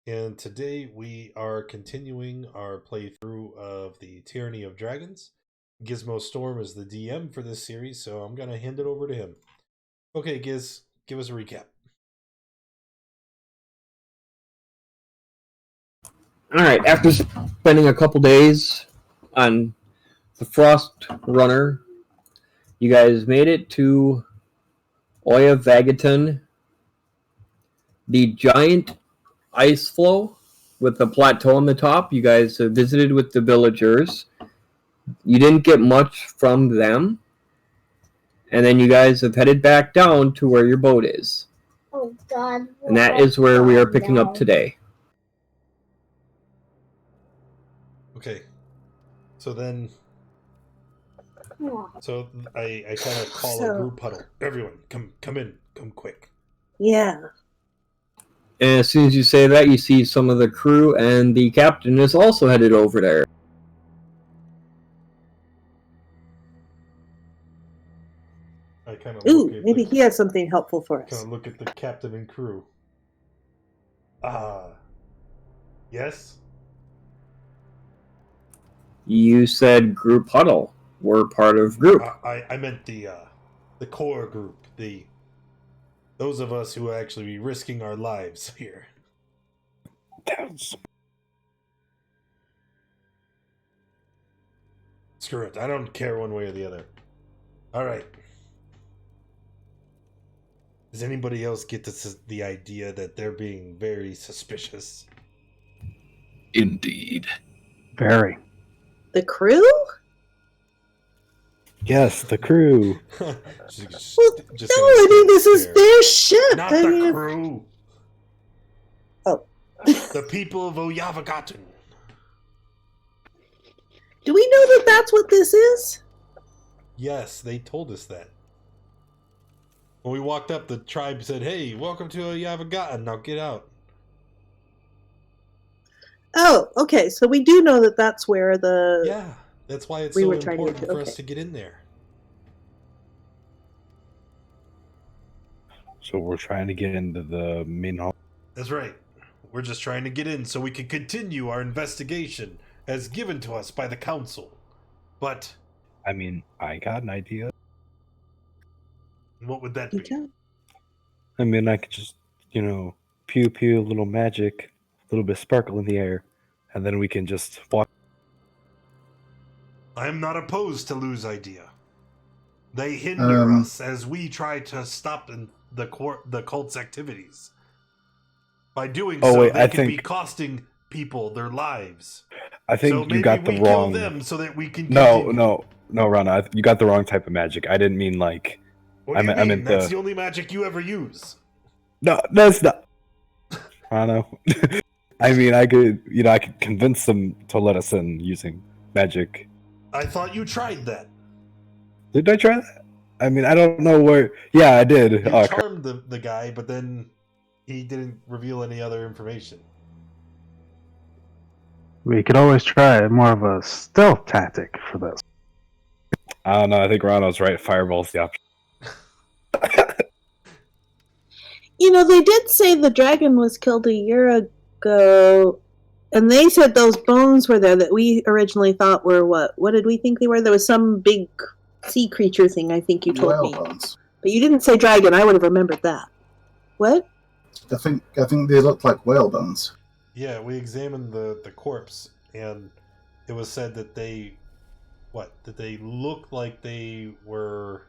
and today we are continuing our playthrough of the Tyranny of Dragons. Gizmo Storm is the DM for this series, so I'm going to hand it over to him. Okay, Giz, give us a recap. Alright, after spending a couple days on the Frost Runner, you guys made it to Oya Vagaton, the giant ice floe with the plateau on the top. You guys visited with the villagers. You didn't get much from them. And then you guys have headed back down to where your boat is. Oh, God. And that is where we are picking up today. Okay, so then, I kind of call a group huddle. Everyone, come in, come quick. Yeah. And as soon as you say that, you see some of the crew, and the captain is also headed over there. I kind of maybe he has something helpful for us. Kind of look at the captain and crew. Yes? You said group huddle. We're part of group. I meant the core group. Those of us who are actually risking our lives here. Screw it. I don't care one way or the other. All right. Does anybody else get the idea that they're being very suspicious? Indeed. Very. The crew? Yes, the crew. Just I mean, this is their ship. Not the crew. Oh. The people of Oyavagaton. Do we know that that's what this is? Yes, they told us that. When we walked up, the tribe said, "Hey, welcome to Oyavagaton. Now get out." Oh, okay. So we do know that that's where the... Yeah, that's why it's so important for us to get in there. So we're trying to get into the main hall. That's right. We're just trying to get in so we can continue our investigation as given to us by the council. But... I mean, I got an idea. What would that be? I mean, I could just, pew pew, a little magic, a little bit of sparkle in the air, and then we can just walk. I am not opposed to Lou's idea. They hinder us as we try to stop the cult's activities. By doing they could be costing people their lives. I think so you got the wrong. Kill them so that we can. Continue. No, Rana, you got the wrong type of magic. I didn't mean like. What do you mean? That's the only magic you ever use. No, that's not. Rana. I mean, I could convince them to let us in using magic. I thought you tried that. Did I try that? I mean, I don't know where. Yeah, I did. You charmed the guy, but then he didn't reveal any other information. We could always try more of a stealth tactic for this. I don't know. I think Rano's right. Fireball's the option. They did say the dragon was killed a year ago, and they said those bones were there that we originally thought were what? What did we think they were? There was some big sea creature thing, I think you told me. Bones. But you didn't say dragon. I would have remembered that. What? I think they looked like whale bones. Yeah, we examined the corpse, and it was said that they looked like they were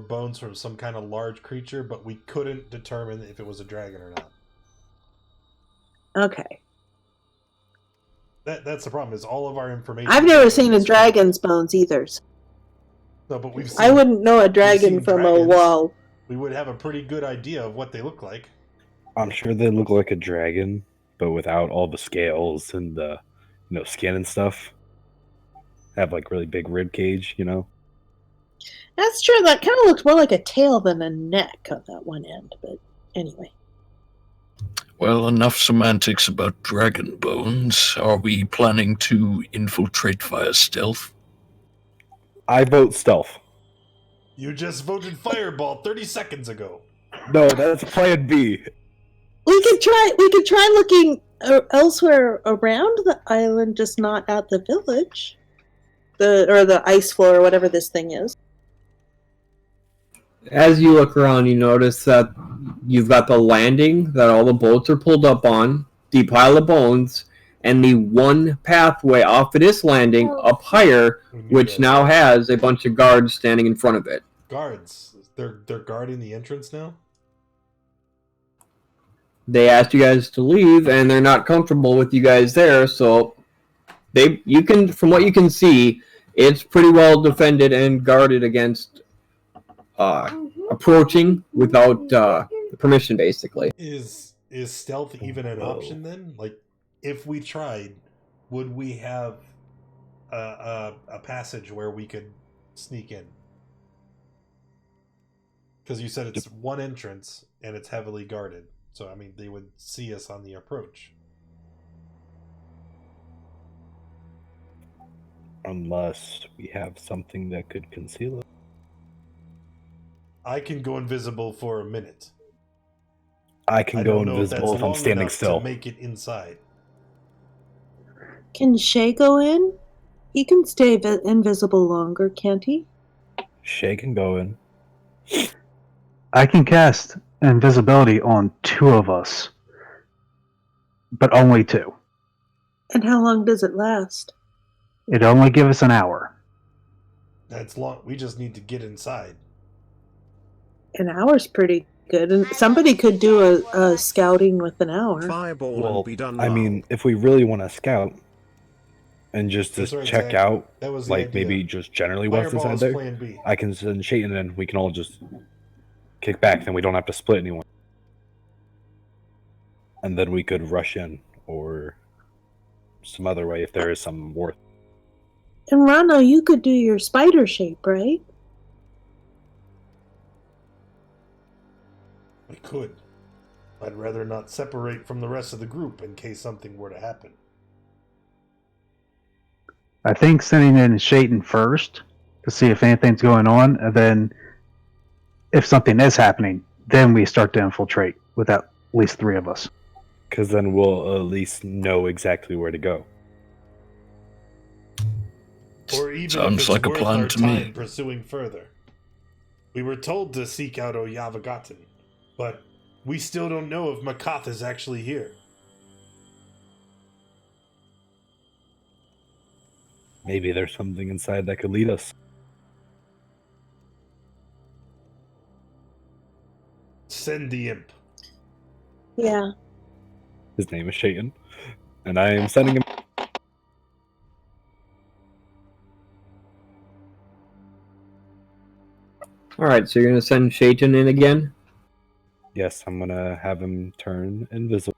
bones from some kind of large creature, but we couldn't determine if it was a dragon or not. Okay. That's the problem, is all of our information... I've never seen a dragon's bones either. No, but we've seen... I wouldn't know a dragon from dragons. A wall. We would have a pretty good idea of what they look like. I'm sure they look like a dragon, but without all the scales and the, skin and stuff. Have like really big rib cage, That's true. That kind of looks more like a tail than a neck on that one end. But anyway. Well, enough semantics about dragon bones. Are we planning to infiltrate via stealth? I vote stealth. You just voted fireball 30 seconds ago. No, that's plan B. We could try looking elsewhere around the island, just not at the village. The ice floor or whatever this thing is. As you look around, you notice that you've got the landing that all the boats are pulled up on, the pile of bones, and the one pathway off of this landing up higher, which now has a bunch of guards standing in front of it. Guards. They're guarding the entrance now? They asked you guys to leave, and they're not comfortable with you guys there, so from what you can see, it's pretty well defended and guarded against approaching without permission, basically. Is stealth even an option then? Like, if we tried, would we have a passage where we could sneak in? Because you said it's one entrance and it's heavily guarded. So, I mean, they would see us on the approach. Unless we have something that could conceal it. I can go invisible for a minute. I can go invisible if I'm standing still. To make it inside. Can Shay go in? He can stay invisible longer, can't he? Shay can go in. I can cast invisibility on 2 of us, but only 2. And how long does it last? It only gives us an hour. That's long. We just need to get inside. An hour's pretty good. And somebody could do a scouting with an hour. Fireball Well, and be done I now. mean, if we really want to scout and just That's right, check Zach. out, That was the like idea. maybe just generally what's Fireball inside is there, plan B. I can send Shayton in. We can all just kick back. Then we don't have to split anyone, and then we could rush in or some other way if there is some worth. And Rano, you could do your spider shape, right? We could. I'd rather not separate from the rest of the group in case something were to happen. I think sending in Shayton first to see if anything's going on, and then if something is happening, then we start to infiltrate with at least 3 of us. Because then we'll at least know exactly where to go. Or even Sounds if it's like a worth plan our to me. time pursuing further. We were told to seek out Oyavagaten, but we still don't know if Makath is actually here. Maybe there's something inside that could lead us. Send the imp. Yeah. His name is Shayton, and I am sending him. Alright, so you're going to send Shayton in again? Yes, I'm gonna have him turn invisible.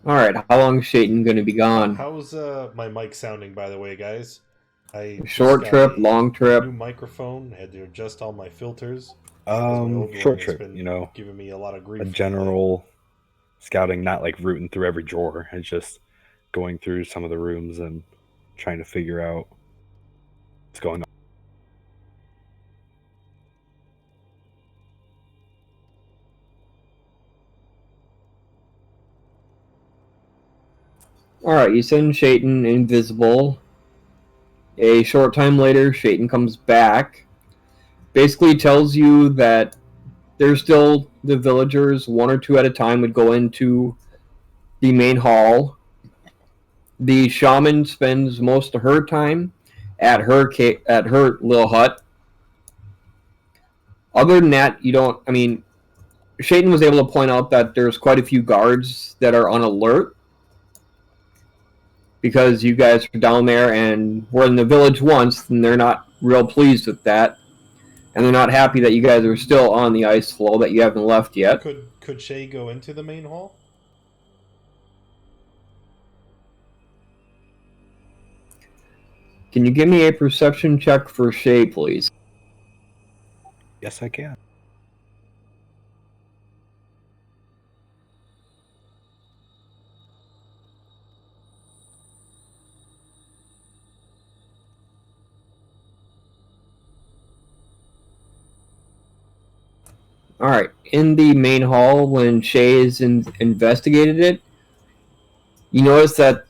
Alright, how long is Shayton going to be gone? How's my mic sounding, by the way, guys? I just Short got trip, a long trip? New microphone. Had to adjust all my filters. My old Short one has trip, been you know, giving me a lot of grief. a general scouting, not like rooting through every drawer. It's just going through some of the rooms and trying to figure out what's going on. Alright, you send Shayton invisible. A short time later, Shayton comes back. Basically tells you that there's still the villagers, 1 or 2 at a time, would go into the main hall. The shaman spends most of her time at her little hut. Other than that, you don't. I mean, Shayton was able to point out that there's quite a few guards that are on alert because you guys are down there and were in the village once, and they're not real pleased with that, and they're not happy that you guys are still on the ice floe, that you haven't left yet. Could Shay go into the main hall? Can you give me a perception check for Shay, please? Yes, I can. All right. In the main hall, when Shay has investigated it, you notice that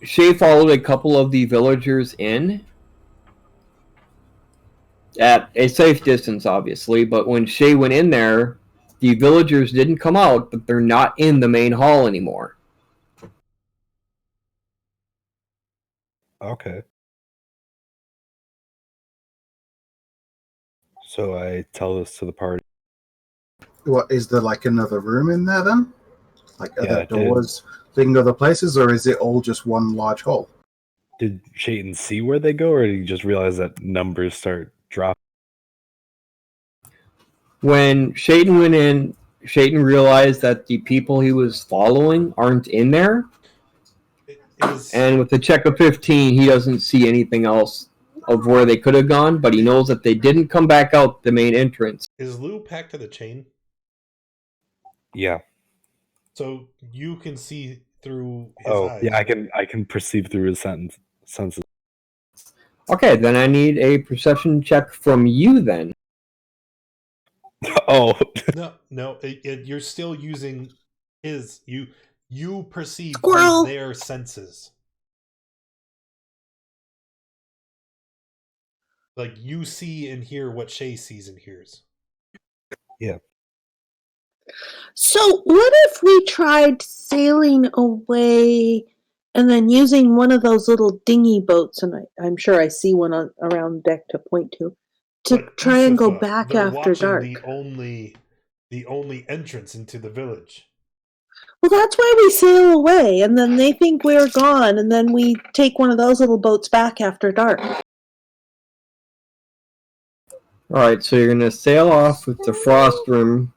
Shay followed a couple of the villagers in at a safe distance, obviously. But when Shay went in there, the villagers didn't come out, but they're not in the main hall anymore. Okay. So I tell this to the party. What is there like another room in there then? Like are Yeah, there it did. doors leading other places, or is it all just one large hall? Did Shayton see where they go, or did he just realize that numbers start dropping? When Shayden went in, Shayden realized that the people he was following aren't in there. And with the check of 15, he doesn't see anything else of where they could have gone, but he knows that they didn't come back out the main entrance. Is Lou packed to the chain? Yeah. So you can see through his eyes. Yeah, I can perceive through his senses. Okay, then I need a perception check from you then. Oh. No, you're still using his. You perceive Squirrel! through their senses. Like you see and hear what Shay sees and hears. Yeah. So, what if we tried sailing away and then using one of those little dinghy boats, and I'm sure I see one around deck to point to But try and go Isufa, back they're after watching dark? the only entrance into the village. Well, that's why we sail away, and then they think we're gone, and then we take one of those little boats back after dark. Alright, so you're going to sail off with the Frost Room,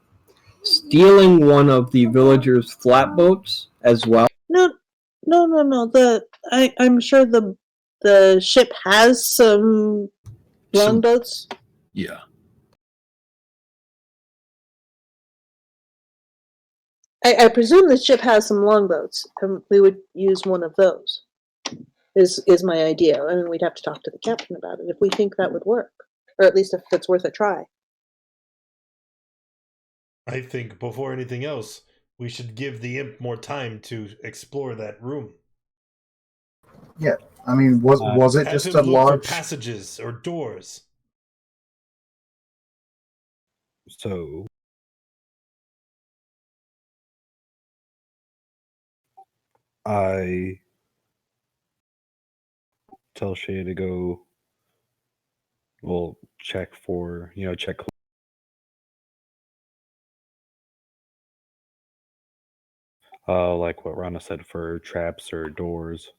stealing one of the villagers' flatboats as well. No. I'm sure the ship has some longboats. Yeah. I presume the ship has some longboats, and we would use one of those. Is my idea. I mean, we'd have to talk to the captain about it if we think that would work, or at least if it's worth a try. I think before anything else, we should give the imp more time to explore that room. Yeah, I mean, was it Have just him a look large? for passages or doors. So I tell Shay to go. We'll check for check. Like what Rana said, for traps or doors.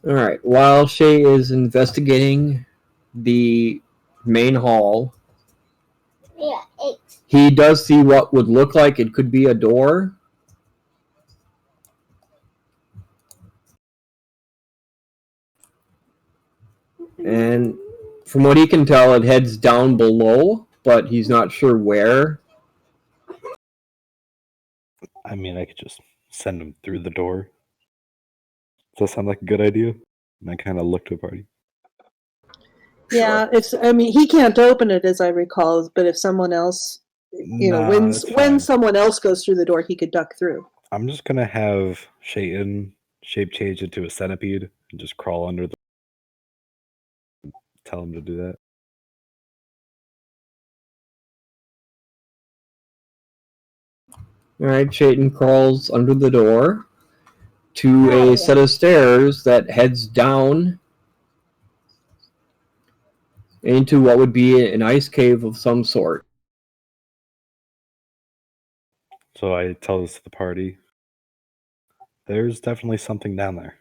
Alright, while Shay is investigating the main hall, he does see what would look like it could be a door. And from what he can tell, it heads down below, but he's not sure where. I mean, I could just send him through the door. Does that sound like a good idea? And I kind of look to the party. Yeah, he can't open it as I recall, but if someone else, when someone else goes through the door, he could duck through. I'm just gonna have Shayton shape change into a centipede and just crawl under the. Tell him to do that. Alright, Chayton crawls under the door to a set of stairs that heads down into what would be an ice cave of some sort. So I tell this to the party. There's definitely something down there.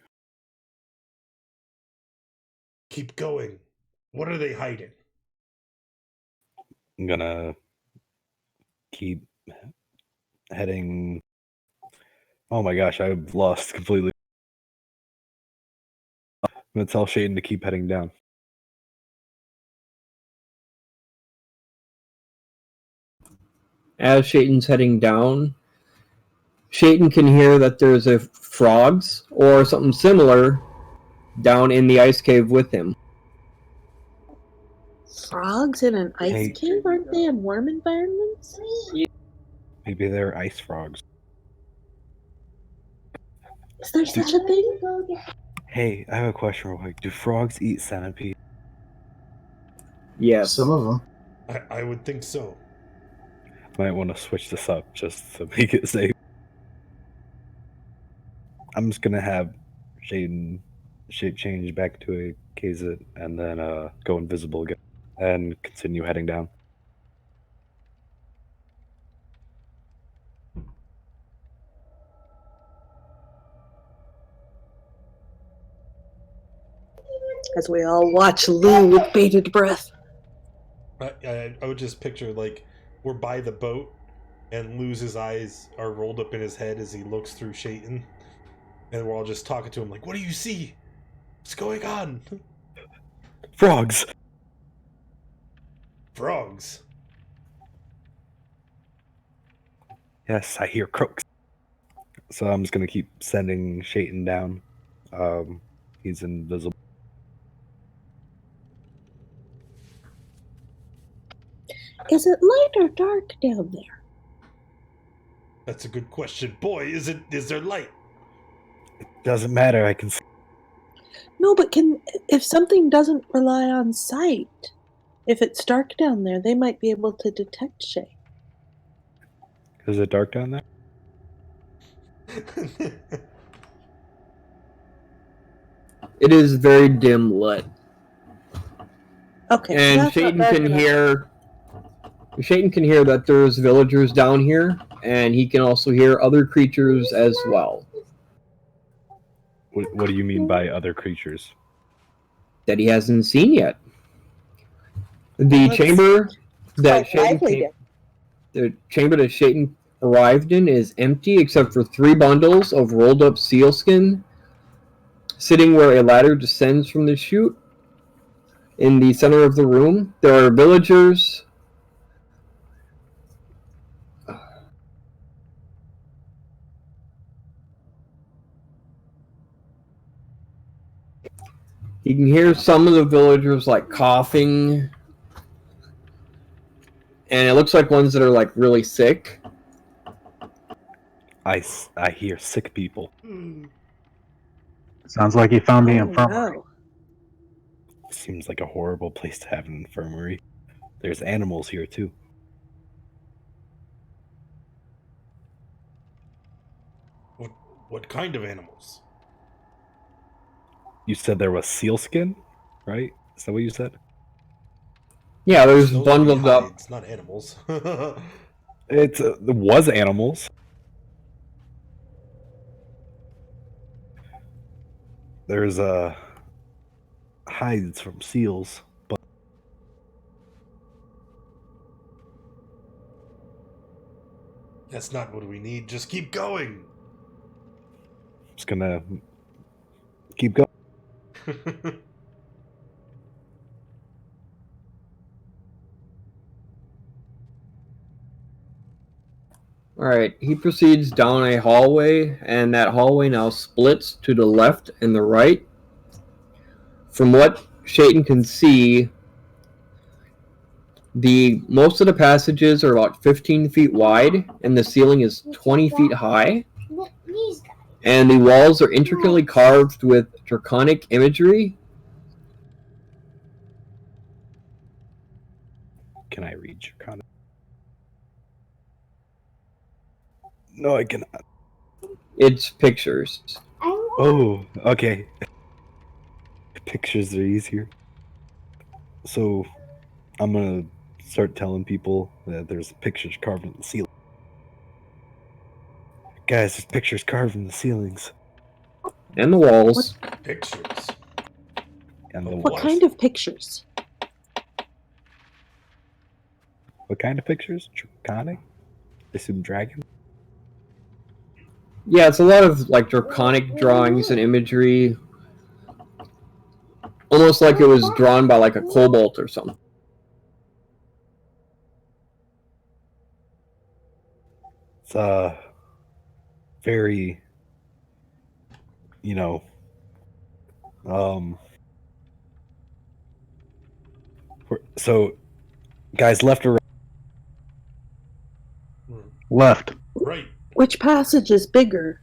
Keep going. What are they hiding? I'm gonna keep heading. Oh my gosh, I've lost completely. I'm gonna tell Shayton to keep heading down. As Shayton's heading down, Shayton can hear that there's a frogs or something similar down in the ice cave with him. Frogs in an ice Hey. cave? Aren't they in warm environments? Maybe they're ice frogs. Is there such a thing? Hey, I have a question real quick. Do frogs eat centipede? Yes. Some of them. I would think so. Might want to switch this up just to make it safe. I'm just gonna have Shaden shape change back to a Kazit and then go invisible again and continue heading down. As we all watch Lou with bated breath. I would just picture, like, we're by the boat, and Lou's eyes are rolled up in his head as he looks through Shayton, and we're all just talking to him, like, what do you see? What's going on? Frogs! Frogs. Yes, I hear croaks. So I'm just gonna keep sending Shayton down. He's invisible. Is it light or dark down there? That's a good question. Boy, is there light? Doesn't matter, I can see. No, but if something doesn't rely on sight, if it's dark down there, they might be able to detect Shay. Is it dark down there? It is very dim lit. Okay. And that's not Shayton dark can enough. hear that there's villagers down here, and he can also hear other creatures as well What do you mean by other creatures? that he hasn't seen yet. The Well, it's chamber that quite lively the chamber that Shayton arrived in is empty except for 3 bundles of rolled up sealskin sitting where a ladder descends from the chute. In the center of the room, there are villagers. You can hear some of the villagers like coughing, and it looks like ones that are like really sick. I hear sick people. Sounds like he found the Oh, infirmary. no. Seems like a horrible place to have an infirmary. There's animals here too. What kind of animals? You said there was sealskin, right? Is that what you said? Yeah, there's Those would be bundled up. hides, not animals. It was animals. There's hides from seals, but That's not what we need. Just keep going. I'm just gonna keep going. Alright, he proceeds down a hallway, and that hallway now splits to the left and the right. From what Shayton can see, most of the passages are about 15 feet wide, and the ceiling is 20 feet high. And the walls are intricately carved with draconic imagery. Can I read your comment? No, I cannot. It's pictures. Oh, okay. Pictures are easier. So, I'm gonna start telling people that there's pictures carved in the ceiling. Guys, there's pictures carved in the ceilings And the walls. Pictures. and the What walls. kind of pictures? What kind of pictures? Draconic? I assume dragon? Yeah, it's a lot of like draconic drawings and imagery. Almost like it was drawn by like a kobold or something. It's very, so guys, left or right? Left. Right. Which passage is bigger?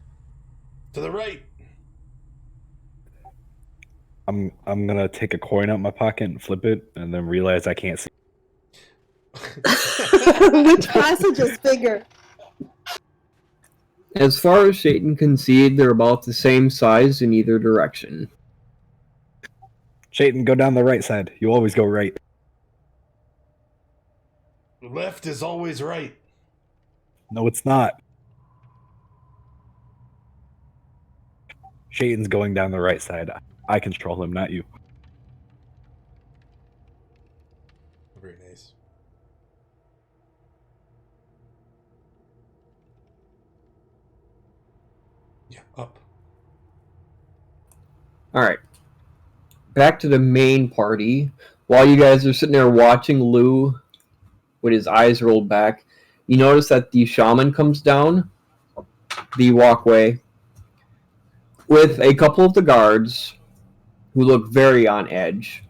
To the right. I'm gonna take a coin out my pocket and flip it, and then realize I can't see. Which passage is bigger? As far as Shayton can see, they're about the same size in either direction. Shayton, go down the right side. You always go right. Left is always right. No, it's not. Shayton's going down the right side. I control him, not you. Very nice. Yeah, up. Alright. Back to the main party. While you guys are sitting there watching Lou with his eyes rolled back, you notice that the shaman comes down the walkway with a couple of the guards who look very on edge.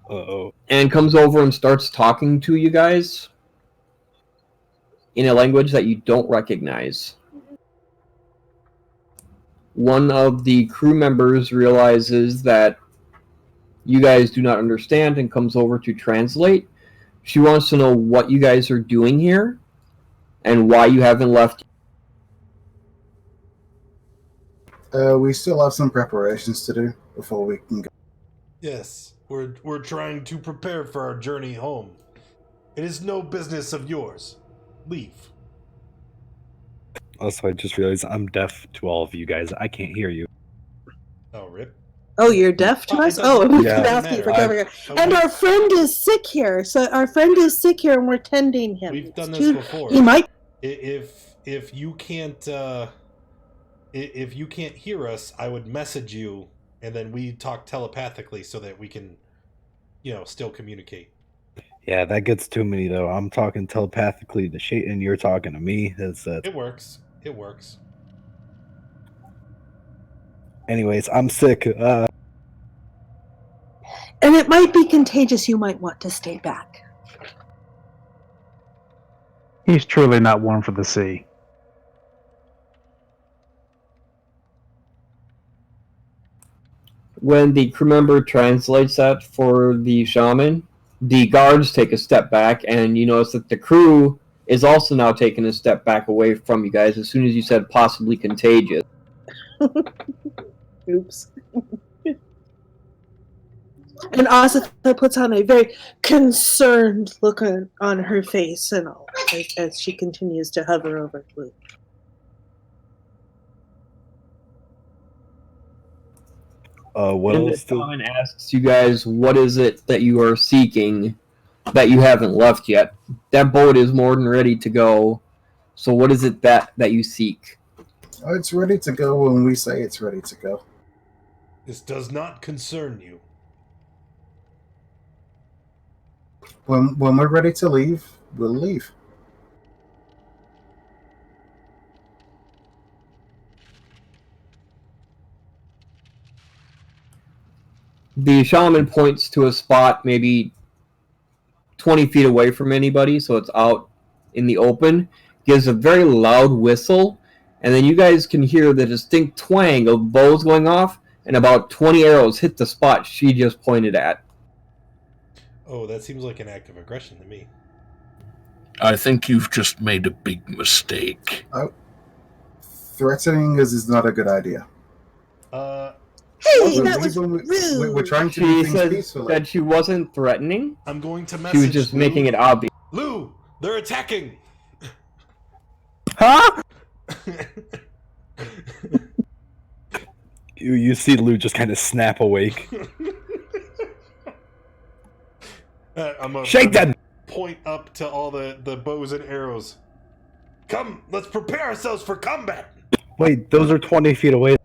Uh-oh. And comes over and starts talking to you guys in a language that you don't recognize. One of the crew members realizes that you guys do not understand and comes over to translate. She wants to know what you guys are doing here and why you haven't left. We still have some preparations to do before we can go. Yes, we're trying to prepare for our journey home. It is no business of yours. Leave. Also, I just realized I'm deaf to all of you guys. I can't hear you. Oh, rip. Oh, you're deaf to Oh, it us? doesn't- Oh, we Yeah. can doesn't ask you for matter. covering it. Oh, And we- our friend is sick here. So our friend is sick here and we're tending him. We've done It's this too- before. He might. If you can't if you can't hear us, I would message you, and then we talk telepathically so that we can, still communicate. Yeah, that gets too many, though. I'm talking telepathically to Shayton. You're talking to me. It works. It works. Anyways, I'm sick. And it might be contagious. You might want to stay back. He's truly not one for the sea. When the crew member translates that for the shaman, the guards take a step back, and you notice that the crew is also now taking a step back away from you guys as soon as you said possibly contagious. Oops. And Asatha puts on a very concerned look on her face and all as she continues to hover over Luke. What And the else? shaman asks you guys, what is it that you are seeking that you haven't left yet? That boat is more than ready to go. So what is it that you seek? Oh, it's ready to go when we say it's ready to go. This does not concern you. When we're ready to leave, we'll leave. The shaman points to a spot maybe 20 feet away from anybody, so it's out in the open, gives a very loud whistle, and then you guys can hear the distinct twang of bows going off, and about 20 arrows hit the spot she just pointed at. Oh, that seems like an act of aggression to me. I think you've just made a big mistake. Threatening us is not a good idea. Hey, When that was we're rude. trying to She do things said peacefully. that she wasn't threatening, I'm going to message she was just Lou. making it obvious. Lou, they're attacking. Huh? You see Lou just kind of snap awake. I'm a Shake that! point up to all the bows and arrows. Come, let's prepare ourselves for combat. Wait, those are 20 feet away,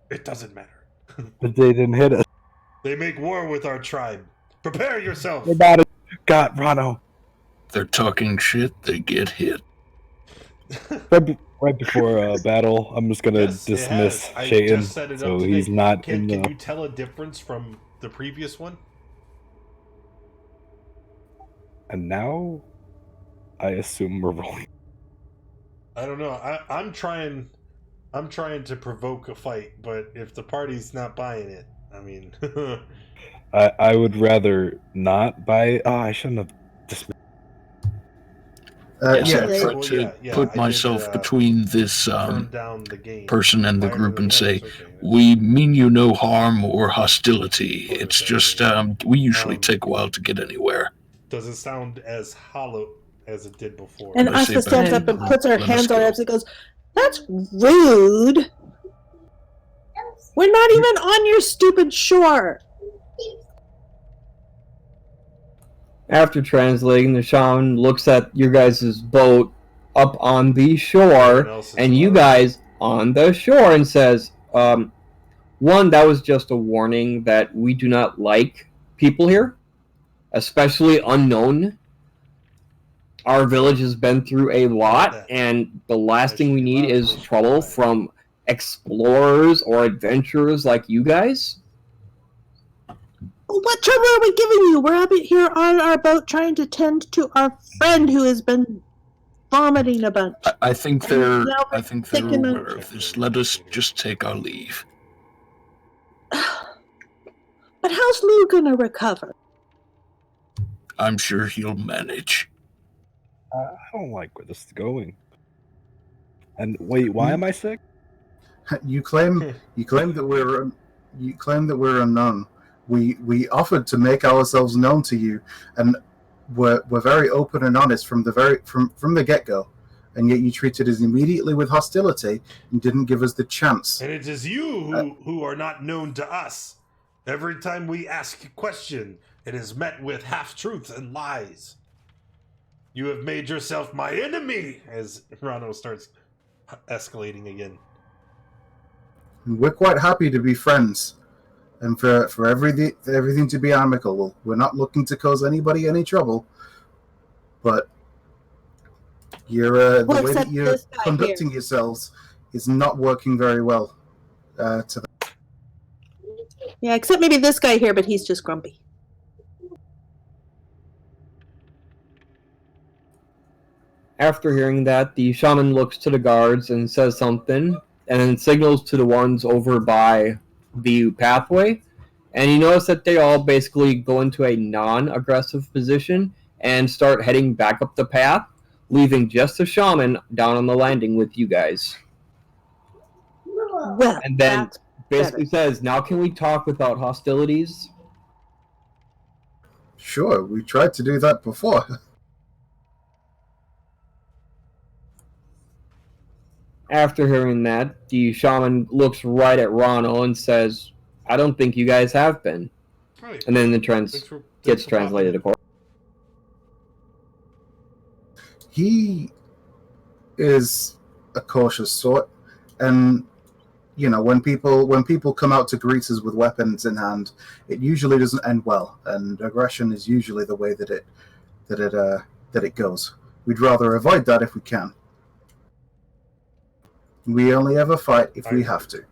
It doesn't matter. but they didn't hit us. They make war with our tribe. Prepare yourself. They got it. Got Rano. They're talking shit, they get hit. right before battle, I'm just gonna Yes, it dismiss has. I Shayton, just set it so up today. he's not Can in the. you tell a difference from the previous one? And now, I assume we're rolling. I don't know. I'm trying. I'm trying to provoke a fight, but if the party's not buying it, I mean, I would rather not buy. Oh, I shouldn't have dismissed. Yes, Yeah. I They- try well, to yeah, put I did, myself between this turn down the game. person and the By group and everybody say, else, okay. we mean you no harm or hostility. What It's is that just thing? we usually take a while to get anywhere. Does it sound as hollow as it did before? And I say Asta stands back up to and the puts her group, let us hands on her go. hips and goes, "That's rude. We're not even on your stupid shore." After translating, the shaman looks at your guys' boat up on the Everyone shore, else is and you about- guys on the shore, and says, one, that was just a warning that we do not like people here, especially unknown. Our village has been through a lot, and the last thing we need is trouble from explorers or adventurers like you guys. What trouble are we giving you? We're up here on our boat trying to tend to our friend who has been vomiting a bunch. I think they're Now we're thinking of- aware of this. Let us just take our leave. But how's Lou gonna recover? I'm sure he'll manage. I don't like where this is going. And wait, why am I sick? You claim that we're unknown. We offered to make ourselves known to you, and we're very open and honest from the get go, and yet you treated us immediately with hostility and didn't give us the chance. And it is you who are not known to us. Every time we ask a question, it is met with half-truths and lies. You have made yourself my enemy, as Rano starts escalating again. We're quite happy to be friends, and for everything to be amicable. We're not looking to cause anybody any trouble, but the way that you're conducting yourselves is not working very well. Yeah, except maybe this guy here, but he's just grumpy. After hearing that, the shaman looks to the guards and says something, and then signals to the ones over by the pathway. And you notice that they all basically go into a non-aggressive position and start heading back up the path, leaving just the shaman down on the landing with you guys. Well, And then that's basically better. says, now can we talk without hostilities? Sure, we tried to do that before. After hearing that, the shaman looks right at Ronald and says, I don't think you guys have been. Right. And then the Thanks for gets popping translated, in. of course. He is a cautious sort, and when people come out to greet us with weapons in hand, it usually doesn't end well, and aggression is usually the way that it goes. We'd rather avoid that if we can. We only ever fight if we have to.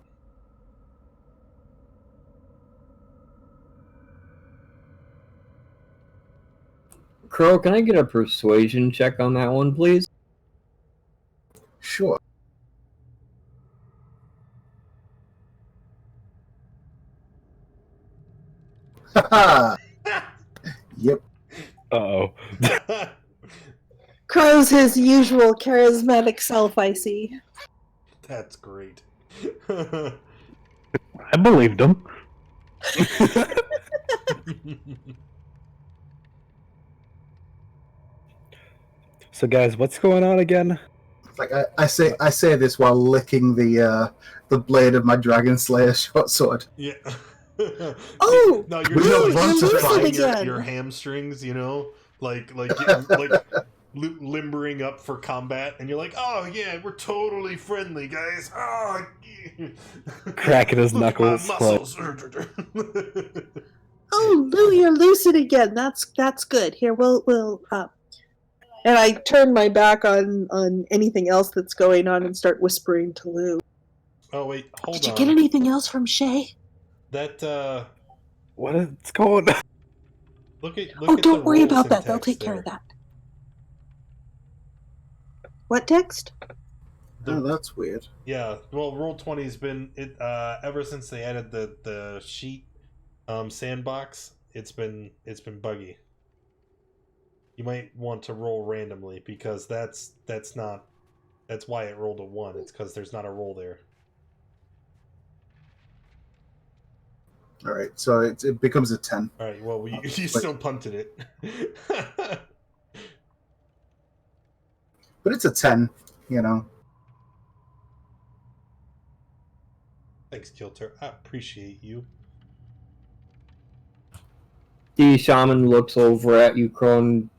Crow, can I get a persuasion check on that one, please? Sure. Haha. Yep. Uh-oh. Crow's his usual charismatic self, I see. That's great. I believed him. So, guys, what's going on again? Like I say this while licking the blade of my Dragon Slayer short sword. Yeah. Oh, no, we don't you're want to justifying fight. your hamstrings, like limbering up for combat, and you're like, oh yeah, we're totally friendly, guys. Oh, yeah. Cracking his Look at my knuckles. muscles. Oh, Lou, you're lucid again. That's good. Here, we'll And I turn my back on anything else that's going on and start whispering to Lou. Oh wait, hold Did you on. get anything else from Shay? That What is going on? look at Oh, the don't worry roles about in that. They'll text take care there. of that. What text? Oh, that's weird. Yeah, well, Roll20's been it ever since they added the sheet sandbox. It's been buggy. You might want to roll randomly because that's why it rolled a 1. It's because there's not a roll there. All right, so it becomes a 10. All right, well, you still punted it. But it's a 10, you know. Thanks, Kilter. I appreciate you. The shaman looks over at you, Crone.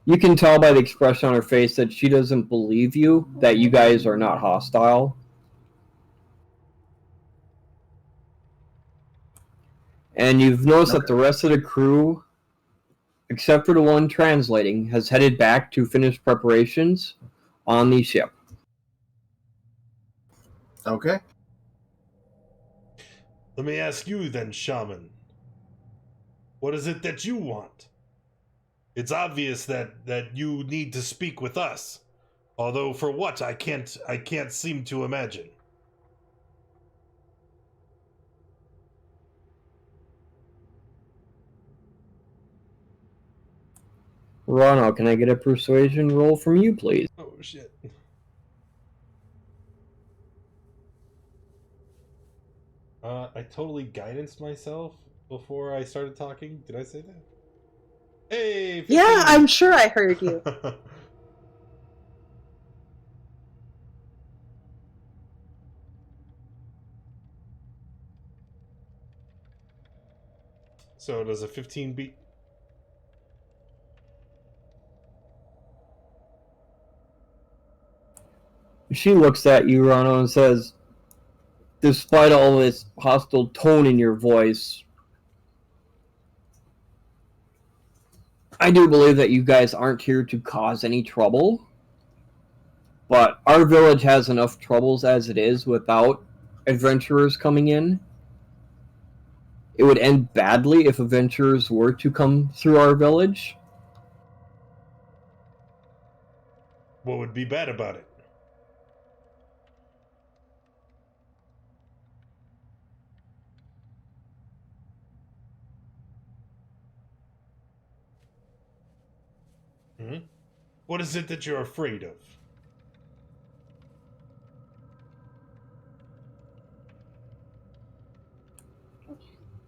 You can tell by the expression on her face that she doesn't believe you, that you guys are not hostile. And you've noticed that the rest of the crew, except for the one translating, has headed back to finish preparations on the ship. Okay. Let me ask you then, Shaman. What is it that you want? It's obvious that you need to speak with us. Although for what, I can't seem to imagine. Ronald, can I get a persuasion roll from you, please? Oh, shit. I totally guidanced myself before I started talking. Did I say that? Hey, 15. Yeah, I'm sure I heard you. So does a 15 beat? She looks at you, Ronald, and says, despite all this hostile tone in your voice, I do believe that you guys aren't here to cause any trouble. But our village has enough troubles as it is without adventurers coming in. It would end badly if adventurers were to come through our village. What would be bad about it? Hmm? What is it that you're afraid of?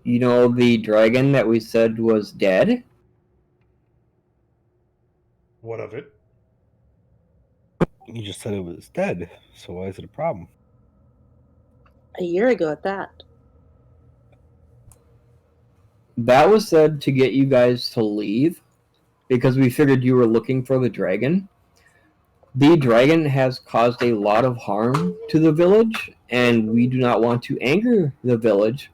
You know the dragon that we said was dead? What of it? You just said it was dead, so why is it a problem? A year ago at that. That was said to get you guys to leave, because we figured you were looking for the dragon. The dragon has caused a lot of harm to the village, and we do not want to anger the village,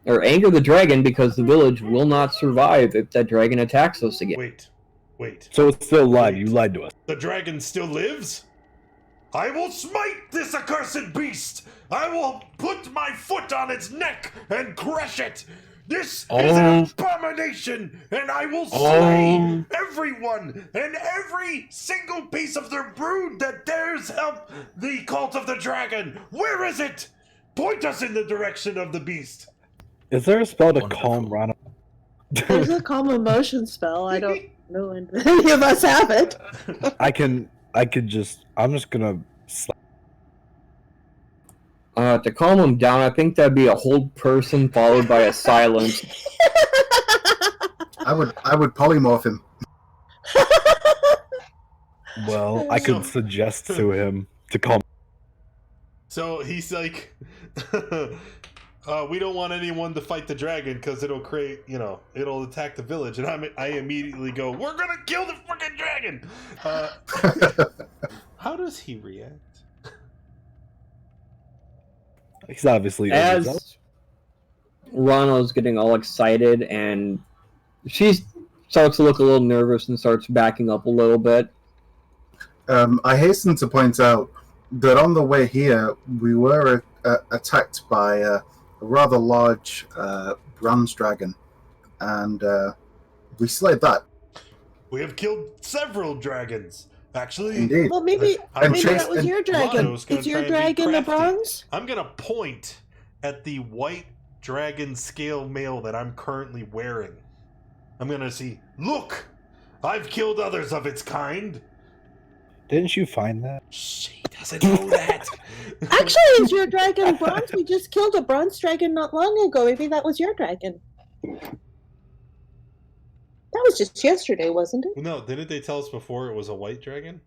or anger the dragon, because the village will not survive if that dragon attacks us again. Wait. So it's still alive. Wait. You lied to us. The dragon still lives? I will smite this accursed beast! I will put my foot on its neck and crush it! This is an abomination, and I will slay everyone and every single piece of their brood that dares help the cult of the dragon. Where is it? Point us in the direction of the beast. Is there a spell to Wonderful. calm Ronald? There's a calm emotion spell. I don't know if any of us have it. I'm just gonna slap. To calm him down, I think that'd be a hold person followed by a silence. I would polymorph him. Well, I could suggest to him to calm. So he's like, we don't want anyone to fight the dragon because it'll create, it'll attack the village. And I immediately go, we're going to kill the freaking dragon. How does he react? He's obviously As Ronald's getting all excited, and she's starts to look a little nervous and starts backing up a little bit. I hasten to point out that on the way here, we were attacked by a rather large bronze dragon, and we slayed that. We have killed several dragons. Actually, Indeed. Well, maybe I'm maybe Chase- that was and your dragon. Lotto's gonna Is your try and be dragon the crafty. bronze? I'm gonna point at the white dragon scale mail that I'm currently wearing. I'm gonna see, look! I've killed others of its kind! Didn't you find that? She doesn't know that! Actually, is your dragon bronze? We just killed a bronze dragon not long ago. Maybe that was your dragon. That was just yesterday, wasn't it? No, didn't they tell us before it was a white dragon?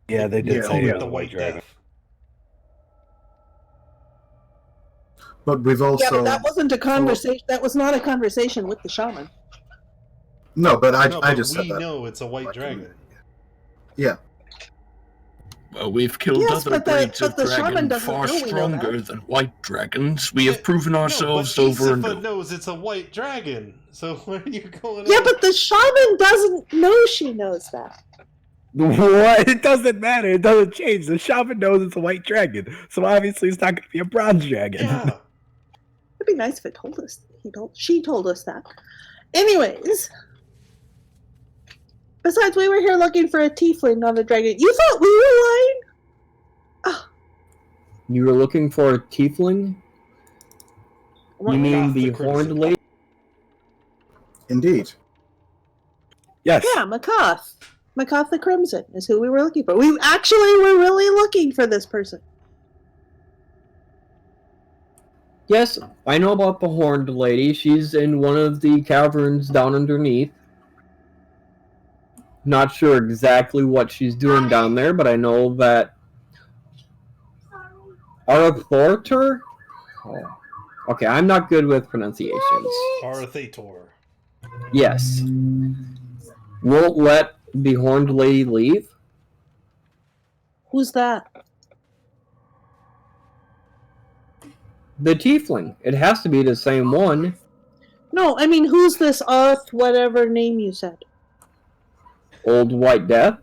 Yeah, they did Yeah. say Called it it was the a White dragon. Death. But we've also Yeah, but that wasn't a conversation. That was not a conversation with the shaman. no, but I No, but just we said that. know it's a white dragon. Yeah, Well, we've killed Yes, other but the- breeds but of the shaman dragon doesn't far know we know stronger that. than white dragons. We have proven ourselves no, but over and Isifa over. knows it's a white dragon. So where are you going? Yeah, at? but the shaman doesn't know she knows that. What? It doesn't matter. It doesn't change. The shaman knows it's a white dragon, so obviously it's not going to be a bronze dragon. Yeah. It'd be nice if it told us. She told us that. Anyways. Besides, we were here looking for a tiefling, not a dragon. You thought we were lying? You were looking for a tiefling? You mean Goth the the Crimson. horned lady? indeed. Yes. Yeah, Makoth. Makoth the Crimson is who we were looking for. We actually were really looking for this person. Yes, I know about the horned lady. She's in one of the caverns down underneath. Not sure exactly what she's doing down there, but I know that Arathator? Oh. Okay, I'm not good with pronunciations. Arathator. Yes. Won't let the horned lady leave? Who's that? The tiefling. It has to be the same one. No, I mean, who's this Arth, whatever name you said? Old White Death?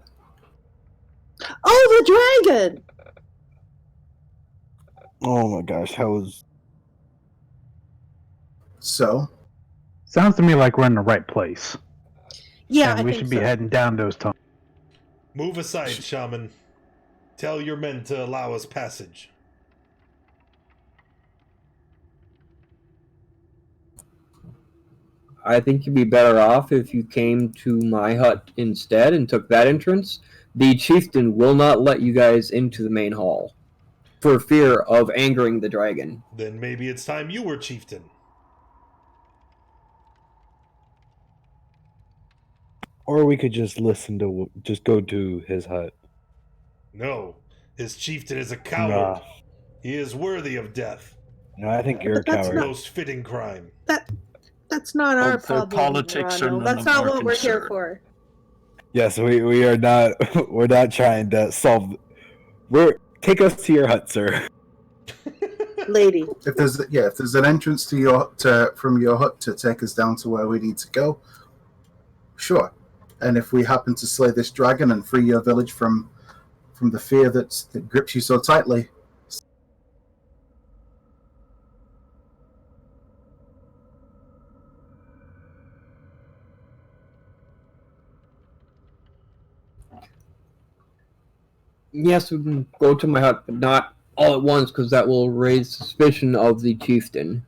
Oh, the dragon! Oh my gosh, how was... So, Sounds to me like we're in the right place. Yeah, and I we think should be so. heading down those tunnels. Move aside, shaman. Tell your men to allow us passage. I think you'd be better off if you came to my hut instead and took that entrance. The chieftain will not let you guys into the main hall for fear of angering the dragon. Then maybe it's time you were chieftain. Or we could just just go to his hut. No, his chieftain is a coward. Nah. He is worthy of death. No, I think you're a But that's coward. Most fitting crime. That's not our their problem. politics are Rano. none That's of not our what we're here concern. for. Yes, we are not. We're not trying to solve. Take us to your hut, sir. Lady. if there's an entrance from your hut to take us down to where we need to go, sure. And if we happen to slay this dragon and free your village from the fear that grips you so tightly, Yes, we can go to my hut, but not all at once, because that will raise suspicion of the chieftain.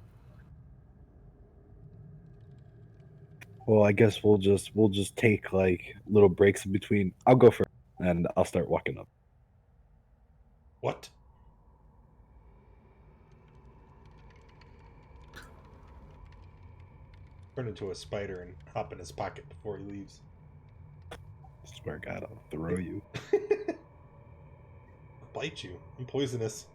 Well, I guess we'll just take like little breaks in between. I'll go first, and I'll start walking up. What? Turn into a spider and hop in his pocket before he leaves. Swear to God, I'll throw you. I'll bite you. I'm poisonous.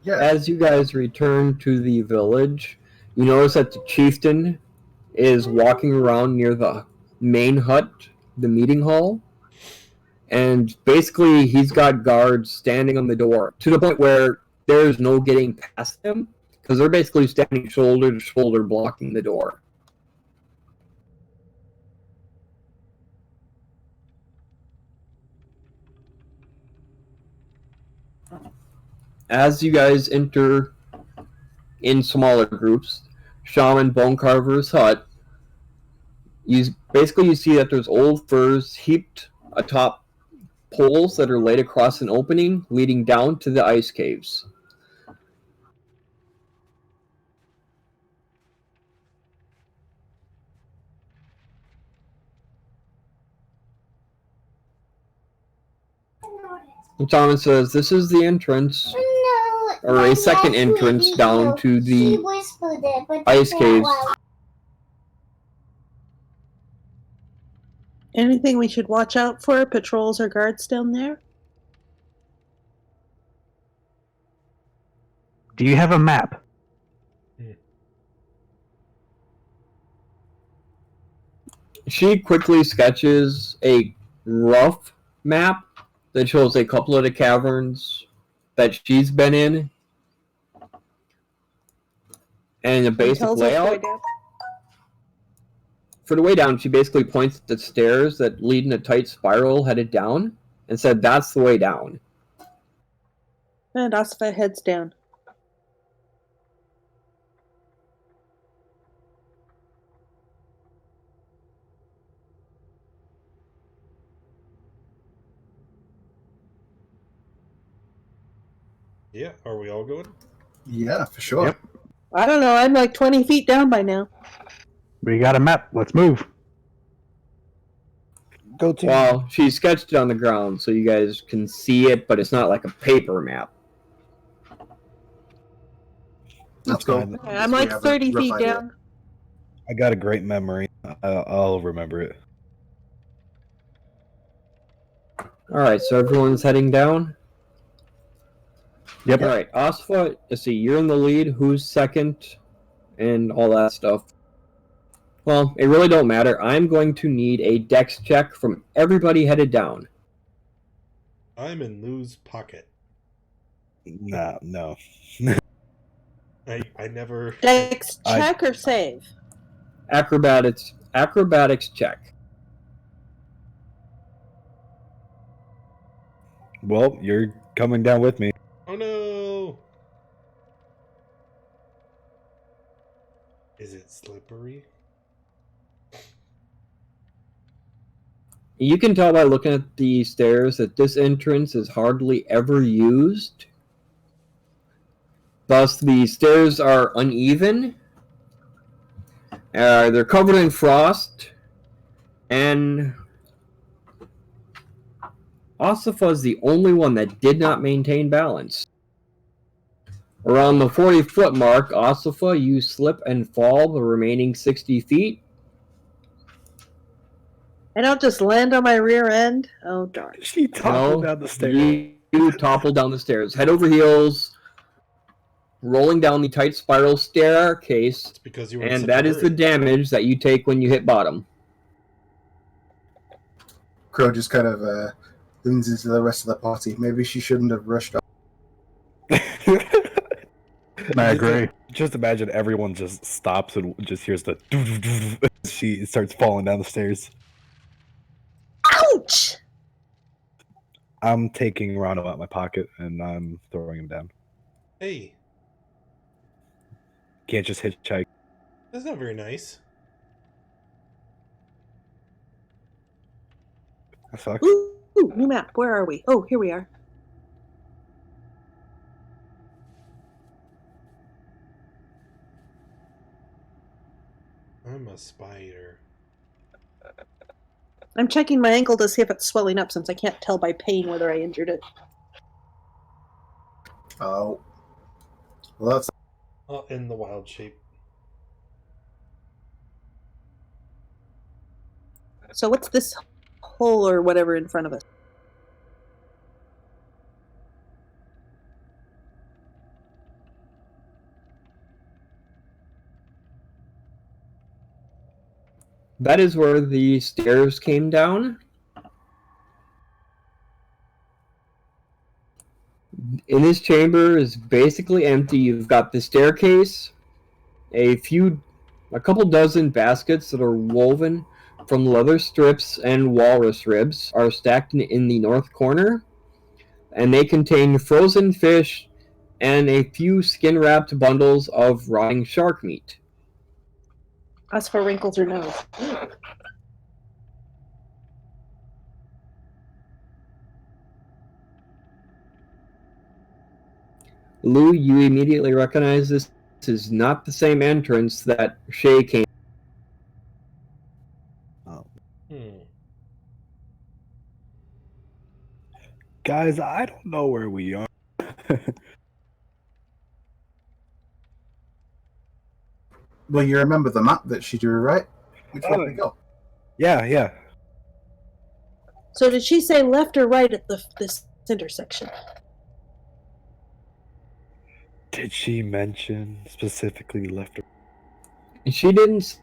yeah, As you guys return to the village, you notice that the chieftain is walking around near the main hut, the meeting hall. And basically, he's got guards standing on the door to the point where there's no getting past them because they're basically standing shoulder to shoulder blocking the door. As you guys enter in smaller groups, Shaman Bone Carver's hut, you see that there's old furs heaped atop poles that are laid across an opening leading down to the ice caves. Thomas says this is the entrance, or a second entrance down to the ice caves. Anything we should watch out for? Patrols or guards down there? Do you have a map? She quickly sketches a rough map that shows a couple of the caverns that she's been in and a basic layout. For the way down, she basically points at the stairs that lead in a tight spiral headed down and said, "That's the way down." And Asfa heads down. Yeah, are we all going? Yeah, for sure. Yep. I don't know. I'm like 20 feet down by now. We got a map. Let's move. Go to. Well, she sketched it on the ground so you guys can see it, but it's not like a paper map. Let's go. fine. Okay, I'm like 30 feet down. I got a great memory. I'll remember it. Alright, so everyone's heading down? Yep. Alright, Asfa, let's see, you're in the lead, who's second, and all that stuff. Well, it really don't matter. I'm going to need a dex check from everybody headed down. I'm in Lou's pocket. Nah, no. I never. Dex check or save? Acrobatics check. Well, you're coming down with me. Oh no! Is it slippery? You can tell by looking at the stairs that this entrance is hardly ever used. Thus, the stairs are uneven. They're covered in frost. And Osifa is the only one that did not maintain balance. Around the 40-foot mark, Osifa, you slip and fall the remaining 60 feet. I don't just land on my rear end? Oh, darn. She toppled down the stairs. You topple down the stairs, head over heels, rolling down the tight spiral staircase, It's because you were in and such that a is the hurry. damage that you take when you hit bottom. Crow just kind of leans into the rest of the party. Maybe she shouldn't have rushed up. I agree. Just imagine everyone just stops and just hears the she starts falling down the stairs. Ouch! I'm taking Rano out my pocket and I'm throwing him down. Hey, Can't just hitchhike. that's not very nice. That sucks. Ooh, new map. Where are we? Oh, here we are. I'm a spider. I'm checking my ankle to see if it's swelling up since I can't tell by pain whether I injured it. Oh. Well, that's Oh, in the wild shape. So what's this hole or whatever in front of us? That is where the stairs came down. in this chamber is basically empty. You've got the staircase, a couple dozen baskets that are woven from leather strips and walrus ribs are stacked in the north corner, and they contain frozen fish and a few skin-wrapped bundles of rotting shark meat. As for wrinkles or nose. Lou, you immediately recognize this is not the same entrance that Shay came. Hmm. Guys, I don't know where we are. Well, you remember the map that she drew, right? Which way did we go? Yeah. So did she say left or right at this intersection? Did she mention specifically left? She didn't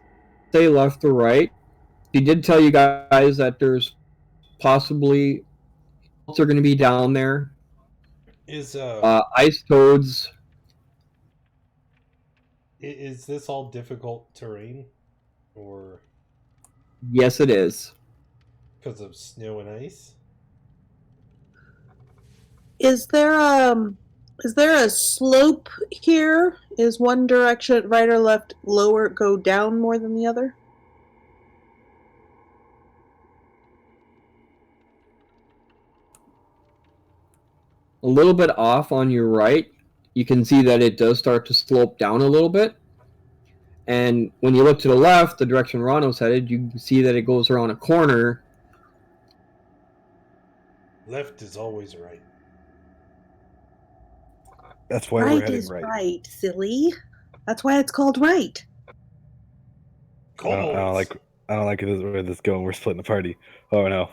say left or right. She did tell you guys that there's possibly are going to be down there. Is Ice toads. is this all difficult terrain, or Yes, it is. because of snow and ice? Is there a slope here? Is one direction right or left lower go down more than the other? A little bit off on your right, you can see that it does start to slope down a little bit. And when you look to the left, the direction Rano's headed, you can see that it goes around a corner. Left is always right. That's why we're Right heading is right. right, silly. That's why it's called right. I don't like where this is going. We're splitting the party. Oh no.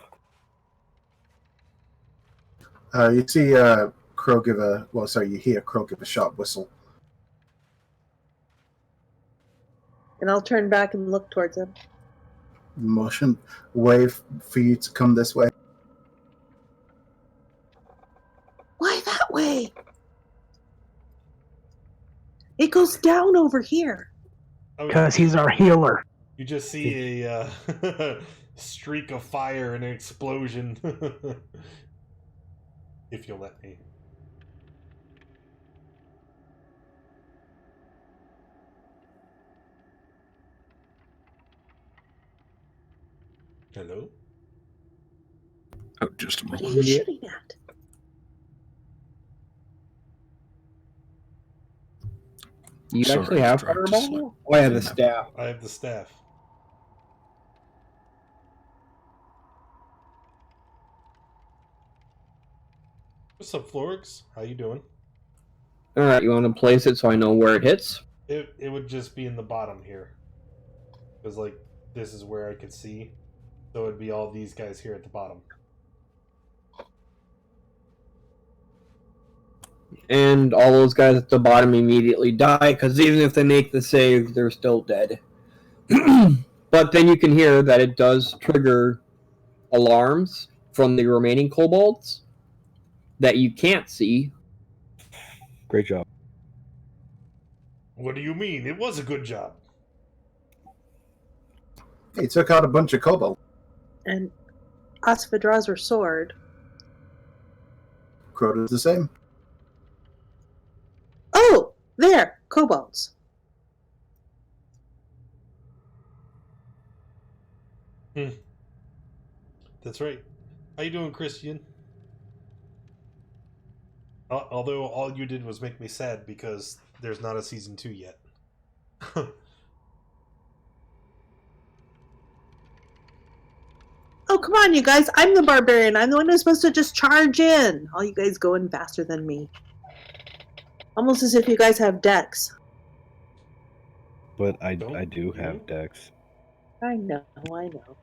You see Crow give a... Well, sorry, you hear Crow give a sharp whistle. And I'll turn back and look towards him. Motion. Wave for you to come this way. Why that way? It goes down over here. Because he's our healer. You just see a streak of fire and an explosion. If you'll let me. Hello? Oh, just a What moment. are you shooting at? You Sorry, actually have tried to fireball? slip. Oh, I have the staff. I have the staff. What's up, Florix? How you doing? Alright, you want to place it so I know where it hits? It would just be in the bottom here. Because, like, this is where I could see. So it'd be all these guys here at the bottom. And all those guys at the bottom immediately die, because even if they make the save, they're still dead. But then you can hear that it does trigger alarms from the remaining kobolds that you can't see. Great job. What do you mean? It was a good job. He took out a bunch of kobold. And Asfa draws her sword. Crow does the same. Oh, there, kobolds. That's right. How you doing, Christian? Although all you did was make me sad because there's not a season 2 yet. Oh, come on, you guys. I'm the barbarian. I'm the one who's supposed to just charge in. All you guys going faster than me. Almost as if you guys have decks. But I Don't do you? have decks. I know, I know.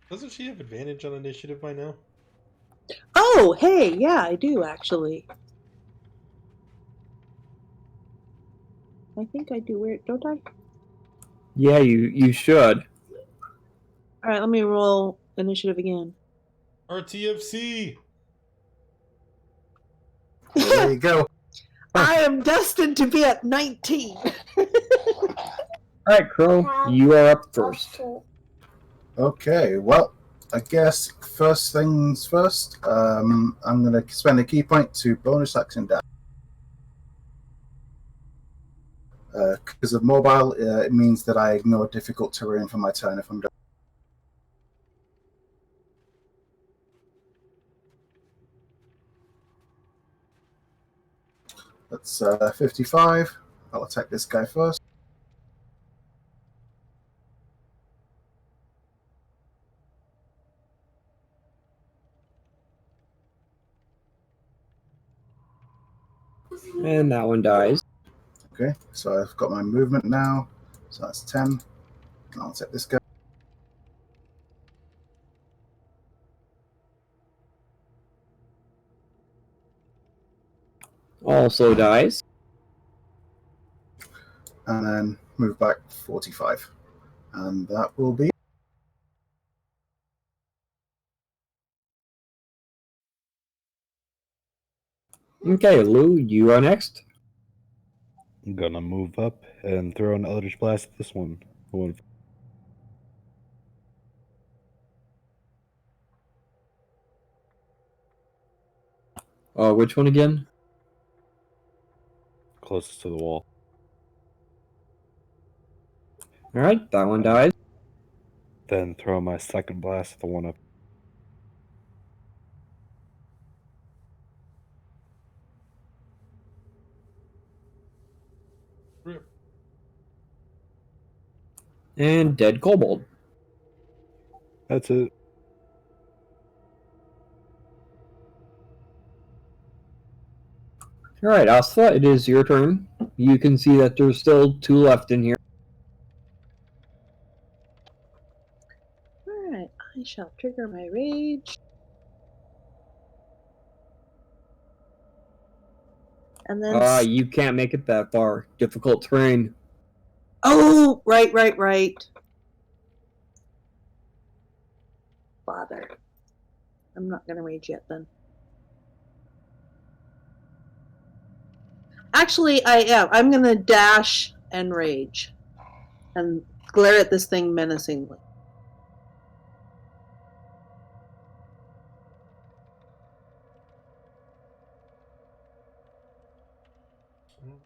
Doesn't she have advantage on initiative by now? Oh, hey, yeah, I do, actually. I think I do. Where, don't I? Yeah, you should. Alright, let me roll initiative again. RTFC. There you go. I am destined to be at 19. All right, Crow, you are up first. Okay, well, I guess first things first. I'm going to spend a key point to bonus action dash. Because of mobile, it means that I ignore difficult terrain for my turn if I'm done. That's 55. I'll attack this guy first. And that one dies. Okay, so I've got my movement now. So that's 10. I'll attack this guy. Also dies. And then move back 45. And that will be. Okay, Lou, you are next. I'm gonna move up and throw an Eldritch Blast at this one. The one Which one again? closest to the wall. All right, that one dies. Then throw my second blast at the one up. Rip. And dead kobold. That's it. All right, Asla, it is your turn. You can see that there's still 2 left in here. Alright, I shall trigger my rage. And then. You can't make it that far. Difficult terrain. Oh, right. Bother. I'm not going to rage yet then. Actually, I am. I'm going to dash and rage. And glare at this thing menacingly.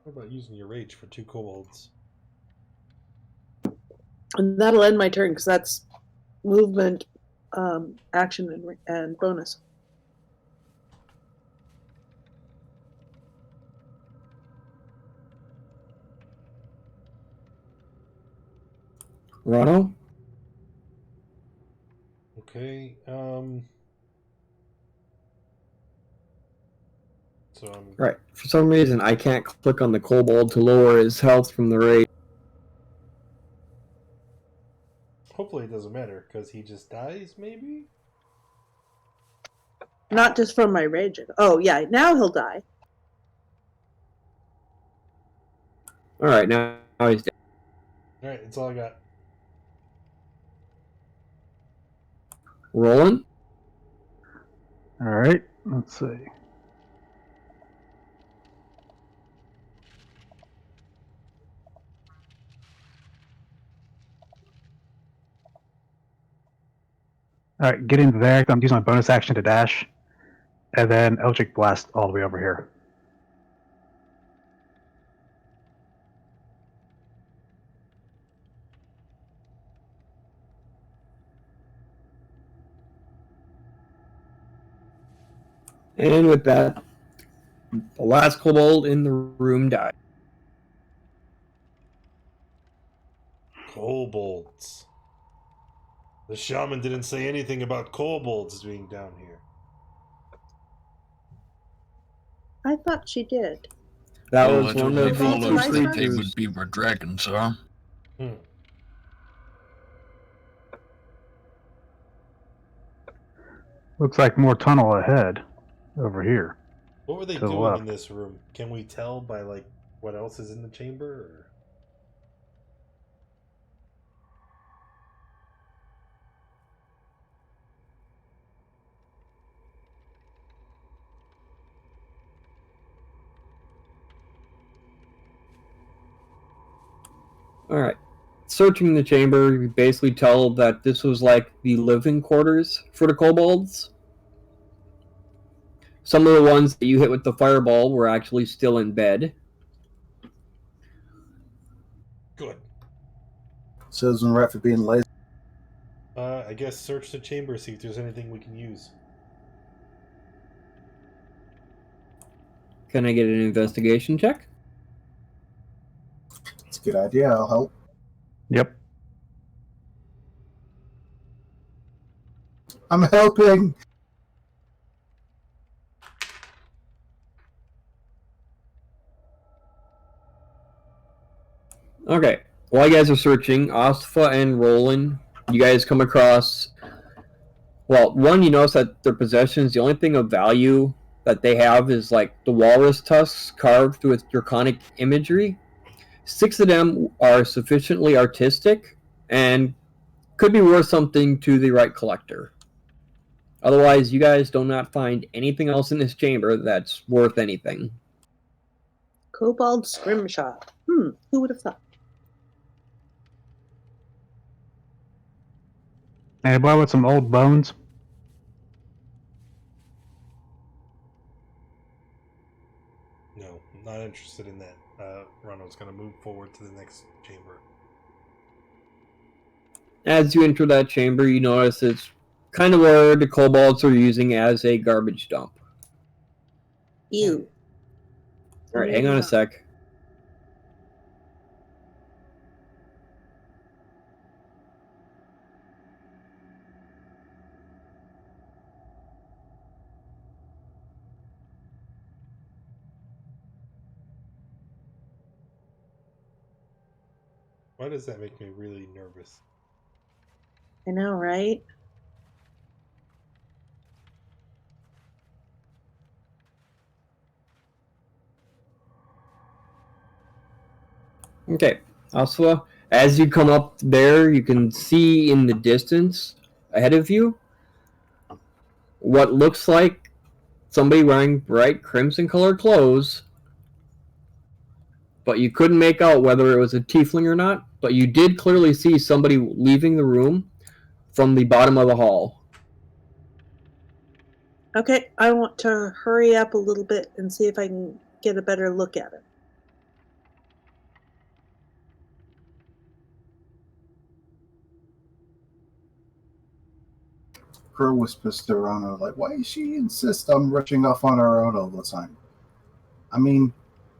What about using your rage for 2 kobolds? And that'll end my turn, because that's movement, action, and bonus. Ronald? Okay. So I'm Right. For some reason, I can't click on the kobold to lower his health from the rage. hopefully it doesn't matter because he just dies. Maybe. Not just from my rage. Oh, yeah, now he'll die. All right, now he's dead. All right, that's all I got. Roland? All right, let's see. All right, getting there. I'm using my bonus action to dash, and then Eldritch Blast all the way over here. And with that, the last kobold in the room died. Kobolds. The shaman didn't say anything about kobolds being down here. I thought she did. That Well, was it one only of the Well, two follows that they creatures. would be where dragons are. Hmm. Looks like more tunnel ahead over here. What were they To the doing left. in this room? Can we tell by like what else is in the chamber? Or... All right. Searching the chamber, you basically tell that this was like the living quarters for the kobolds. Some of the ones that you hit with the fireball were actually still in bed. Good. Serves right for being lazy. I guess search the chamber, see if there's anything we can use. Can I get an investigation check? It's a good idea. I'll help. Yep. I'm helping. Okay. While you guys are searching, Ostafa and Roland, you guys come across. Well, one, you notice that their possessions, the only thing of value that they have is like the walrus tusks carved with draconic imagery. 6 of them are sufficiently artistic and could be worth something to the right collector. Otherwise, you guys do not find anything else in this chamber that's worth anything. Kobold scrimshaw. Who would have thought? Anybody with some old bones? No, I'm not interested in that. Ronald's going to move forward to the next chamber. As you enter that chamber, you notice it's kind of where the kobolds are using as a garbage dump. Ew. All right, hang on a sec. Why does that make me really nervous? I know, right? Okay, Aswa, as you come up there, you can see in the distance ahead of you what looks like somebody wearing bright crimson colored clothes, but you couldn't make out whether it was a tiefling or not, but you did clearly see somebody leaving the room from the bottom of the hall. Okay, I want to hurry up a little bit and see if I can get a better look at it. Crow whispers to Rana, like, why does she insist on rushing off on her own all the time? I mean,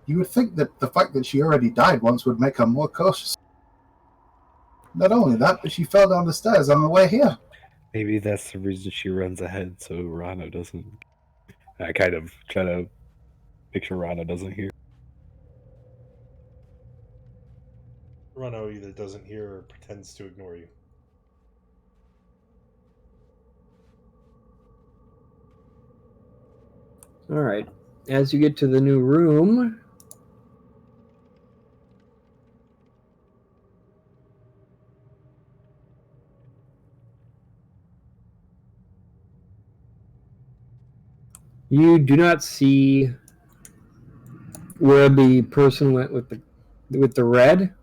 you would think that the fact that she already died once would make her more cautious. Not only that, but she fell down the stairs on the way here. Maybe that's the reason she runs ahead so Rana doesn't. I kind of try to make sure Rana doesn't hear. Rono either doesn't hear or pretends to ignore you. All right, as you get to the new room, you do not see where the person went with the red.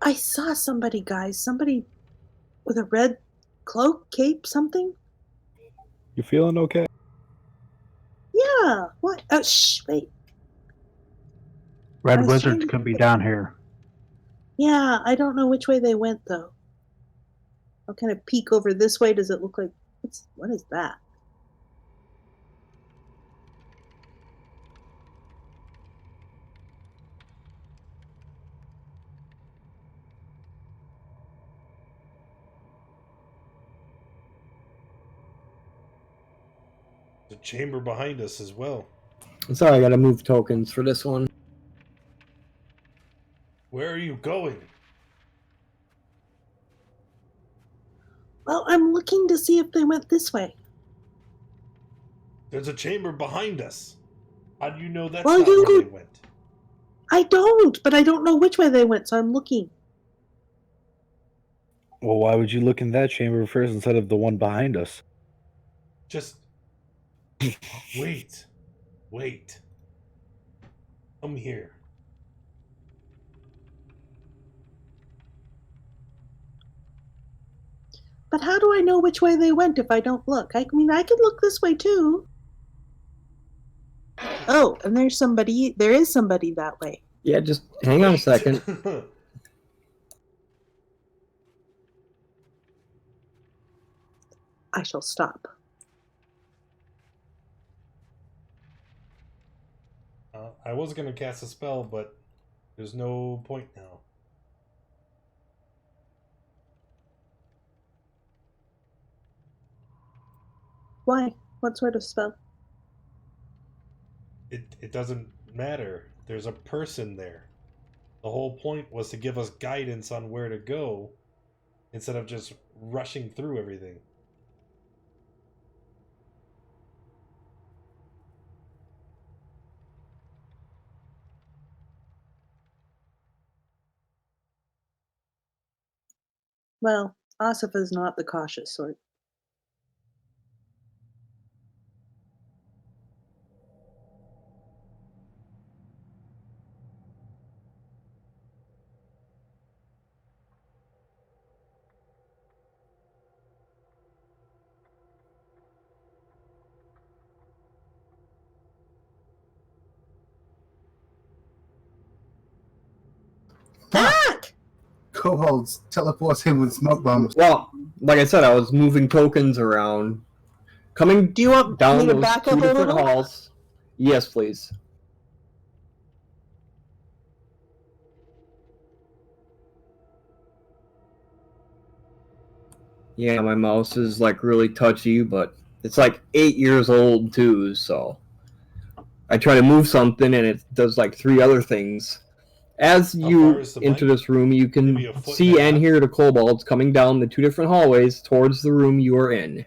I saw somebody, guys. Somebody with a red cloak, cape, something. You feeling okay? Yeah. What? Oh, shh. Wait. I Red was wizards trying- could be down here. Yeah, I don't know which way they went though. I'll kind of peek over this way. Does it look like what is that? The chamber behind us as well. Sorry, I gotta move tokens for this one. Where are you going? Well, I'm looking to see if they went this way. There's a chamber behind us. How do you know that's Well, not you where go- they went? I don't, but I don't know which way they went, so I'm looking. Well, why would you look in that chamber first instead of the one behind us? Just wait. Wait. Come here. But how do I know which way they went if I don't look? I mean, I can look this way too. Oh, and there's somebody. There is somebody that way. Yeah, just hang on a second. I shall stop. I was going to cast a spell, but there's no point now. Why? What sort of spell? It doesn't matter. There's a person there. The whole point was to give us guidance on where to go instead of just rushing through everything. Well, Asif is not the cautious sort. Back! Kobolds teleport him with smoke bombs. Well, like I said, I was moving tokens around, coming Do you want down me to those back two up a different little? halls. Yes, please. Yeah, my mouse is like really touchy, but it's like 8 years old too, so I try to move something and it does like 3 other things. As How you far is the enter mic? this room, you Maybe can a foot see and a and half? hear the kobolds coming down the 2 different hallways towards the room you are in.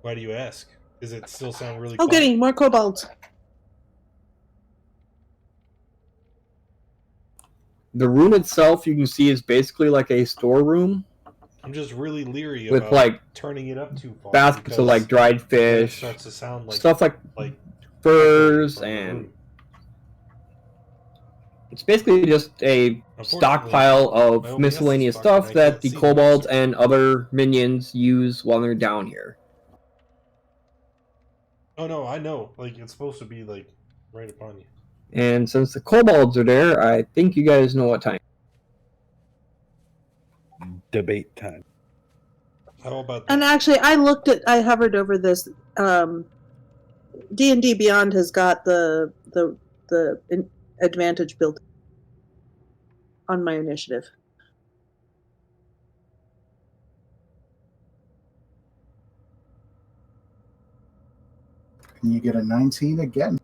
Why do you ask? Does it still sound really Oh, quiet? goody, more kobolds. The room itself, you can see, is basically like a storeroom I'm just really leery with about like turning it up too far. baskets of because like dried then it fish, starts to sound like stuff like echoing furs, from the and room. it's basically just a Unfortunately, stockpile my of OBS miscellaneous is fucked and stuff I that can't the see much, kobolds so- and other minions use while they're down here. Oh no, I know. Like it's supposed to be like right upon you. And since the kobolds are there, I think you guys know what time. Debate time. How about that? And actually, I hovered over this. D&D Beyond has got the advantage built on my initiative. And you get a 19 again.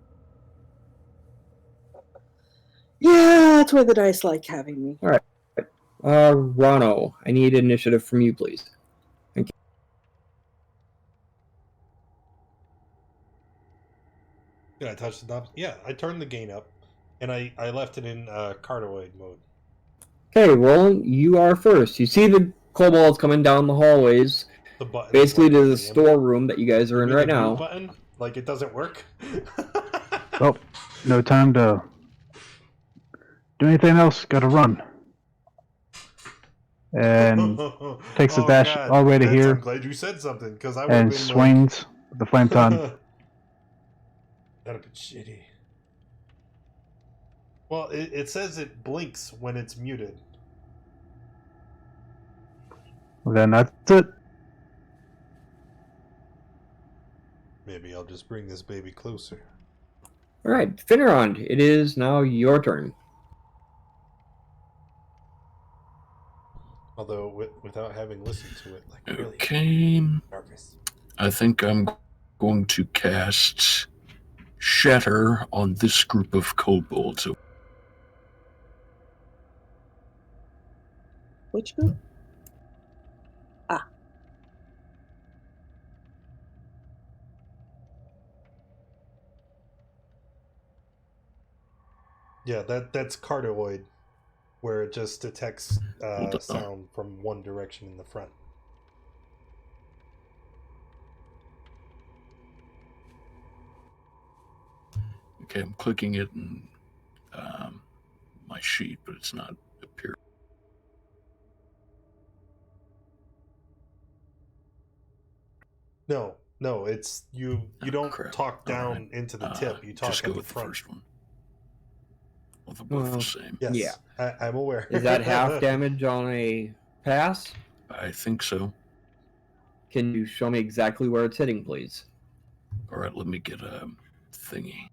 Yeah, that's where the dice like having me. Rano, I need initiative from you, please. Did I touch the knob? Yeah, I turned the gain up, and I left it in cardioid mode. Okay, Roland, you are first. You see the kobolds coming down the hallways, The button. basically to the the storeroom that you guys are in right now. Button, like it doesn't work. Oh, no time to do anything else. Got to run. And takes a dash all the way to here. I'm glad you said something because I would have and been swings with the flame tongue. like, that'd have been shitty. Well, it says it blinks when it's muted. Then that's it. Maybe I'll just bring this baby closer. All right, Finneron, it is now your turn. Although without having listened to it, like really Okay. nervous. I think I'm going to cast Shatter on this group of kobolds. Which group? Yeah, that's cardioid, where it just detects Hold on. sound from one direction in the front. Okay, I'm clicking it in my sheet, but it's not appearing. No, it's you. You don't Crap. talk All down right. into the tip. You Just talk go at the with the front. first one. Well, they're both the Well, same. Yes, Yeah. I'm aware. Is that half damage on a pass? I think so. Can you show me exactly where it's hitting, please? All right, let me get a thingy.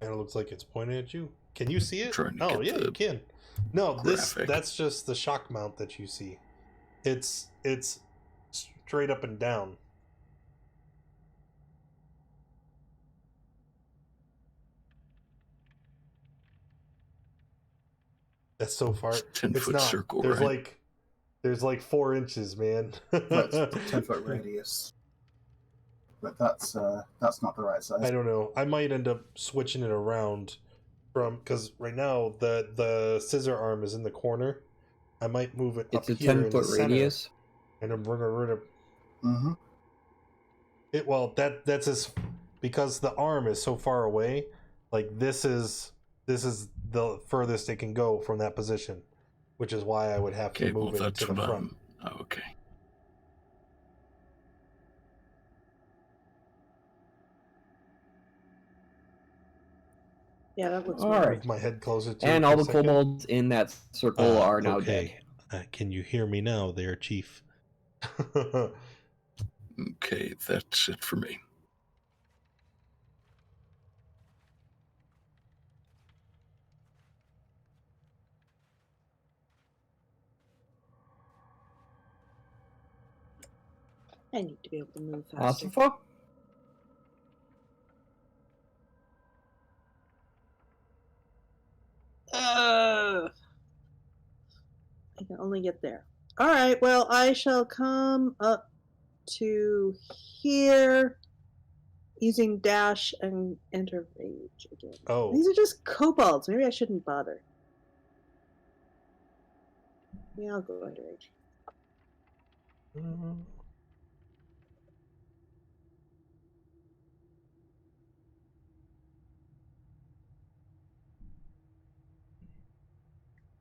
And it looks like it's pointing at you. Can you see it? Trying to Oh, get yeah, the you can. No, graphic. that's just the shock mount that you see. It's straight up and down. That's so far. It's 10-foot It's not. circle, There's right? like 4 inches, man. That's 10-foot radius. But that's not the right size. I don't know. I might end up switching it around from because right now the scissor arm is in the corner. I might move it It's up a here in the 10-foot center, radius. and then bring rid of Mm-hmm. it. Well, that's as because the arm is so far away. Like this is the furthest it can go from that position, which is why I would have Okay, to well, move it that's to the what front. okay. Yeah, that looks All weird. right. Move my head closer to And it all for the a second. kobolds in that circle are now okay. dead. Can you hear me now, there, Chief? Okay, that's it for me. I need to be able to move faster. Asifa? I can only get there. All right. Well, I shall come up to here using dash and enter rage again. Oh. These are just kobolds. Maybe I shouldn't bother. Yeah, I'll go into rage.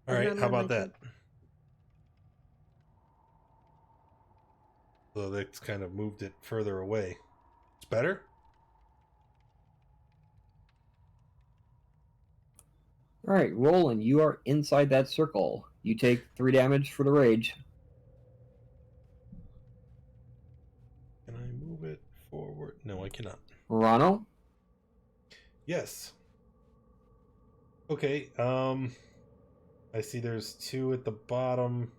All right, how about that? So that's kind of moved it further away. It's better? All right, Roland, you are inside that circle. You take 3 damage for the rage. Can I move it forward? No, I cannot. Rano? Yes. Okay, I see there's 2 at the bottom.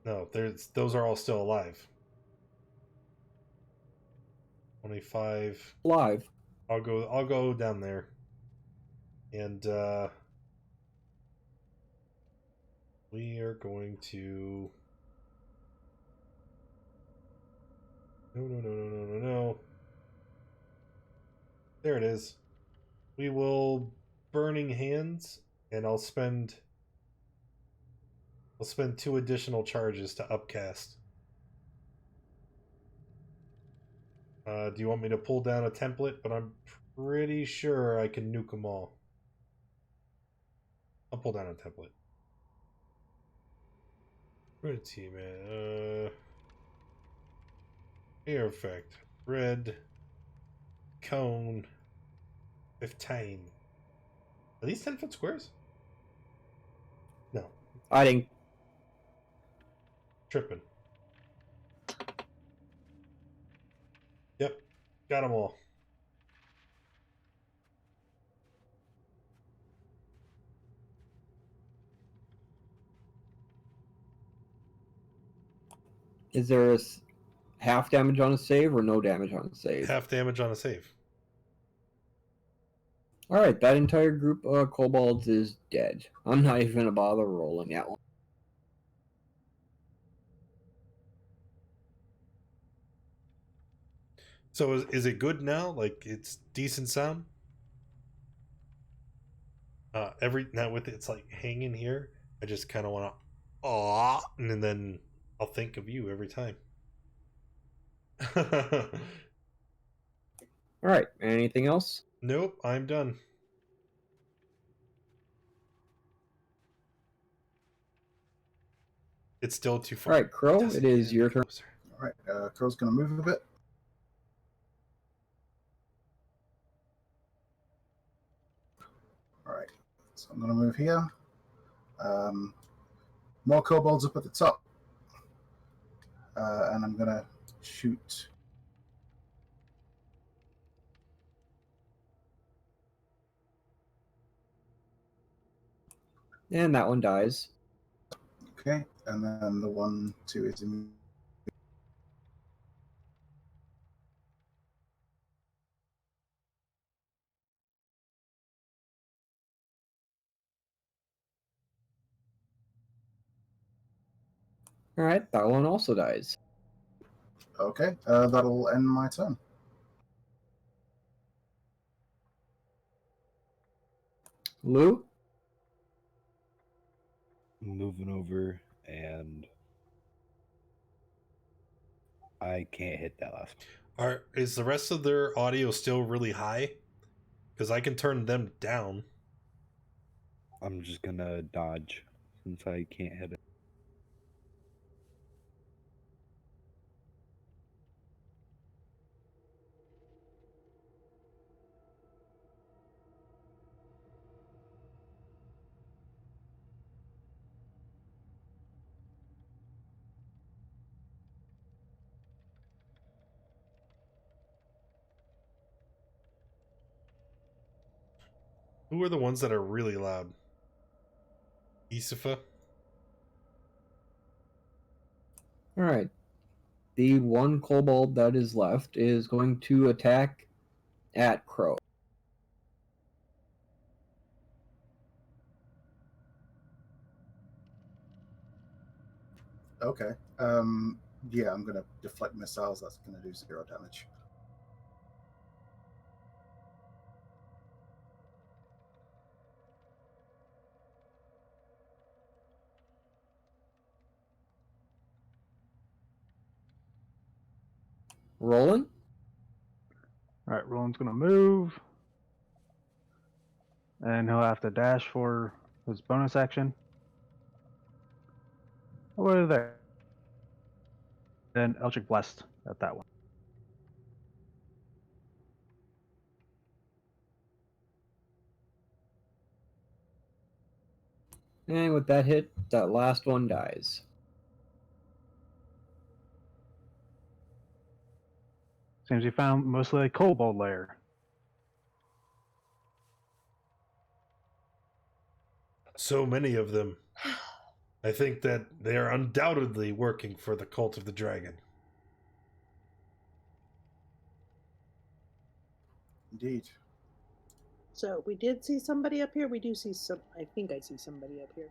No, those are all still alive. 25. Live. I'll go down there. And we are going to No. There it is. We will burning hands, and I'll spend 2 additional charges to upcast. Do you want me to pull down a template? But I'm pretty sure I can nuke them all. I'll pull down a template. Red team, air effect. Red. Cone. 15. Are these 10-foot squares? No. I didn't. Tripping. Yep. Got them all. Is there half damage on a save or no damage on a save? Half damage on a save. All right, that entire group of kobolds is dead. I'm not even gonna bother rolling that one. So is it good now? Like it's decent sound? Every now with it's like hanging here, I just kind of want to, and then I'll think of you every time. All right. Anything else? Nope, I'm done. It's still too far. All right, Crow. Doesn't It is get your any turn. closer. All right, Crow's going to move a bit. All right, so I'm going to move here. More kobolds up at the top. And I'm going to shoot. And that one dies. Okay, and then the 1, 2 is in. All right, that one also dies. Okay, that'll end my turn. Lou? Moving over, and I can't hit that last one. Is the rest of their audio still really high? Because I can turn them down. I'm just gonna dodge since I can't hit it. Who are the ones that are really loud? Isifa? All right. The one kobold that is left is going to attack at Crow. Okay. Yeah, I'm going to deflect missiles. That's going to do 0 damage. Roland? All right, Roland's gonna move, and he'll have to dash for his bonus action. Over there. Then Eldritch Blast at that one. And with that hit, that last one dies. Seems you found mostly a kobold lair. So many of them. I think that they are undoubtedly working for the Cult of the Dragon. Indeed. So we did see somebody up here. We do see some. I think I see somebody up here.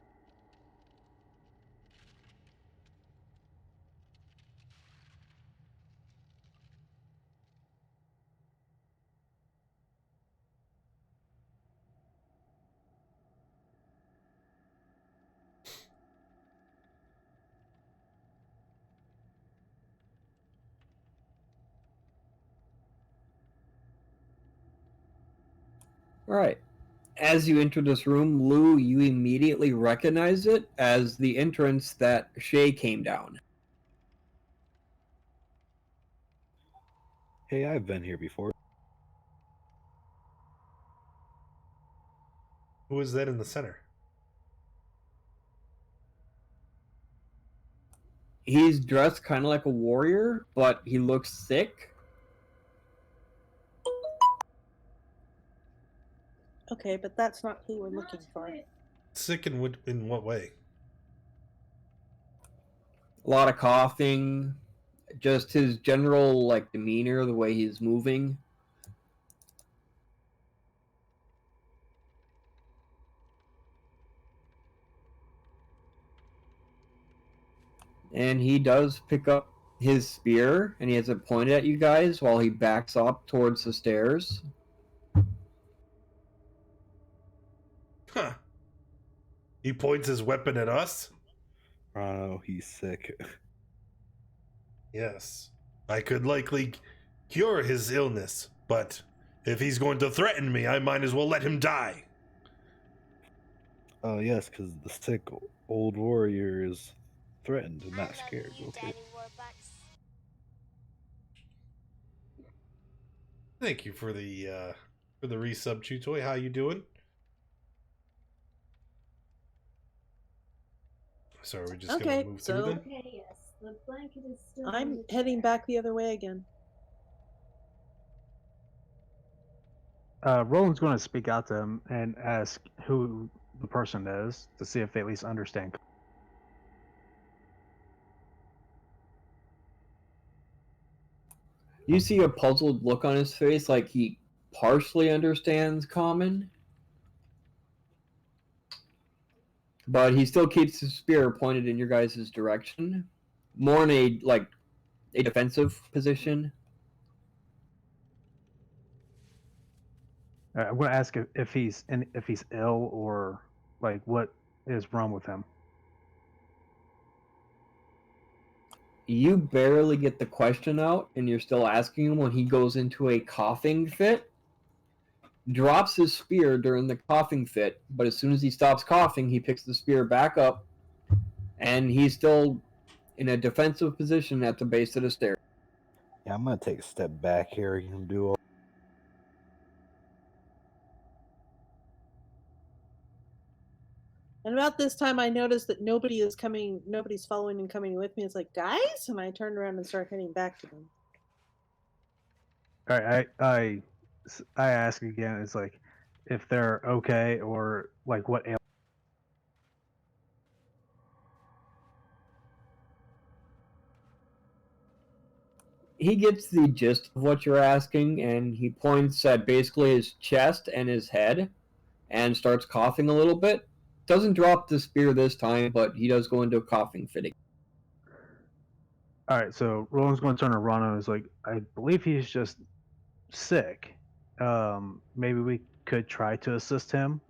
All right. As you enter this room, Lou, you immediately recognize it as the entrance that Shay came down. Hey, I've been here before. Who is that in the center? He's dressed kind of like a warrior, but he looks sick. Okay, but that's not who we're looking for. Sick in what way? A lot of coughing, just his general like demeanor, the way he's moving. And he does pick up his spear, and he has it pointed at you guys while he backs up towards the stairs. Huh. He points his weapon at us? Oh, he's sick. Yes. I could likely cure his illness, but if he's going to threaten me, I might as well let him die. Oh, yes, because the sick old warrior is threatened and not scared. Okay. Thank you for the resub, Chutoy. How you doing? So are we just Okay, gonna move so- through then? Okay, yes. The blanket is still. I'm heading back the other way again. Roland's going to speak out to him and ask who the person is to see if they at least understand. You see a puzzled look on his face, like he partially understands common, but he still keeps his spear pointed in your guys' direction, more in a defensive position. I'm going to ask if he's ill or like what is wrong with him. You barely get the question out, and you're still asking him when he goes into a coughing fit. Drops his spear during the coughing fit, but as soon as he stops coughing, he picks the spear back up, and he's still in a defensive position at the base of the stairs. Yeah, I'm gonna take a step back here and do all. And about this time, I noticed that nobody's following and coming with me. It's like, guys? And I turned around and started heading back to them. All right, I ask again. It's like if they're okay or like what ail. He gets the gist of what you're asking, and he points at basically his chest and his head and starts coughing a little bit. Doesn't drop the spear this time, but he does go into a coughing fit. All right, so Roland's going to turn to Ron and is like, I believe he's just sick. Maybe we could try to assist him.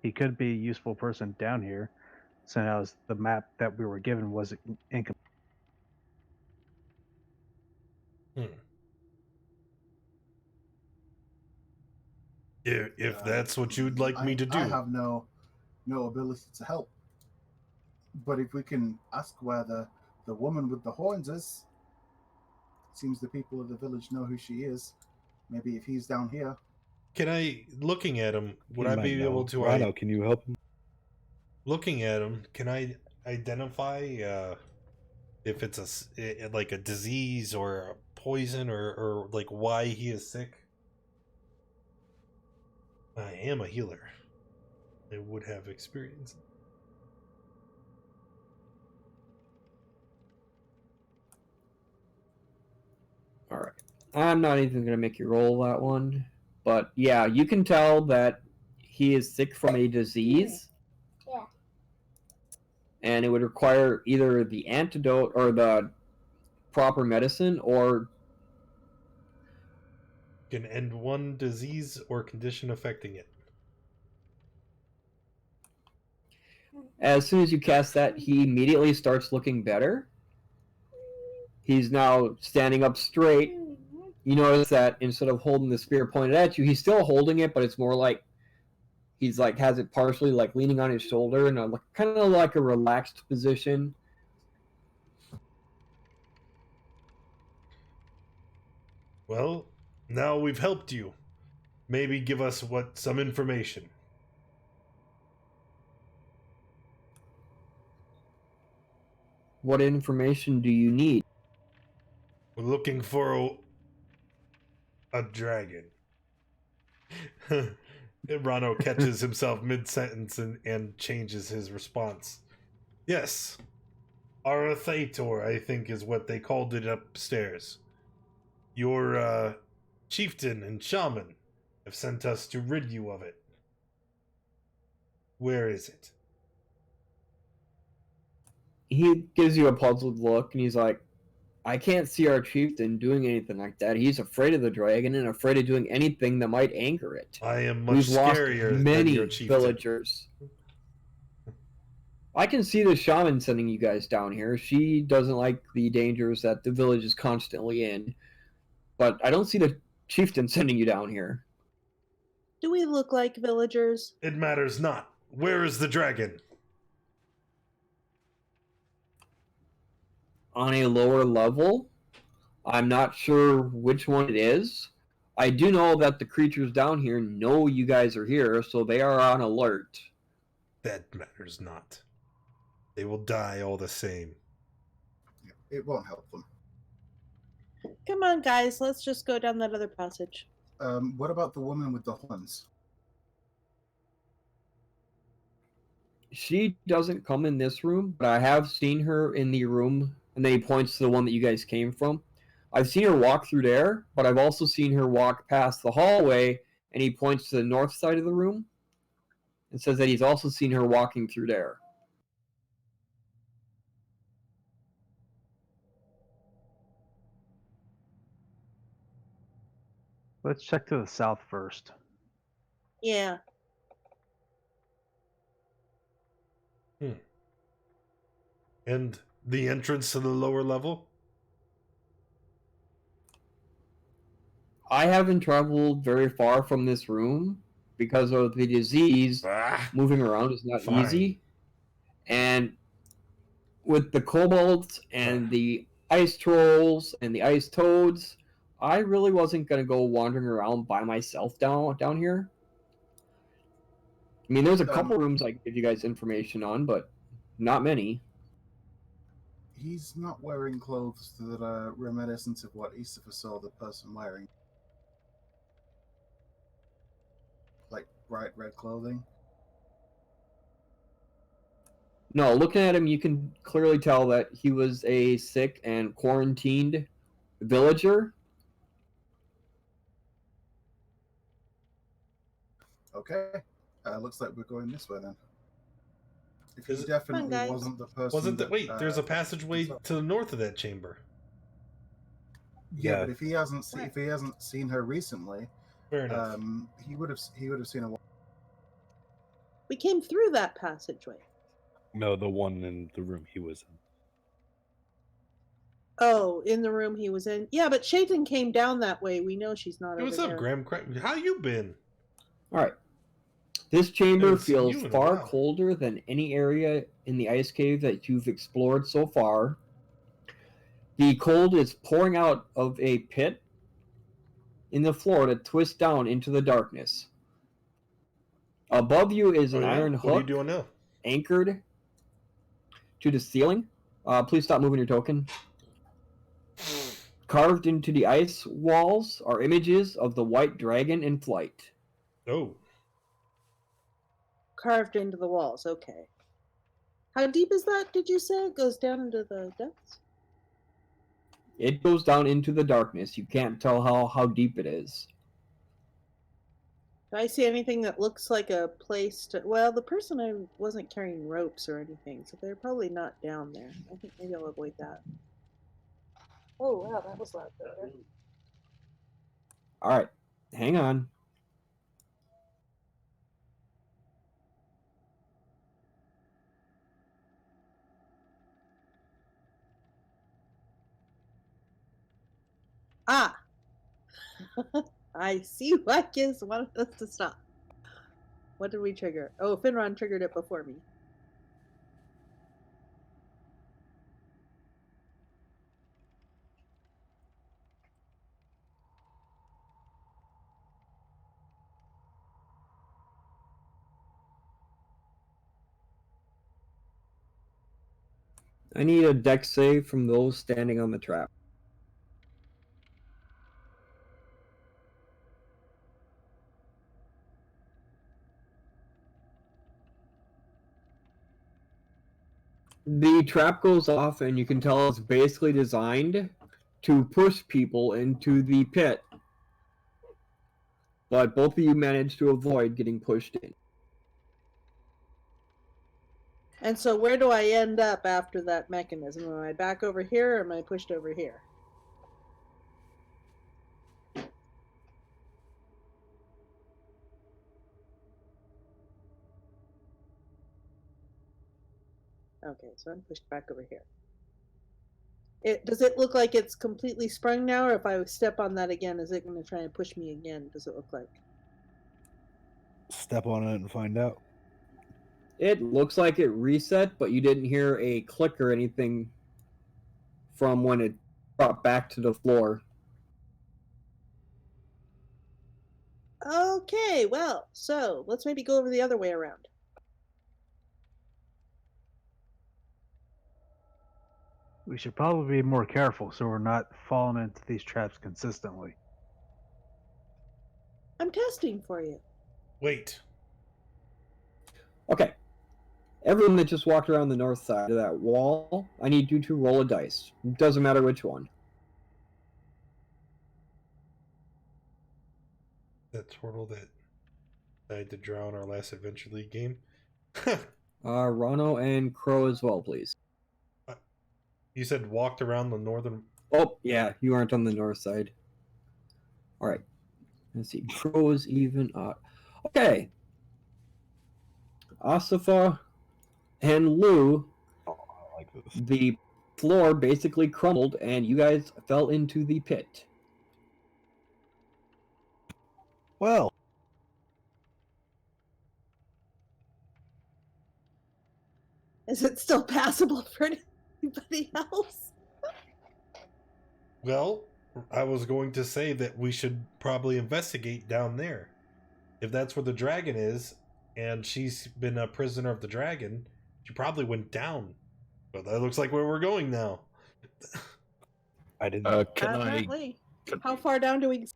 He could be a useful person down here, since as the map that we were given was incomplete. If that's what you'd like me to do. I have no ability to help. But if we can ask where the woman with the horns is, seems the people of the village know who she is. Maybe if he's down here. Can I, looking at him, would He I might be know. able to... Rhino, can you help him? Looking at him, can I identify if it's like a disease or a poison or like why he is sick? I am a healer. I would have experience. Alright. I'm not even going to make you roll that one. But yeah, you can tell that he is sick from a disease. Yeah. And it would require either the antidote or the proper medicine, or Can end one disease or condition affecting it. as soon as you cast that, he immediately starts looking better. He's now standing up straight. You notice that instead of holding the spear pointed at you, he's still holding it, but it's more like he's like has it partially like leaning on his shoulder in a kind of like a relaxed position. Well, now we've helped you. Maybe give us some information. What information do you need? We're looking for a dragon. Rano catches himself mid-sentence and changes his response. Yes. Arathator, I think is what they called it upstairs. Your chieftain and shaman have sent us to rid you of it. Where is it? He gives you a puzzled look, and he's like, I can't see our chieftain doing anything like that. He's afraid of the dragon and afraid of doing anything that might anger it. I am much We've lost scarier than many your chieftain. villagers. I can see the shaman sending you guys down here. She doesn't like the dangers that the village is constantly in. But I don't see the chieftain sending you down here. Do we look like villagers? It matters not. Where is the dragon? On a lower level, I'm not sure which one it is. I do know that the creatures down here know you guys are here, so they are on alert. That matters not. They will die all the same. It won't help them. Come on, guys. Let's just go down that other passage. What about the woman with the horns? She doesn't come in this room, but I have seen her in the room, and then he points to the one that you guys came from. I've seen her walk through there, but I've also seen her walk past the hallway, and he points to the north side of the room and says that he's also seen her walking through there. Let's check to the south first. Yeah. And the entrance to the lower level? I haven't traveled very far from this room because of the disease. Moving around is not Fine. easy. And with the kobolds and the ice trolls and the ice toads, I really wasn't going to go wandering around by myself down here. I mean, there's a couple rooms I can give you guys information on, but not many. He's not wearing clothes that are reminiscent of what Eastifer saw the person wearing. Like bright red clothing. No, looking at him, you can clearly tell that he was a sick and quarantined villager. Okay. Looks like we're going this way then. If he Is it- definitely Come on, guys. wasn't the person. Wasn't that? that, Wait, there's a passageway what's up? to the north of that chamber. Yeah, Yeah. but if he hasn't seen her recently, Fair enough. he would have seen her. We came through that passageway. No, the one in the room he was in. Oh, in the room he was in. Yeah, but Shaitan came down that way. We know she's not Hey, over what's up, there. Graham? How you been? All right. This chamber Haven't seen feels you in a far while. colder than any area in the ice cave that you've explored so far. The cold is pouring out of a pit in the floor to twist down into the darkness. Above you is an Oh, yeah? iron What are you hook doing now? anchored to the ceiling. Please stop moving your token. Carved into the ice walls are images of the white dragon in flight. Oh, Carved into the walls. Okay. How deep is that? Did you say it goes down into the depths? It goes down into the darkness. You can't tell how deep it is. Do I see anything that looks like a place to? Well, the person I wasn't carrying ropes or anything, so they're probably not down there. I think maybe I'll avoid that. Oh wow, that was loud. All right, hang on. Ah, I see why Giz wanted us to stop. What did we trigger? Oh, Finron triggered it before me. I need a dex save from those standing on the trap. The trap goes off, and you can tell it's basically designed to push people into the pit. But both of you managed to avoid getting pushed in. And so where do I end up after that mechanism? Am I back over here or am I pushed over here? Okay, so I'm pushed back over here. Does it look like it's completely sprung now, or if I step on that again, is it going to try and push me again? Does it look like? Step on it and find out. It looks like it reset, but you didn't hear a click or anything from when it brought back to the floor. Okay, well, so let's maybe go over the other way around. We should probably be more careful so we're not falling into these traps consistently. I'm testing for you. Wait. Okay. Everyone that just walked around the north side of that wall, I need you to roll a dice. It doesn't matter which one. That turtle that died to drown our last Adventure League game. Rano and Crow as well, please. You said walked around the northern. Oh, yeah, you aren't on the north side. All right. Let's see. Crow's even up. Okay. Asifa and Lou, Oh, I like this. the floor basically crumbled and you guys fell into the pit. Well, Is it still passable for anybody else? Well, I was going to say that we should probably investigate down there. If that's where the dragon is, and she's been a prisoner of the dragon, she probably went down. But that looks like where we're going now. I didn't. Can I? Apparently. How far down do we?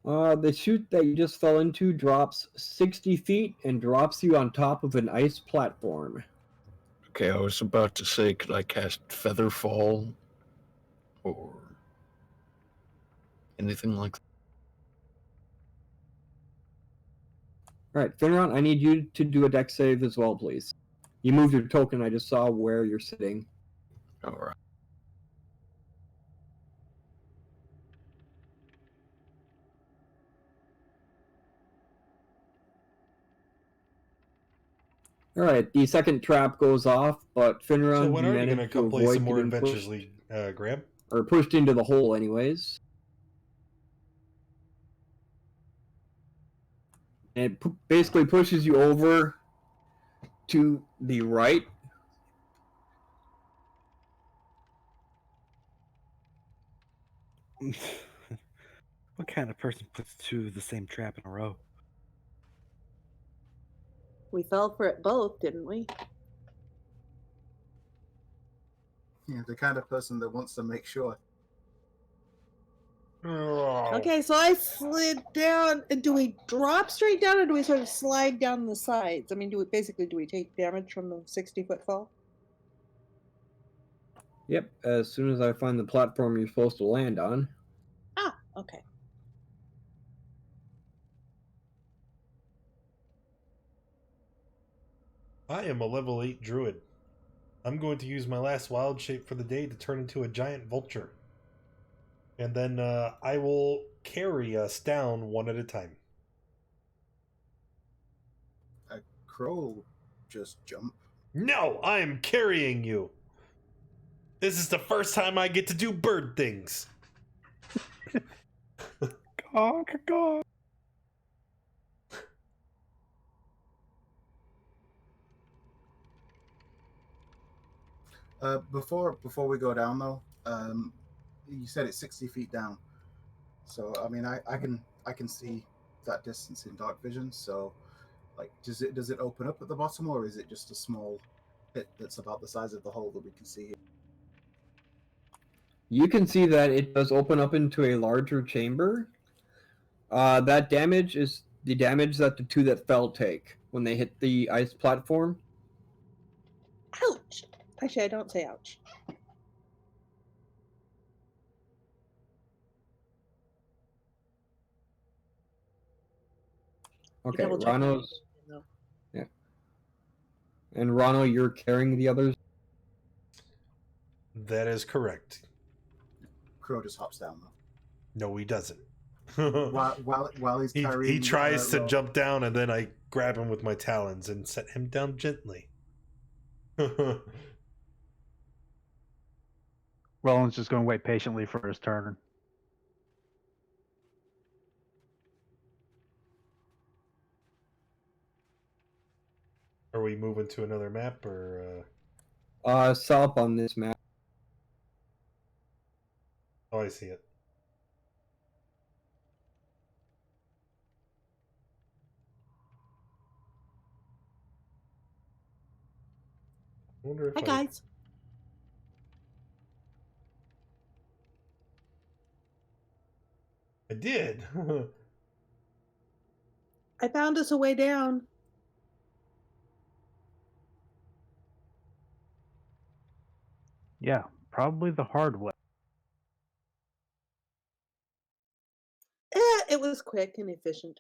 The chute that you just fell into drops 60 feet and drops you on top of an ice platform. Okay, I was about to say, could I cast Feather Fall or anything like that? All right, Finron, I need you to do a dex save as well, please. You moved your token. I just saw where you're sitting. All right. All right, the second trap goes off, but Finron, So when you are you going to managed come play avoid some more getting Adventures pushed, League, Graham? or pushed into the hole, anyways. And it basically pushes you over to the right. What kind of person puts two of the same trap in a row? We fell for it both, didn't we? Yeah, the kind of person that wants to make sure. Okay, so I slid down. Do we drop straight down, or do we sort of slide down the sides? I mean, do we take damage from the 60-foot fall? Yep, as soon as I find the platform you're supposed to land on. Ah, okay. I am a level 8 druid. I'm going to use my last wild shape for the day to turn into a giant vulture. And then I will carry us down one at a time. A crow just jump. No, I am carrying you. This is the first time I get to do bird things. Caw. Before we go down though, you said it's 60 feet down. So I mean, I can see that distance in dark vision. So, like, does it open up at the bottom, or is it just a small pit that's about the size of the hole that we can see here? You can see that it does open up into a larger chamber. That damage is the damage that the two that fell take when they hit the ice platform. Ouch! Actually, I don't say ouch. Okay, double check Rano's. though. Yeah. And Rano, you're carrying the others? That is correct. Crow just hops down though. No, he doesn't. While he's carrying. he tries to Ro- jump down, and then I grab him with my talons and set him down gently. Roland's just going to wait patiently for his turn. Are we moving to another map, or? South on this map. Oh, I see it. I wonder if Hi guys. I did. I found us a way down. Yeah, probably the hard way. It was quick and efficient.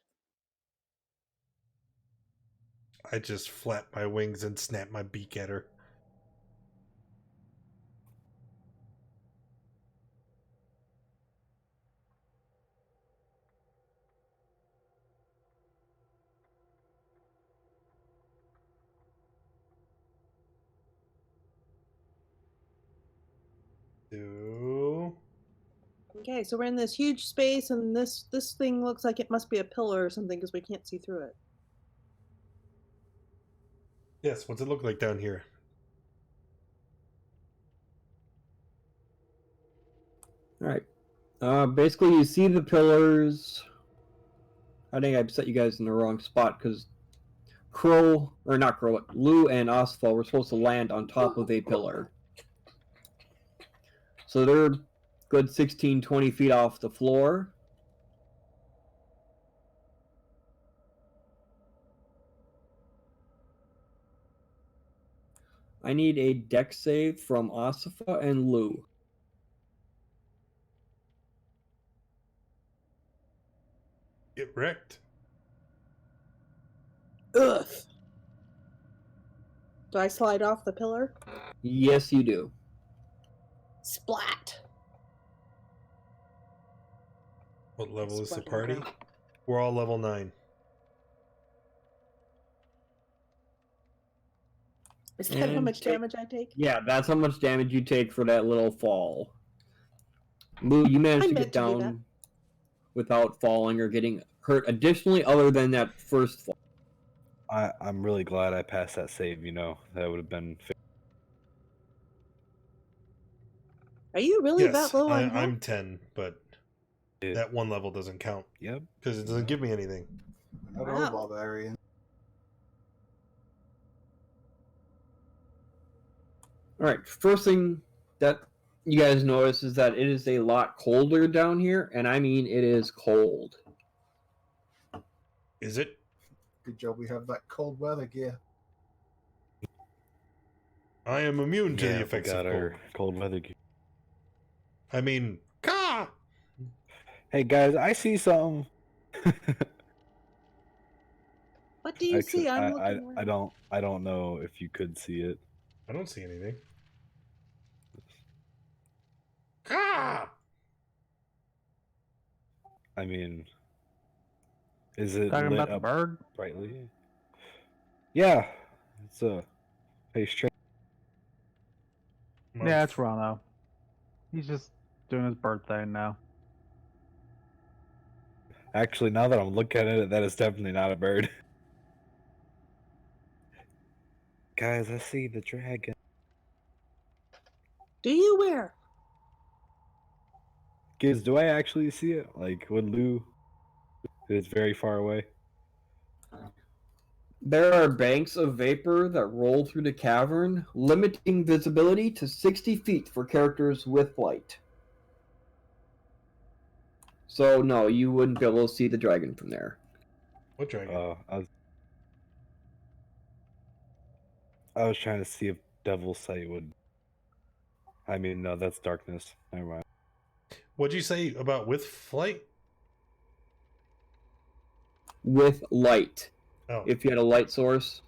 I just flap my wings and snap my beak at her. Okay, so we're in this huge space, and this thing looks like it must be a pillar or something because we can't see through it. Yes, what's it look like down here? All right. Basically, you see the pillars. I think I've set you guys in the wrong spot because Crow, or not Crow, but Lou and Osfa were supposed to land on top of a pillar. So they're good 16, 20 feet off the floor. I need a deck save from Osfa and Lou. Get wrecked. Ugh. Do I slide off the pillar? Yes, you do. Splat. What level is the Splat party? around. We're all level 9. Is that how And much damage I take? Yeah, that's how much damage you take for that little fall. Lou, you managed I to meant get to do that. down without falling or getting hurt additionally other than that first fall. I'm really glad I passed that save. You know, that would have been. Are you really Yes, that low on health? I'm 10, but that one level doesn't count. Yep. Because it doesn't give me anything. Hello, Wow. barbarian. Alright, first thing that you guys notice is that it is a lot colder down here, and I mean it is cold. Is it? Good job we have that cold weather gear. I am immune to the we effects got of cold. our cold weather gear. I mean, Ka! Hey guys, I see something. What do you see? I'm I looking. I don't know if you could see it. I don't see anything. Ka! I mean, is it Talking lit about the up bird? brightly? Yeah, it's a face train. Yeah, it's Rano. He's just doing his bird thing now. Actually, now that I'm looking at it, that is definitely not a bird. Guys, I see the dragon. Do you where? Kids, do I actually see it? Like when Lou is very far away. There are banks of vapor that roll through the cavern, limiting visibility to 60 feet for characters with light. So, no, you wouldn't be able to see the dragon from there. What dragon? I was trying to see if Devil's Sight would. I mean, no, that's darkness. Never mind. What'd you say about with flight? with light. Oh, If you had a light source.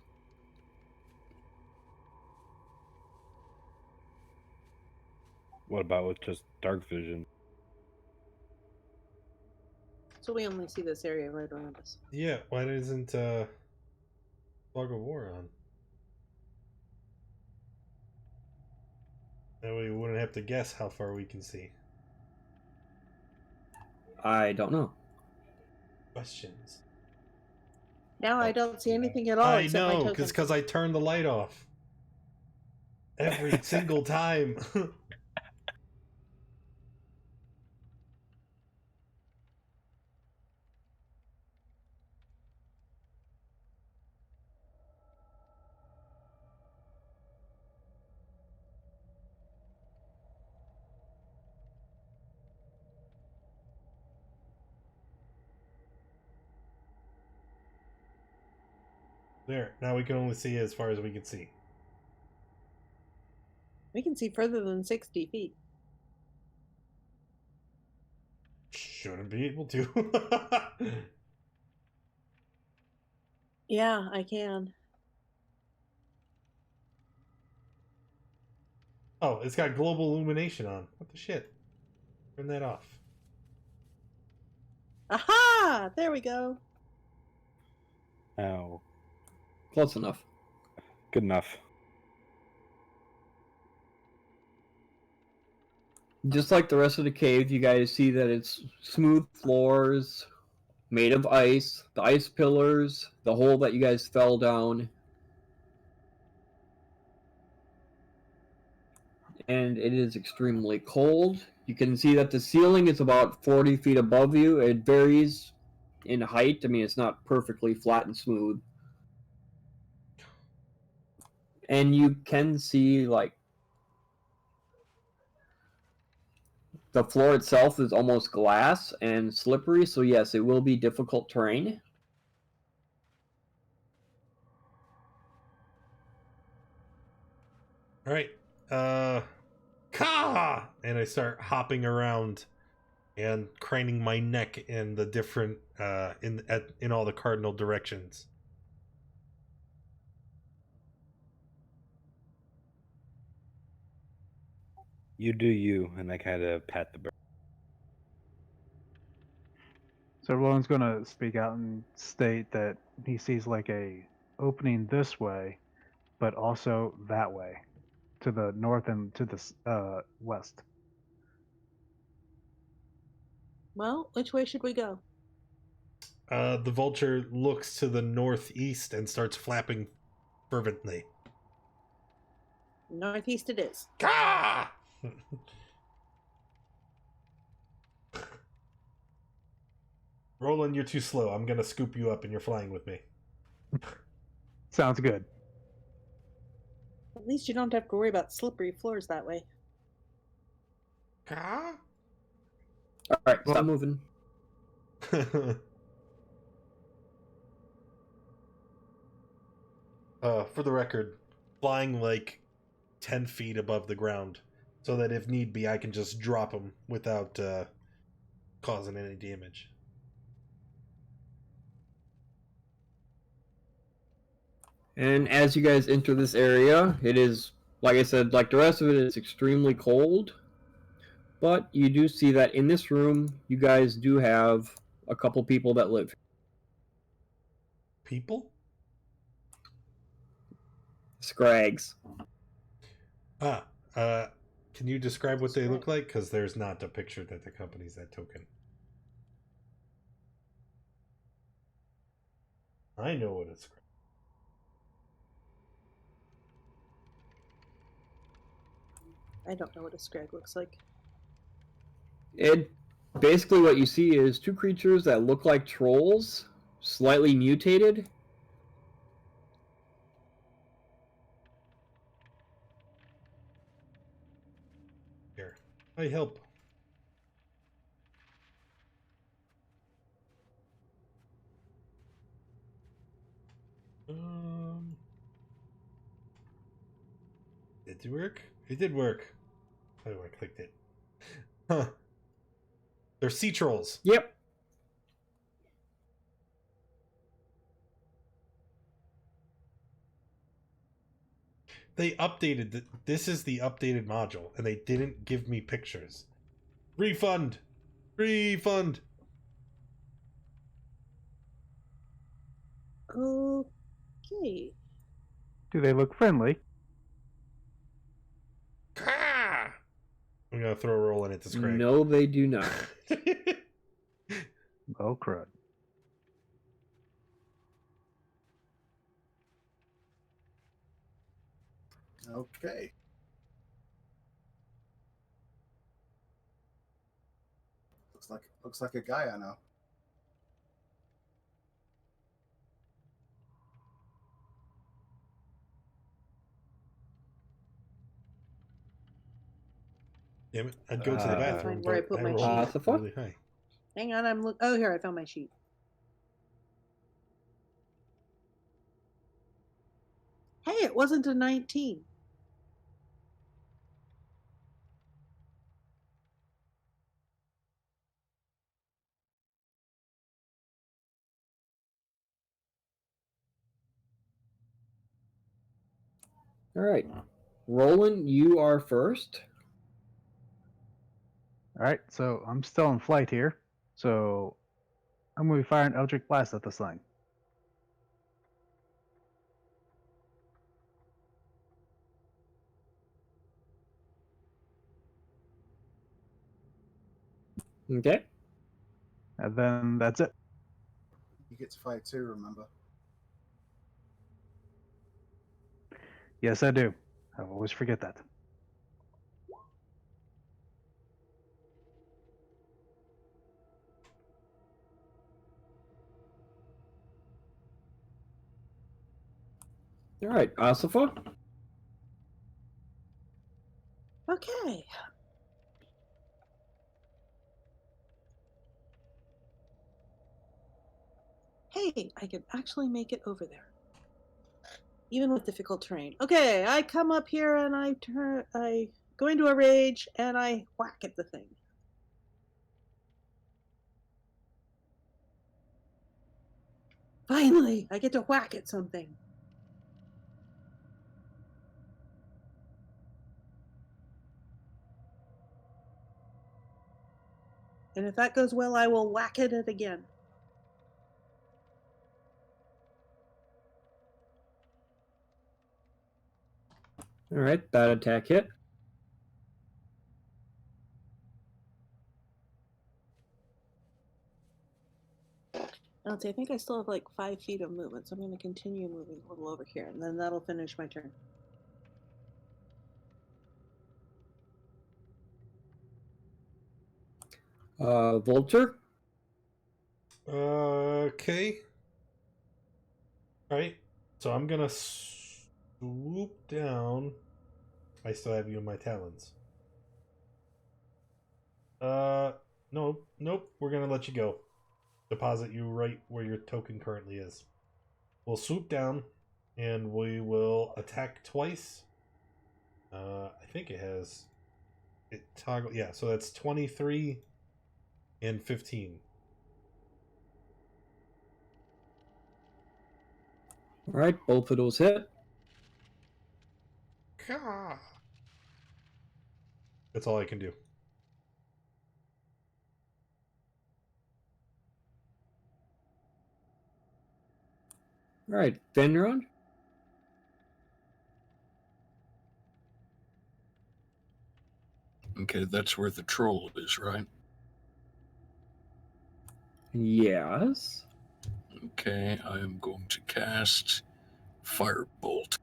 What about with just dark vision? So we only see this area right around us. yeah. Why isn't Fog of War on? That way we wouldn't have to guess how far we can see. I don't know. Questions. Now I don't see anything at all I except my know, token. because I turned the light off. Every single time. There, now we can only see as far as we can see. We can see further than 60 feet. Shouldn't be able to. Yeah, I can. Oh, it's got global illumination on. What the shit? Turn that off. Aha! There we go. Oh, Close enough. good enough. Just like the rest of the cave, you guys see that it's smooth floors made of ice, the ice pillars, the hole that you guys fell down. And it is extremely cold. You can see that the ceiling is about 40 feet above you. It varies in height. I mean, it's not perfectly flat and smooth. And you can see, like, the floor itself is almost glass and slippery, so yes, it will be difficult terrain. All right. Ka! And I start hopping around and craning my neck in the different in all the cardinal directions. You do you, and I kind of pat the bird. So Roland's gonna speak out and state that he sees like a opening this way, but also that way, to the north and to the west. Well, which way should we go? The vulture looks to the northeast and starts flapping fervently. Northeast it is. Ka! Roland, you're too slow. I'm gonna scoop you up and you're flying with me. Sounds good. At least you don't have to worry about slippery floors that way. Ka? Alright, stop moving. For the record, flying like 10 feet above the ground, so that if need be, I can just drop him without causing any damage. And as you guys enter this area, it is, like I said, like the rest of it, it's extremely cold. But you do see that in this room, you guys do have a couple people that live. People? Scrags. Ah, can you describe what they look like? Because there's not a picture that accompanies that token. I know what it's. I don't know what a scrag looks like. It basically what you see is two creatures that look like trolls, slightly mutated. Here, I help. Did it work? It did work. Oh, I clicked it. Huh. They're sea trolls. Yep. They updated this is the updated module, and they didn't give me pictures. Refund! Refund! Okay. Do they look friendly? Ah! I'm gonna throw a roll in it to Scrag. No, they do not. Oh, crud. Okay. Looks like a guy I know. Damn it! I'd go to the bathroom, Find where I but put I my rolled sheet. really high. Hang on, I'm look. Oh, here I found my sheet. Hey, it wasn't a 19. All right. Roland, you are first. All right, so I'm still in flight here. So I'm going to be firing Eldritch Blast at this thing. Okay. And then that's it. You get to fight too, remember? Yes, I do. I always forget that. All right, Asifa. Okay. Hey, I can actually make it over there. Even with difficult terrain. Okay, I come up here and I go into a rage and I whack at the thing. Finally, I get to whack at something. And if that goes well, I will whack at it again. All right, that attack hit. Let's see, I think I still have like 5 feet of movement, so I'm going to continue moving a little over here, and then that'll finish my turn. Vulture. Okay. All right. So I'm gonna swoop down. I still have you in my talons. No, nope. We're gonna let you go. Deposit you right where your token currently is. We'll swoop down, and we will attack twice. I think it has it toggle. Yeah, so that's 23 and 15. All right, both of those hit. That's all I can do. All right, Fenron. Okay, that's where the troll is, right? Yes. Okay, I am going to cast Firebolt.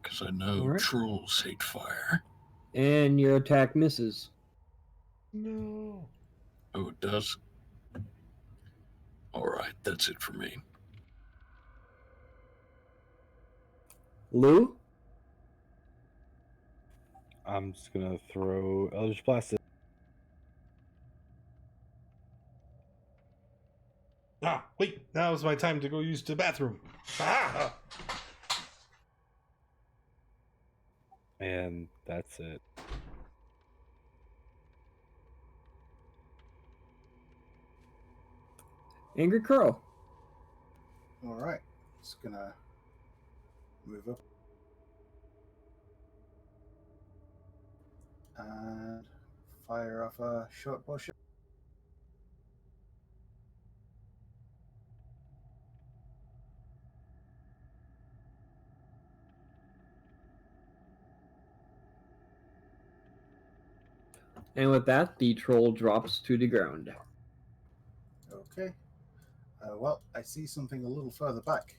Because I know All right. trolls hate fire. And your attack misses. No. Oh, it does? Alright, that's it for me. Lou. I'm just gonna throw Eldritch Blast. Ah, wait. Now's my time to go use the bathroom. Ah! And that's it. Angry Crow. All right. Just gonna move up and fire off a short bow shot. And with that, the troll drops to the ground. Okay. Well, I see something a little further back.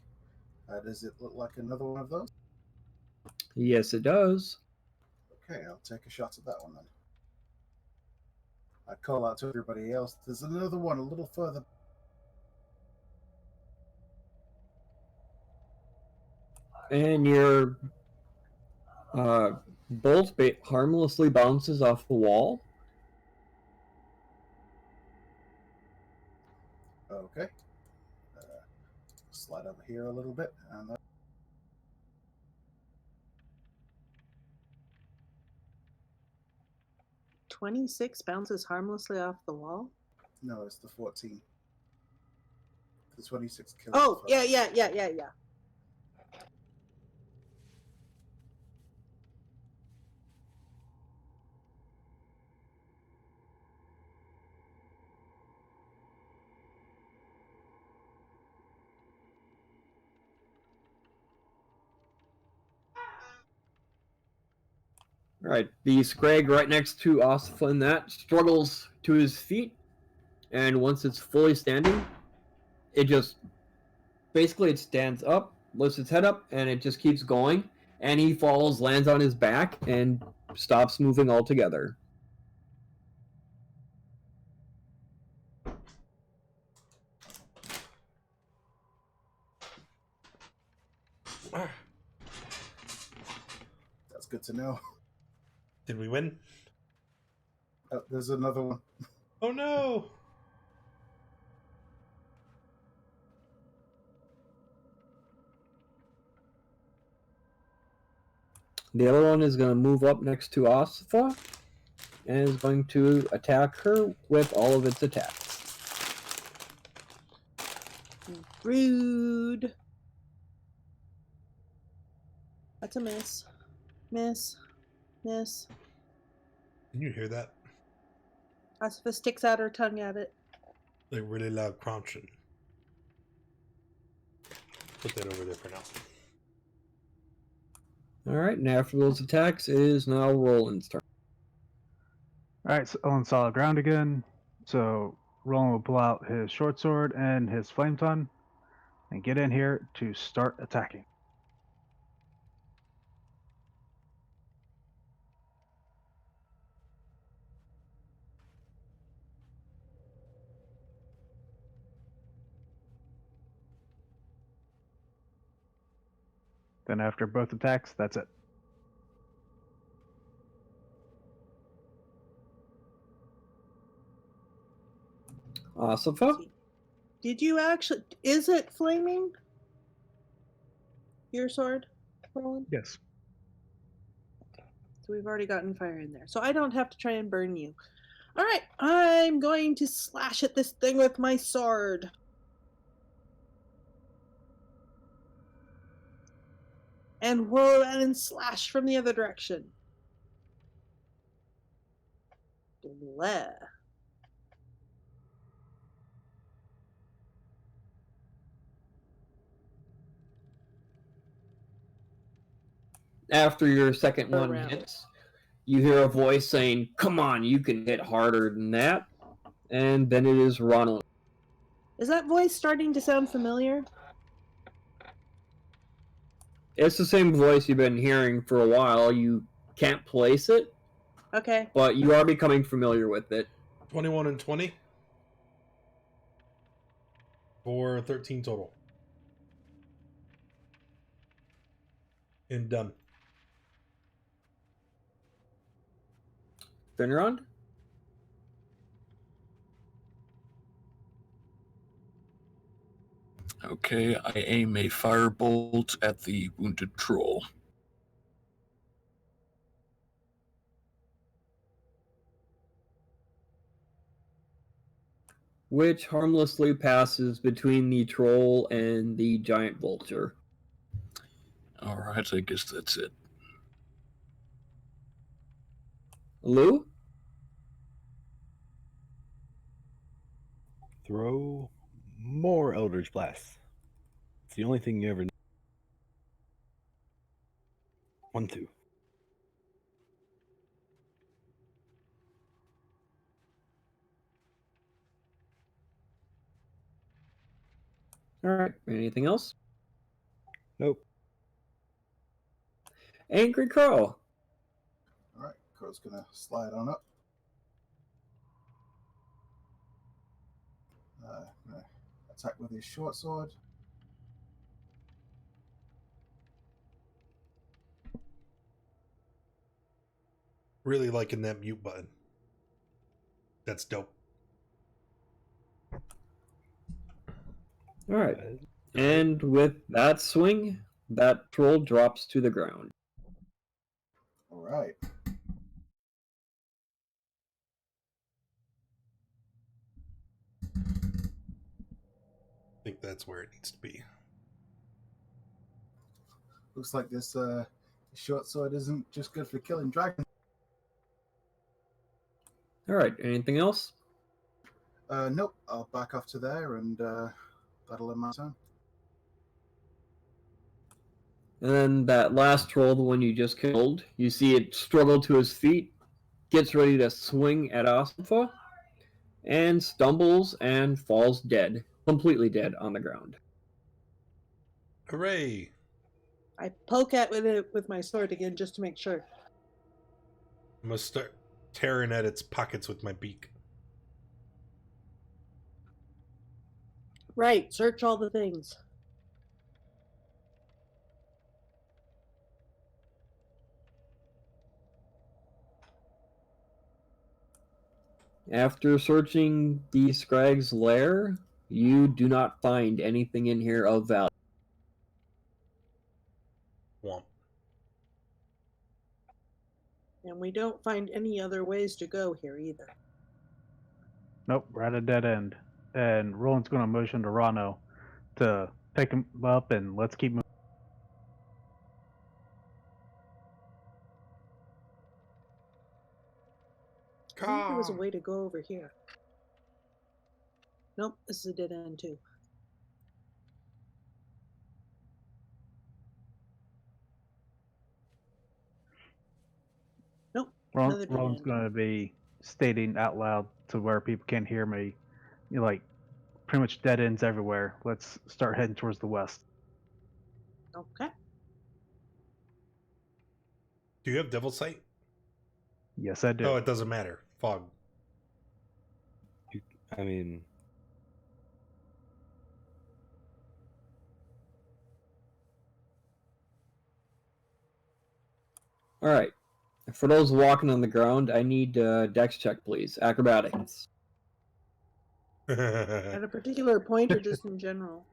Does it look like another one of those? Yes, it does. Okay, I'll take a shot at that one then. I call out to everybody else. There's another one a little further. And your bolt harmlessly bounces off the wall. Okay. Slide over here a little bit, and 26 bounces harmlessly off the wall. no, it's the 14. The 26 kills. Oh, the first. yeah. All right, the Scrag right next to Osflin that struggles to his feet, and once it's fully standing, it just basically it stands up, lifts its head up, and it just keeps going. And he falls, lands on his back, and stops moving altogether. That's good to know. Did we win? There's another one. Oh no! The other one is going to move up next to Osfa and is going to attack her with all of its attacks. Rude. That's a miss. Miss. Miss. Can you hear that? Asifa sticks out her tongue at it. Like really loud crunching. Put that over there for now. All right, and after those attacks, it is now Roland's turn. All right, so on solid ground again. So Roland will pull out his short sword and his flame tongue and get in here to start attacking. Then after both attacks, that's it. Asifa? Did you actually? Is it flaming? Your sword, Roland? Yes. So we've already gotten fire in there. So I don't have to try and burn you. All right, I'm going to slash at this thing with my sword. And whirl around and slash from the other direction. Blah. After your second one Around. hits, you hear a voice saying, "Come on, you can hit harder than that." And then it is Ronald. Is that voice starting to sound familiar? It's the same voice you've been hearing for a while. You can't place it, Okay. but you are becoming familiar with it. 21 and 20 for 13 total. And done. Finrond? Okay, I aim a firebolt at the wounded troll. which harmlessly passes between the troll and the giant vulture. All right, I guess that's it. Lou? Throw more Eldritch Blasts. It's the only thing you ever need. 1, 2. Alright, anything else? Nope. Angry Crow. Alright, Crow's gonna slide on up. Gonna attack with his short sword. Really liking that mute button. That's dope. Alright. And with that swing, that troll drops to the ground. Alright. I think that's where it needs to be. Looks like this short sword isn't just good for killing dragons. Alright, anything else? Nope, I'll back off to there and battle in my turn. And then that last troll, the one you just killed, you see it struggle to his feet, gets ready to swing at Asafa, and stumbles and falls dead. Completely dead on the ground. Hooray! I poke at it with my sword again just to make sure. I'm gonna start tearing at its pockets with my beak. Right, search all the things. After searching the Scrag's lair, you do not find anything in here of value. Womp. And we don't find any other ways to go here either. Nope, we're at a dead end. And Roland's going to motion to Rano to pick him up and let's keep moving. I think there was a way to go over here. Nope, this is a dead end too. Nope, another dead Roland's end. going to be stating out loud to where people can't hear me, you know, like pretty much dead ends everywhere. Let's start heading towards the west. Okay. Do you have Devil Sight? Yes, I do. Oh, it doesn't matter. Fog. I mean, Alright. For those walking on the ground, I need a dex check, please. Acrobatics. At a particular point or just in general?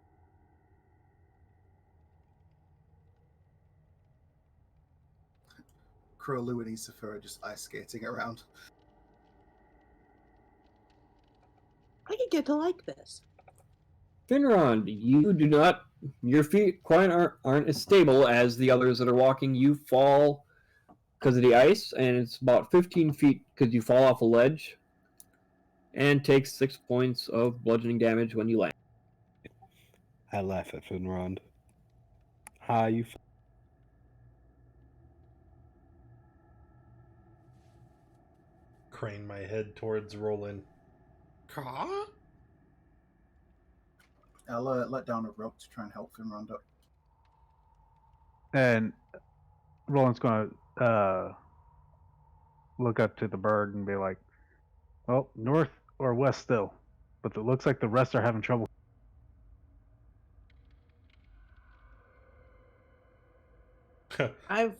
Crow, Lou, and Isafer are just ice skating around. I could get to like this. Finrond, you do not. Your feet quite aren't as stable as the others that are walking. You fall because of the ice, and it's about 15 feet because you fall off a ledge, and take 6 points of bludgeoning damage when you land. I laugh at Finrond. Hi, you. Crane my head towards Roland. Caw? I'll let down a rope to try and help Finrond up. And Roland's going to look up to the bird and be like, well, north or west still. But it looks like the rest are having trouble. I've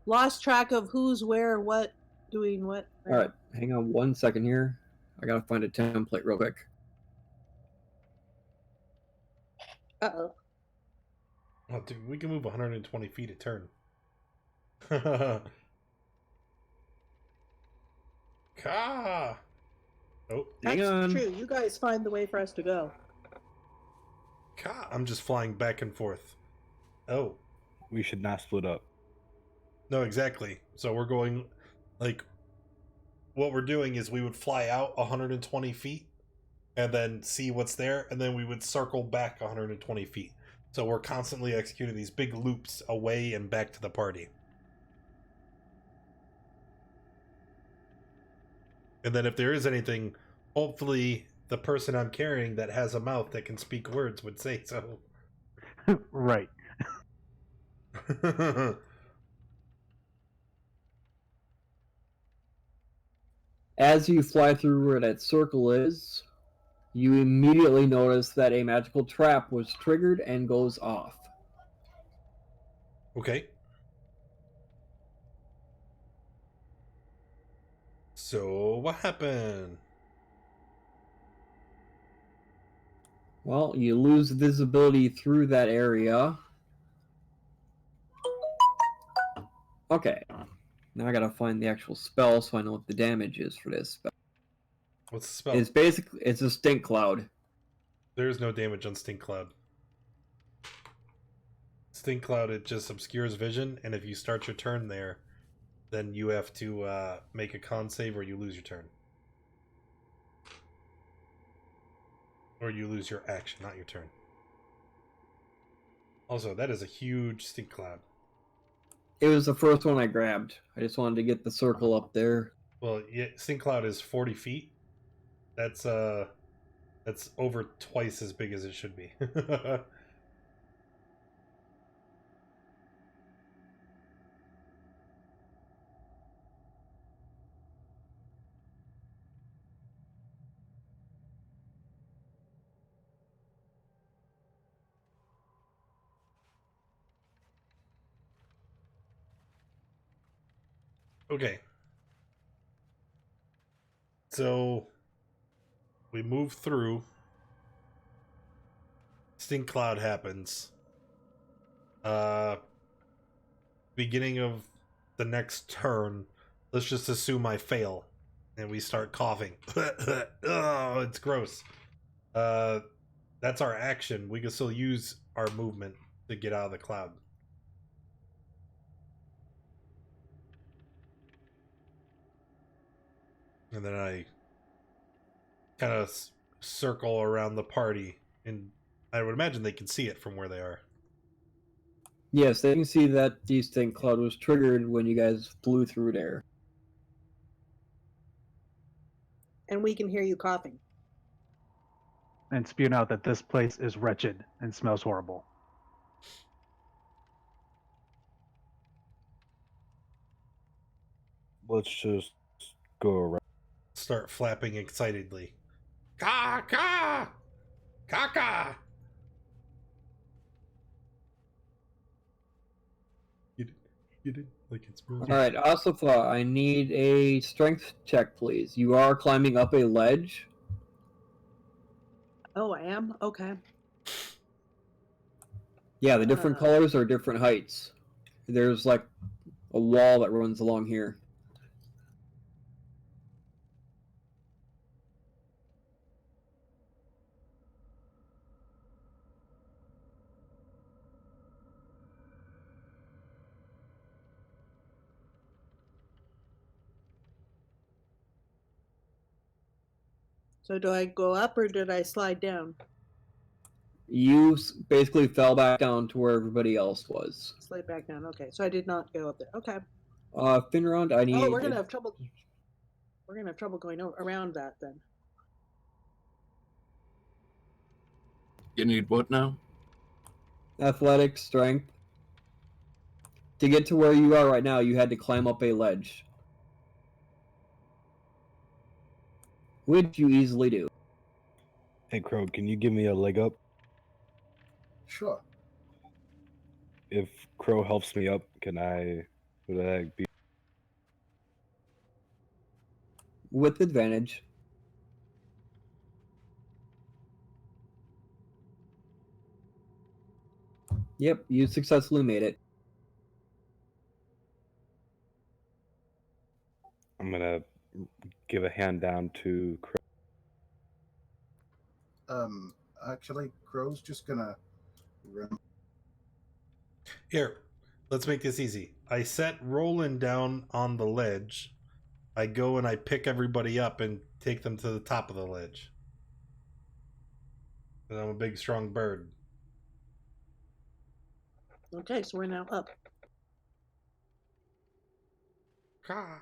lost track of who's where, what, doing what. Alright, hang on 1 second here. I gotta find a template real quick. Uh-oh. Oh, dude, we can move 120 feet a turn. Caw! Oh, Hang That's on. true. You guys find the way for us to go. God, I'm just flying back and forth. Oh, We should not split up. no, exactly. So we're going, like, what we're doing is we would fly out 120 feet and then see what's there, and then we would circle back 120 feet. So we're constantly executing these big loops away and back to the party. And then if there is anything, hopefully the person I'm carrying that has a mouth that can speak words would say so. Right. As you fly through where that circle is, you immediately notice that a magical trap was triggered and goes off. Okay. So what happened? Well, you lose visibility through that area. Okay. Now I gotta find the actual spell so I know what the damage is for this spell. What's the spell? It's a stink cloud. There is no damage on Stink Cloud. Stink Cloud, it just obscures vision, and if you start your turn there, then you have to make a con save or you lose your turn. Or you lose your action, not your turn. Also, that is a huge Stink Cloud. It was the first one I grabbed. I just wanted to get the circle up there. Well, yeah, Stink Cloud is 40 feet. That's over twice as big as it should be. Okay. So we move through. Stink Cloud happens. Beginning of the next turn, let's just assume I fail. And we start coughing. Oh, it's gross. That's our action. We can still use our movement to get out of the cloud. And then I kind of circle around the party, and I would imagine they can see it from where they are. Yes, they can see that the stink cloud was triggered when you guys flew through there. And we can hear you coughing. And spewing out that this place is wretched and smells horrible. Let's just go around. Start flapping excitedly. Ka ka! Ka! You did like it's All right, Asafla, I need a strength check, please. You are climbing up a ledge. Oh, I am? Okay. Yeah, the different colors are different heights. There's like a wall that runs along here. So do I go up or did I slide down? You basically fell back down to where everybody else was. Slide back down. Okay. So I did not go up there. Okay. Finrond, I need. Oh, we're gonna have trouble. We're gonna have trouble going around that then. You need what now? Athletics, strength. To get to where you are right now, you had to climb up a ledge. Which you easily do. Hey, Crow, can you give me a leg up? Sure. If Crow helps me up, would I be? With advantage. Yep, you successfully made it. I'm gonna give a hand down to Crow. Actually, Crow's just gonna run. Here, let's make this easy. I set Roland down on the ledge. I go and I pick everybody up and take them to the top of the ledge. And I'm a big, strong bird. Okay, so we're now up. Caw.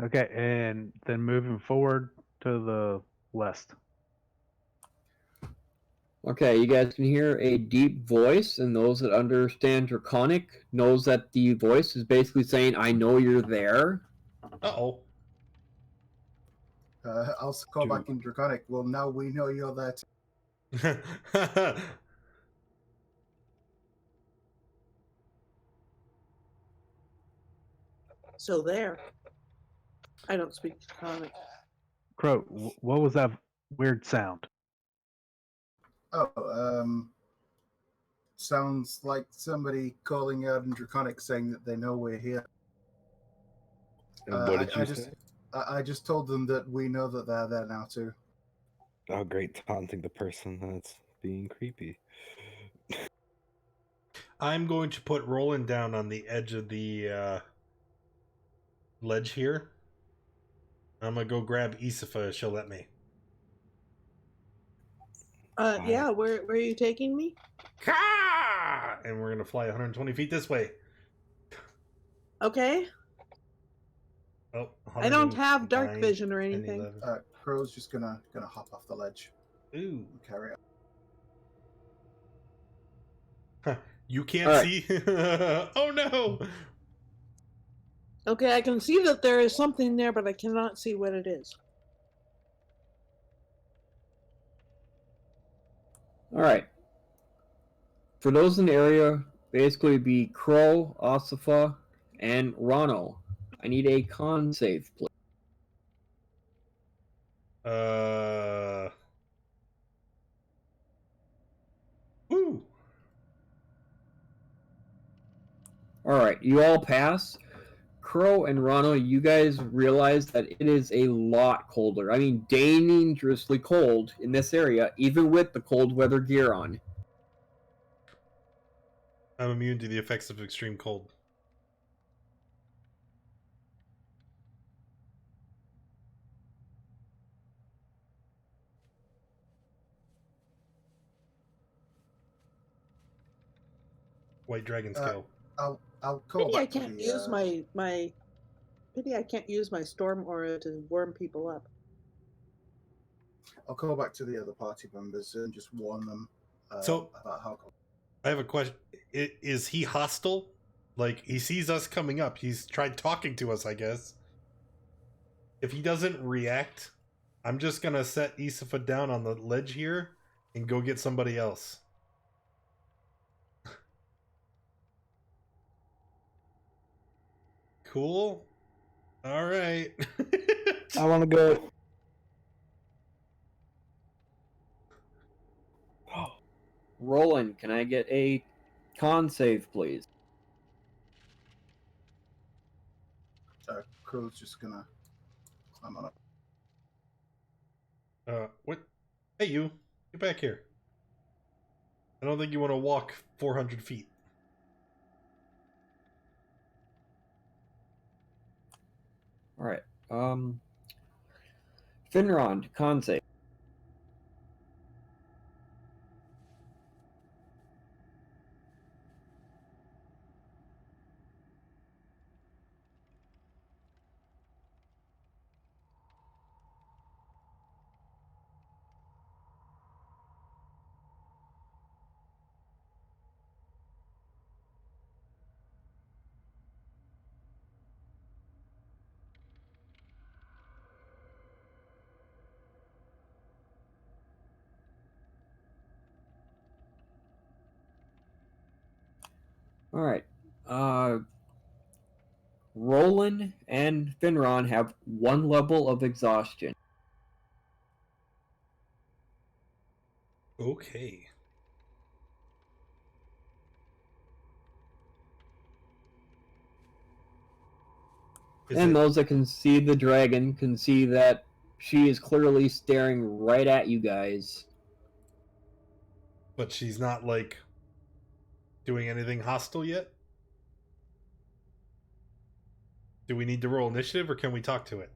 Okay, and then moving forward to the west. Okay, you guys can hear a deep voice, and those that understand Draconic knows that the voice is basically saying, "I know you're there." Uh-oh. I'll call Dude. back in Draconic. Well, now we know you're there. So there. I don't speak Draconic. Crow, what was that weird sound? Oh, sounds like somebody calling out in Draconic saying that they know we're here. And what did you just, say? I just told them that we know that they're there now too. Oh, great, taunting the person that's being creepy. I'm going to put Roland down on the edge of the ledge here. I'm going to go grab Isifa if she'll let me. Yeah, where are you taking me? Caw! And we're going to fly 120 feet this way. Okay. Oh, I don't have dark 109, vision or 10, anything. 11. Crow's just gonna hop off the ledge Ooh. and carry on. You can't All right. see? Oh no! Okay, I can see that there is something there, but I cannot see what it is. All right. For those in the area, basically be Crow, Osifa, and Rano. I need a con save, please. Woo! All right, you all pass. Crow and Rano, you guys realize that it is a lot colder. I mean, dangerously cold in this area, even with the cold weather gear on. I'm immune to the effects of extreme cold. White dragon scale. I'll call Pity I back to can't the, use my pity I can't use my storm aura to warm people up. I'll call back to the other party members and just warn them So- about how cold. I have a question. Is he hostile? Like, he sees us coming up. He's tried talking to us, I guess. If he doesn't react, I'm just going to set Isifa down on the ledge here and go get somebody else. Cool. All right. I want to go. Roland, can I get a con save, please? Crow's just gonna climb on up. What? Hey, you. Get back here. I don't think you want to walk 400 feet. All right. Finrond, con save. All right. Roland and Finron have 1 level of exhaustion. Okay. Is And it, those that can see the dragon can see that she is clearly staring right at you guys. but she's not like doing anything hostile yet? Do we need to roll initiative or can we talk to it?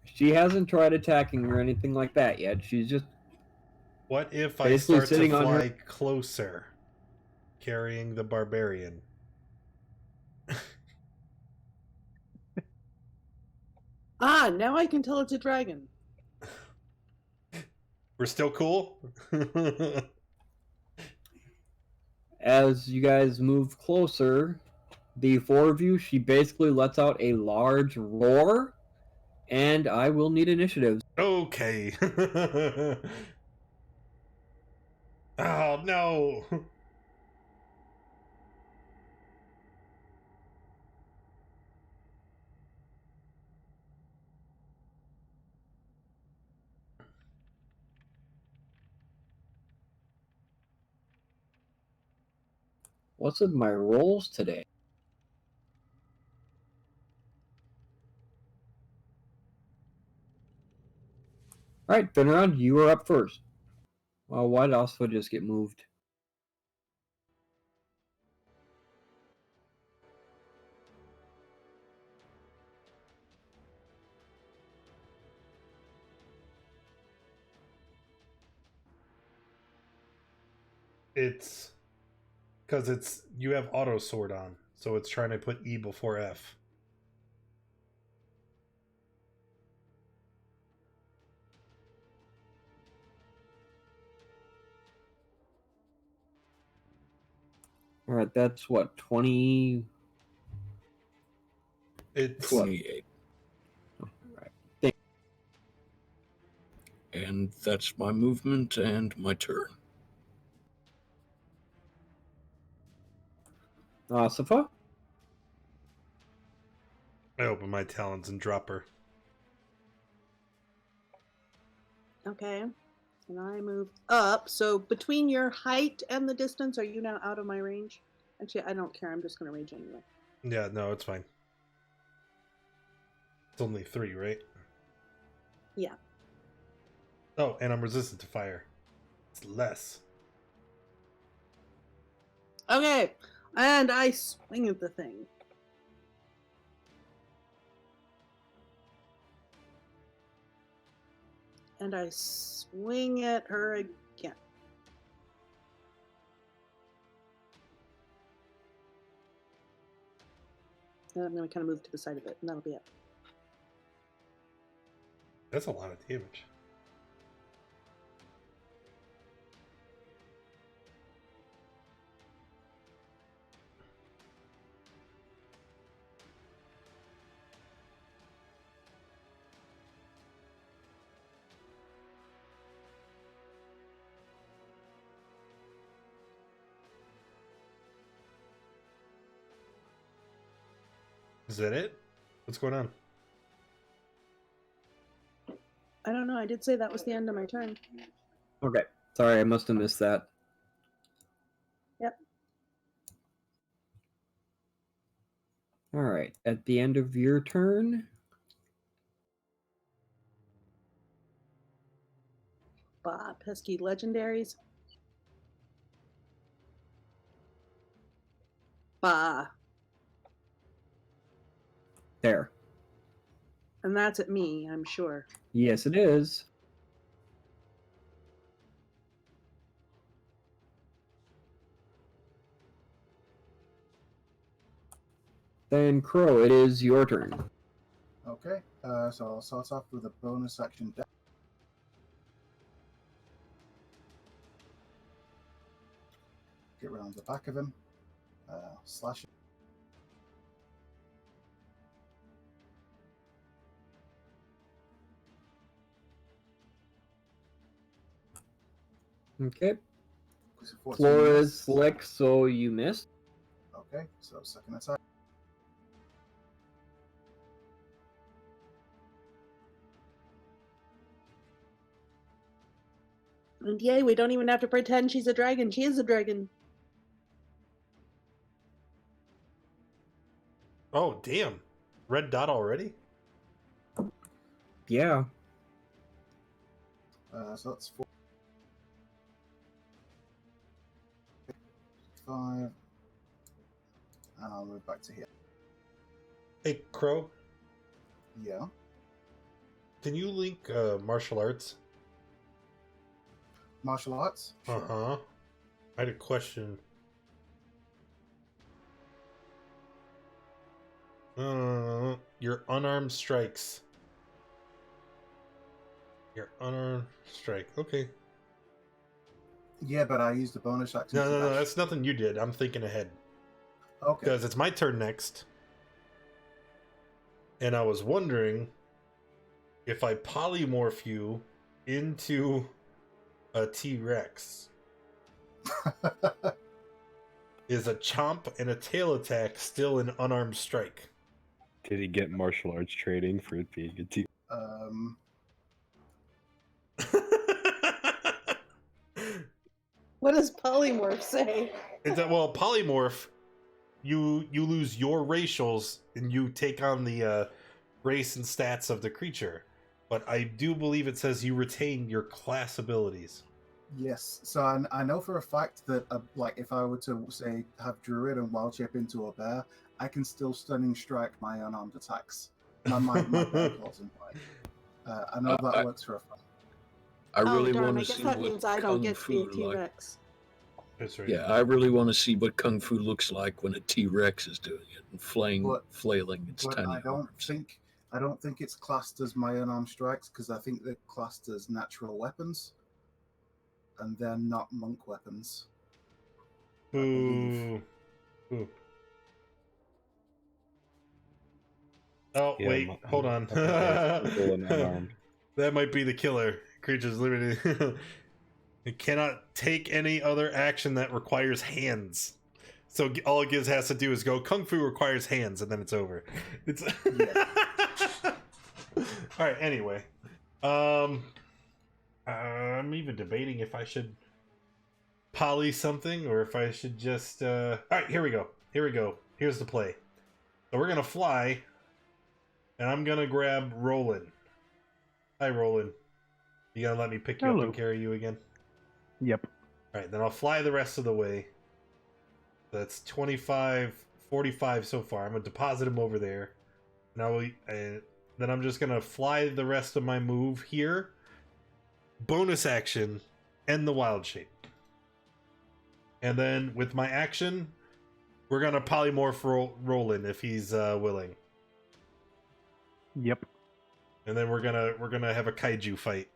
She hasn't tried attacking or anything like that yet. She's just What if I basically start to sitting on her. fly closer, carrying the barbarian? Ah, now I can tell it's a dragon. We're still cool? As you guys move closer, the four of you, she basically lets out a large roar, and I will need initiatives. Okay. Oh, no. What's with my rolls today? Alright, Finrod, you are up first. Well, why did also just get moved? It's because you have auto sword on, so it's trying to put E before F. Alright, that's what, 20... It's 28. Alright. And that's my movement and my turn. Safa? I open my talons and drop her. Okay. And I move up. So between your height and the distance, are you now out of my range? Actually, I don't care. I'm just going to rage anyway. Yeah, no, it's fine. It's only 3, right? Yeah. Oh, and I'm resistant to fire. It's less. Okay. And I swing at the thing. And I swing at her again. And I'm going to kind of move to the side of it, and that'll be it. That's a lot of damage. Is that it? What's going on? I don't know. I did say that was the end of my turn. Okay. Sorry, I must have missed that. Yep. Alright, at the end of your turn, Bah, pesky legendaries. Bah. there. And that's at me, I'm sure. Yes, it is. Then, Crow, it is your turn. Okay, so I'll start off with a bonus action dash. Get around the back of him. Slash him. Okay. Because of 14 Floor is miss. slick, so you missed. Okay, so second attack. And yay, we don't even have to pretend she's a dragon. She is a dragon. Oh, damn. Red dot already? Yeah. So that's 4, 5, and I'll move back to here. Hey, Crow, Yeah. can you link martial arts? Martial arts? Uh-huh. I had a question. Your unarmed strikes. Your unarmed strike. Okay. Yeah, but I used a bonus action. No, to no, no. dash. That's nothing you did. I'm thinking ahead. Okay. Because it's my turn next. And I was wondering if I polymorph you into a T-Rex, is a chomp and a tail attack still an unarmed strike? Did he get martial arts training for it being a team? What does polymorph say? It's that, well, polymorph, you lose your racials and you take on the race and stats of the creature. But I do believe it says you retain your class abilities. Yes. So I know for a fact that, like, if I were to say have Druid and Wild Shape into a bear, I can still stunning strike my unarmed attacks. My bear claws and bite. I know that works for a fact. I really darn, want I to guess see that what means I kung don't get to be a fu like. T-Rex. That's right. Yeah, I really want to see what kung fu looks like when a T-Rex is doing it and flailing its But tiny I don't arms. think it's classed as my unarmed strikes because I think they're classed as natural weapons, and they're not monk weapons. I believe. Ooh. Oh, Yeah, wait, hold on. Simple and unarmed. That might be the killer. Creature's limited. It cannot take any other action that requires hands. So all it has to do is go, Kung Fu requires hands, and then it's over. It's Alright, anyway. I'm even debating if I should poly something or if I should just Alright, here we go. Here's the play. So we're gonna fly, and I'm gonna grab Roland. Hi, Roland. You gonna let me pick you up and carry you again? Yep. Alright, then I'll fly the rest of the way. That's 25, 45 so far. I'm gonna deposit him over there. Now then I'm just gonna fly the rest of my move here. Bonus action, end the wild shape. And then with my action, we're gonna polymorph Roland if he's willing. Yep. And then we're gonna have a kaiju fight.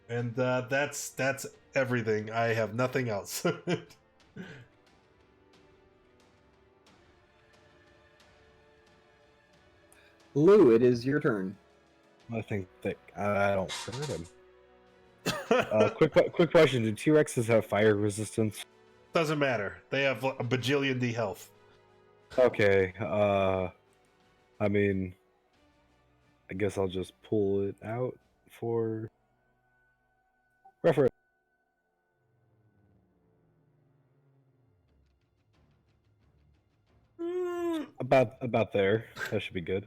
And that's everything. I have nothing else. Lou, it is your turn. I think that I don't hurt him. Quick question: do T-Rexes have fire resistance? Doesn't matter. They have a bajillion D health. Okay. I mean, I guess I'll just pull it out for reference. About there. That should be good.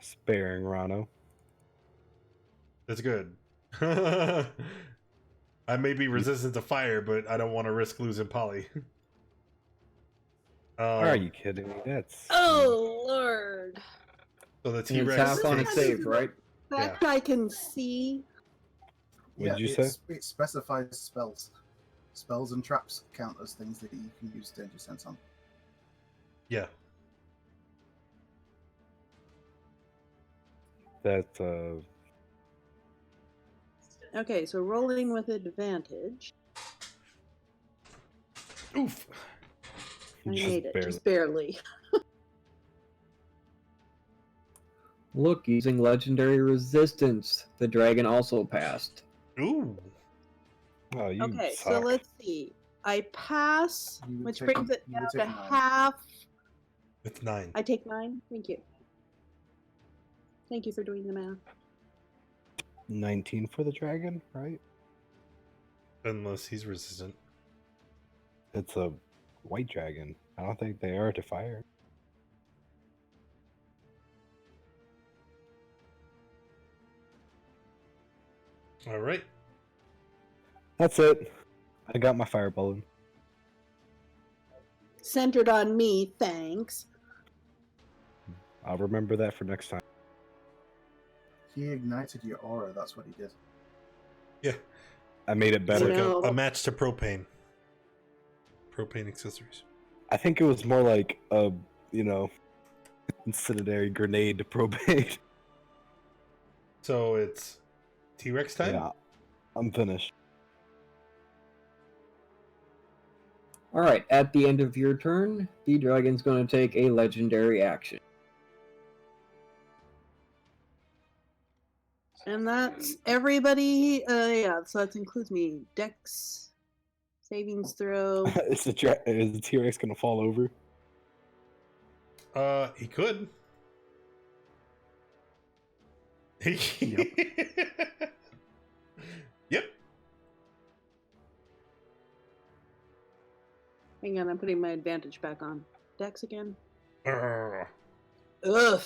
Sparing Rano. That's good. I may be resistant to fire, but I don't want to risk losing Polly. Are you kidding me? That's Oh Lord! So the And T-Rex it's half on takes- a save, right? That I can see. What did you say? It specifies spells. Spells and traps count as things that you can use danger sense on. Yeah. that. Okay, so rolling with advantage. Oof. I Just made it, barely. just barely. Look, using legendary resistance, the dragon also passed. Ooh. Oh, you Okay, suck. so let's see. I pass, You would which take- brings it you would down to take 9. half. It's 9. I take 9. Thank you. Thank you for doing the math. 19 for the dragon, right? Unless he's resistant. It's a white dragon. I don't think they are to fire. All right. That's it. I got my fireball in. Centered on me, thanks. I'll remember that for next time. He ignited your aura. That's what he did. Yeah. I made it It's better. like No. a match to propane. Propane accessories. I think it was more like a, incendiary grenade to propane. So it's T-Rex time? Yeah, I'm finished. All right, at the end of your turn, the dragon's going to take a legendary action. And that's everybody. Yeah, so that includes me. Dex, savings throw. Is the T-Rex gonna fall over? He could. Yep. Yep. Hang on, I'm putting my advantage back on. Dex again. Urgh. Ugh.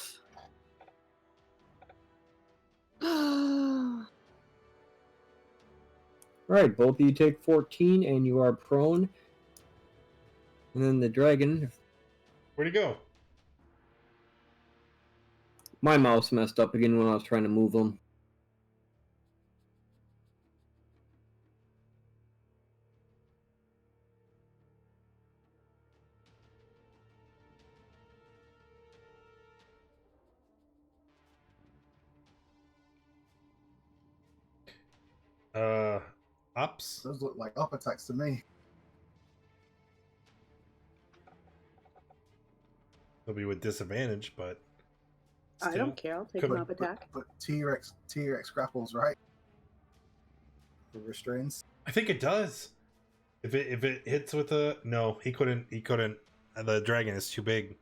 All right, both of you take 14, and you are prone. And then the dragon, Where'd he go? my mouse messed up again when I was trying to move him. Ups. Those look like up attacks to me. He'll be with disadvantage, but I don't care. I'll take Could- an up attack. But T-Rex grapples, right? The restraints. I think it does. If it hits with a no, he couldn't. The dragon is too big.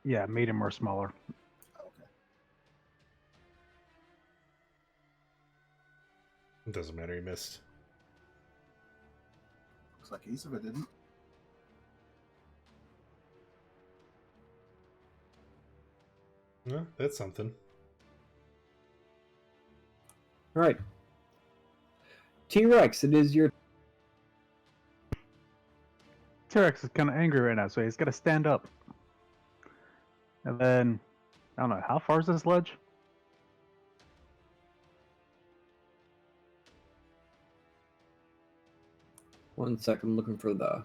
Yeah, medium or smaller. Okay. It doesn't matter. He missed. Looks like Isava didn't. No, that's something. All right. T-Rex, it is your... T-Rex is kind of angry right now, so he's got to stand up. And then, I don't know, how far is this ledge? One second, I'm looking for the...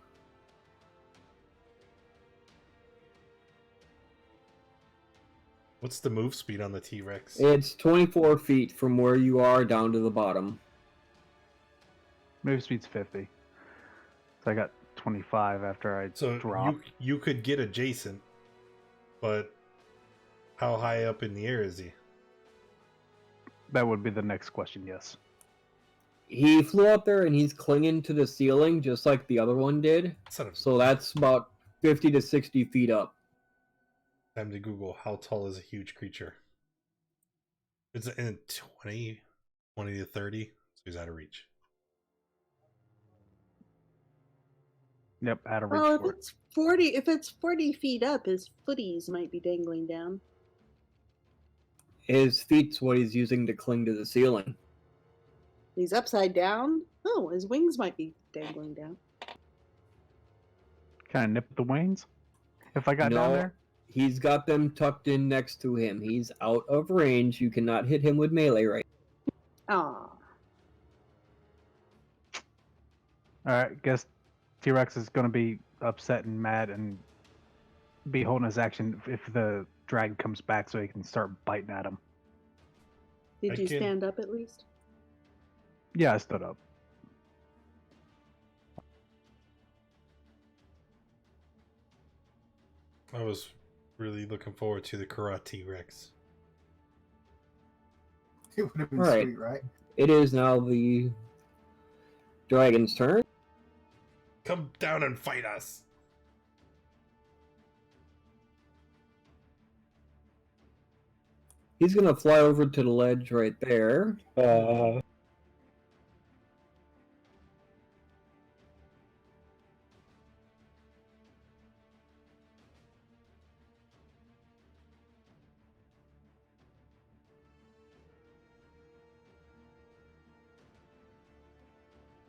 What's the move speed on the T-Rex? It's 24 feet from where you are down to the bottom. Move speed's 50. So I got 25 after I So dropped. you could get adjacent, but how high up in the air is he? That would be the next question, yes. He flew up there and he's clinging to the ceiling just like the other one did. Son of So that's about 50 to 60 feet up. time to Google how tall is a huge creature. It's in 20 to 30, so he's out of reach. Yep, out of reach Well, for it. if it's 40 feet up, his footies might be dangling down. His feet's what he's using to cling to the ceiling. He's upside down. Oh, his wings might be dangling down. Kind of nip the wings if I got down No. there. He's got them tucked in next to him. He's out of range. You cannot hit him with melee right. Aw. Alright, guess T-Rex is going to be upset and mad and be holding his action if the dragon comes back so he can start biting at him. Did I you can- stand up at least? Yeah, I stood up. I was really looking forward to the Karate Rex. It would have been Right. sweet, right? It is now the dragon's turn. Come down and fight us. He's gonna fly over to the ledge right there.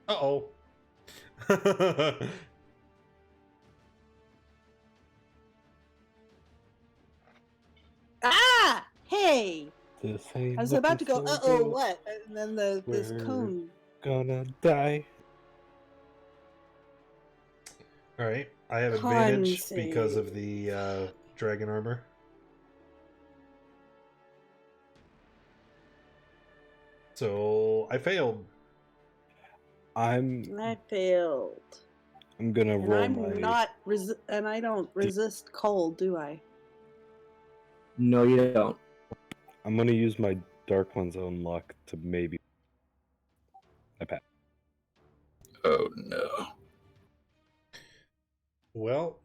Uh-oh. Ah! Hey! This ain't I was about to go, looking so uh-oh, good. what? And then this We're- cone. Gonna die. Alright, I have Con advantage save. because of the dragon armor. So I failed. I'm I failed. gonna And roll I'm my. not and I don't resist cold, do I? No, you don't. I'm gonna use my Dark One's own luck to maybe. I pass. Oh no. Well,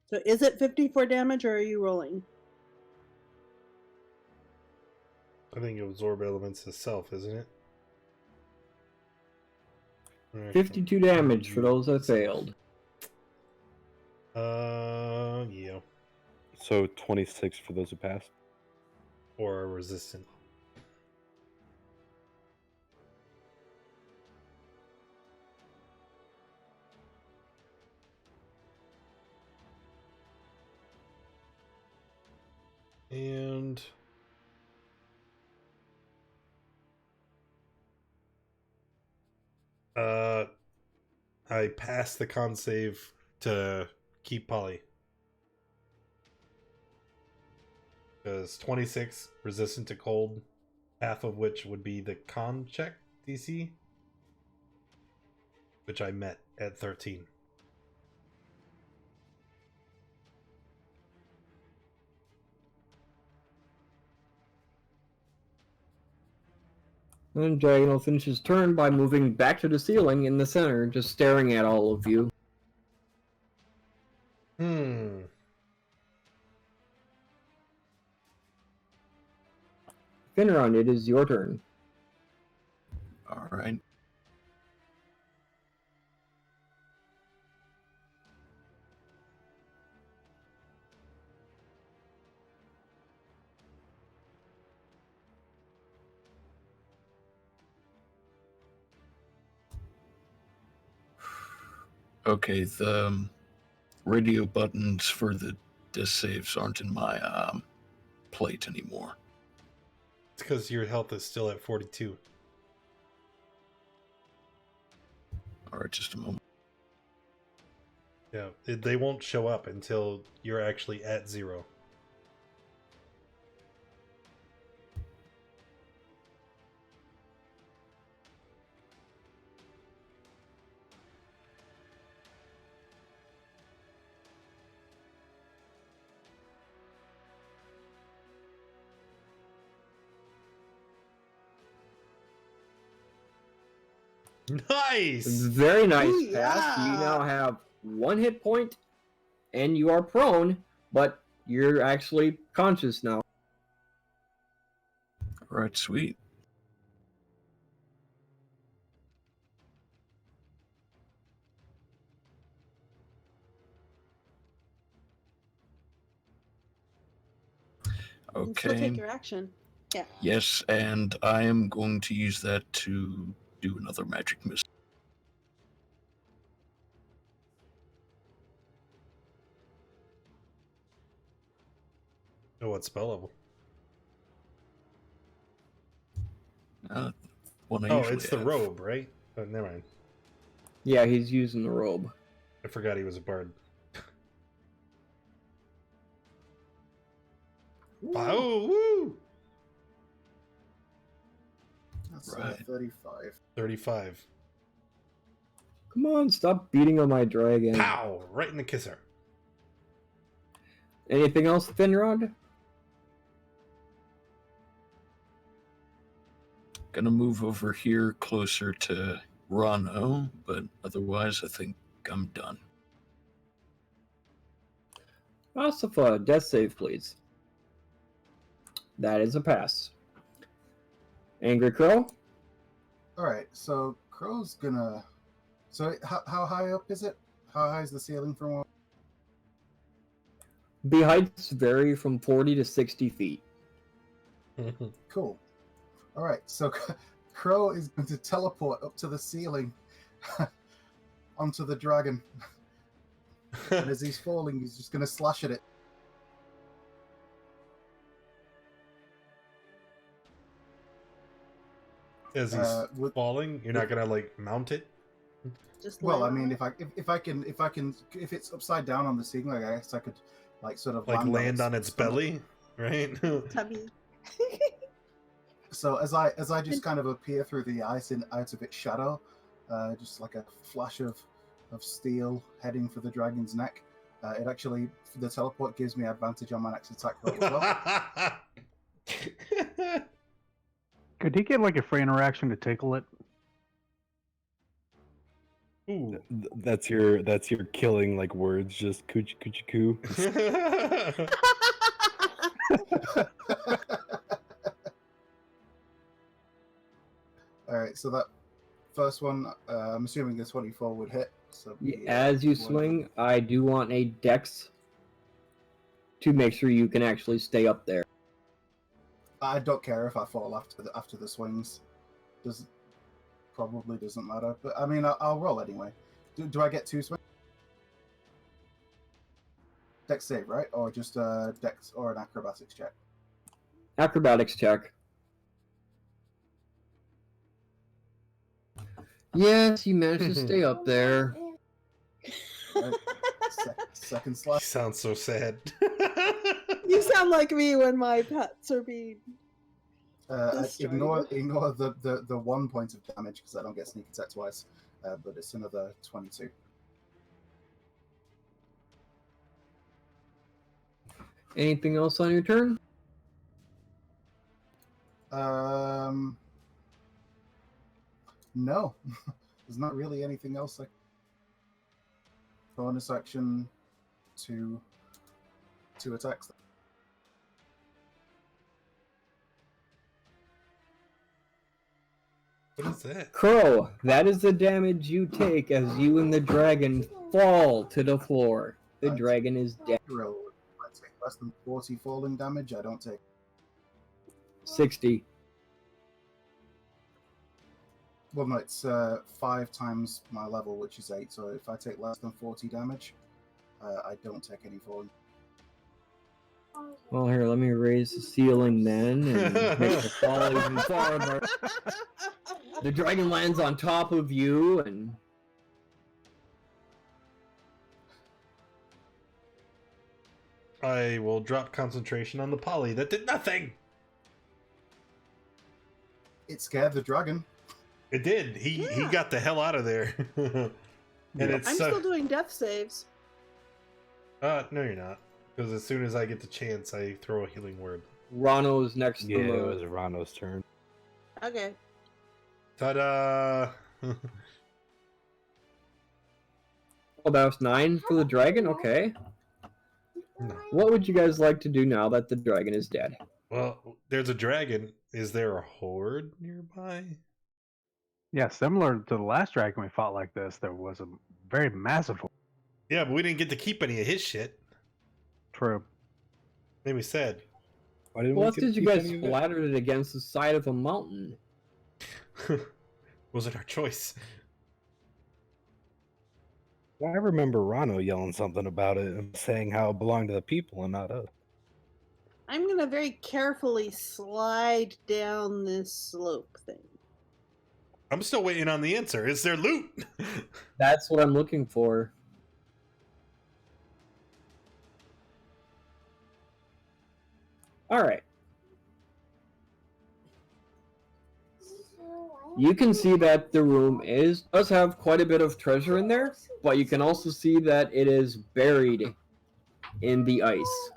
So is it 54 damage or are you rolling? I think you absorb elements itself, isn't it? 52 damage for those that failed. Yeah. So 26 for those who passed. Or are resistant. And I passed the con save to keep Polly. Because 26 resistant to cold, half of which would be the con check DC, which I met at 13. And Dragon will finish his turn by moving back to the ceiling in the center, just staring at all of you. Finron, it is your turn. All right. Okay, the radio buttons for the disc saves aren't in my plate anymore. It's because your health is still at 42. All right, just a moment. Yeah, they won't show up until you're actually at 0. Nice! Very nice Ooh, pass. You yeah. now have 1 hit point, and you are prone, but you're actually conscious now. All right, sweet. You can still Okay. take your action. Yeah. Yes, and I am going to use that to do another magic missile. Oh, what spell level? One I Oh, usually it's the have. robe, right? Oh, never mind. Yeah, he's using the robe. I forgot he was a bard. Oh, woo! That's Right. 35. 35. Come on, stop beating on my dragon. Pow! Right in the kisser. Anything else, Finrod? Gonna move over here closer to Rano, but otherwise I think I'm done. Asafa, death save, please. That is a pass. Angry Crow? All right, so Crow's gonna. So how high up is it? How high is the ceiling from one? The heights vary from 40 to 60 feet. Cool. All right, so Crow is going to teleport up to the ceiling onto the dragon, and as he's falling, he's just going to slash at it. As he's falling, you're not gonna like mount it. Just Well, I land mean, on it. if it's upside down on the ceiling, like, I guess I could like sort of Like land on its stomach. belly, right? Tummy. So as I just kind of appear through the ice and out of its shadow, just like a flash of steel heading for the dragon's neck, it actually the teleport gives me advantage on my next attack roll as well. Could he get like a free interaction to tickle it? Ooh. That's your killing like words, just coochie coochie coo. All right, so that first one, I'm assuming the 24 would hit. So As you swing, I do want a dex to make sure you can actually stay up there. I don't care if I fall after the swings. Probably doesn't matter. But I mean, I'll roll anyway. Do I get 2 swings? Dex save, right? Or just a dex or an acrobatics check? Acrobatics check. Yes, you managed to stay up there. Right. Second You slash. sound so sad. You sound like me when my pets are being. Ignore the 1 point of damage because I don't get sneak attack twice. But it's another 22. Anything else on your turn? No. There's not really anything else. Like bonus action to attacks. What is that? Crow, that is the damage you take as you and the dragon fall to the floor. The dragon is dead. Roll. I take less than 40 falling damage. I don't take. 60. Well, no, it's 5 times my level, which is 8. So if I take less than 40 damage, I don't take any falling. Well, here, let me raise the ceiling then and make the fall even farther. The dragon lands on top of you and... I will drop concentration on the poly. That did nothing. It scared the dragon. It did. He got the hell out of there. And it's I'm still doing death saves. no, you're not. Because as soon as I get the chance, I throw a healing word. Rano's next to Yeah, it Mo. was Rano's turn. Okay. Ta-da! Oh, that was 9 for the dragon? Okay. No. What would you guys like to do now that the dragon is dead? Well, there's a dragon. Is there a horde nearby? Yeah, similar to the last dragon we fought like this, there was a very massive. Yeah, but we didn't get to keep any of his shit. True. Made me sad. Why didn't Well, we that's get because to you keep guys any of it? splattered it against the side of a mountain. Was it our choice? I remember Rano yelling something about it and saying how it belonged to the people and not us. I'm going to very carefully slide down this slope thing. I'm still waiting on the answer. Is there loot? That's what I'm looking for. Alright. You can see that the room does have quite a bit of treasure in there, but you can also see that it is buried in the ice.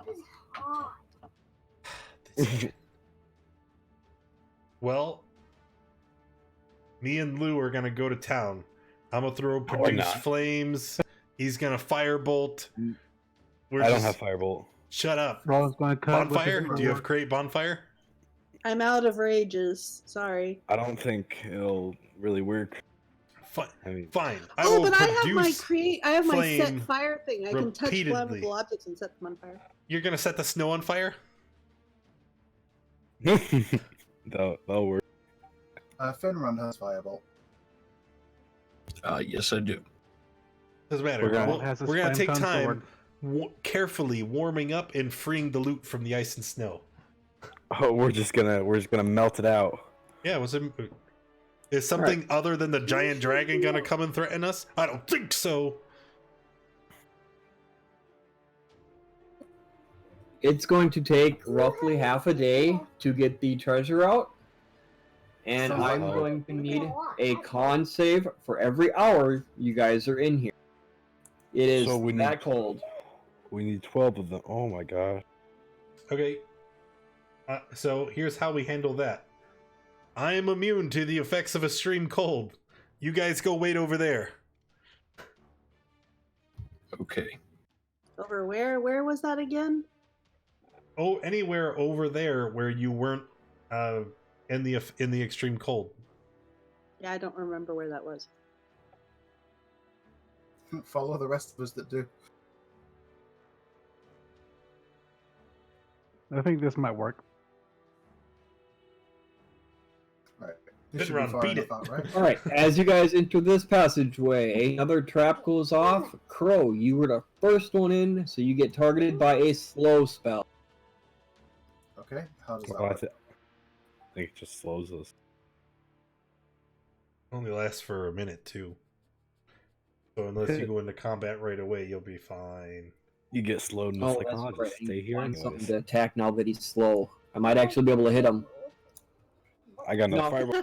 Well, me and Lou are gonna go to town. I'm gonna throw produce not. flames. He's gonna firebolt. I don't have firebolt. Shut up. Roll's going to cut. with his Bonfire? Do you have sword. create bonfire? I'm out of rages. Sorry. I don't think it'll really work. Fine. I mean, Fine. Oh, but I have my produce I have my flame set fire thing. I can touch repeatedly. flammable objects and set them on fire. You're gonna set the snow on fire? that'll work. Finrun has Firebolt. Yes, I do. Doesn't matter. We're gonna- We're gonna take Flame tongue time sword. carefully warming up and freeing the loot from the ice and snow. Oh, we're just gonna melt it out. Yeah, is something other than the giant dragon gonna come and threaten us? I don't think so. It's going to take roughly half a day to get the treasure out. And Sounds I'm like- going to need a con save for every hour you guys are in here. It is So we that need- cold. We need 12 of them. Oh my god. Okay. So here's how we handle that. I am immune to the effects of extreme cold. You guys go wait over there. Okay. Over where? Where was that again? Oh, anywhere over there where you weren't in the extreme cold. Yeah, I don't remember where that was. Follow the rest of us that do. I think this might work. Right. This should Finrun, be far beat enough it. out, right? All right, as you guys enter this passageway, another trap goes off. Crow, you were the first one in, so you get targeted by a slow spell. Okay. How does that Well, I work? think it just slows us. Only lasts for a minute too. So unless you go into combat right away, you'll be fine. You get slowed and Oh, it's like, that's oh, right. just stay here Find something anyways. to attack now that he's slow. I might actually be able to hit him. I got no No. fireball.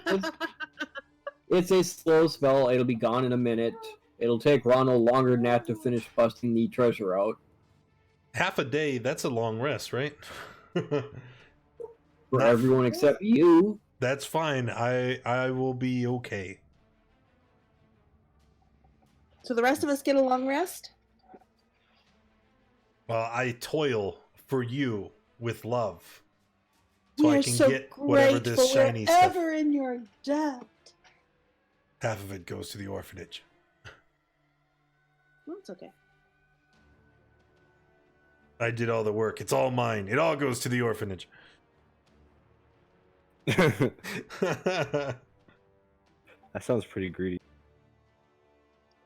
It's a slow spell. It'll be gone in a minute. It'll take Ronald longer than that to finish busting the treasure out. Half a day, that's a long rest, right? For Not- everyone except you. That's fine. I will be okay. So the rest of us get a long rest? Well, I toil for you with love. So we I are can so get whatever grateful this shiny we're stuff. ever in your debt. Half of it goes to the orphanage. Well, it's okay. I did all the work. It's all mine. It all goes to the orphanage. That sounds pretty greedy.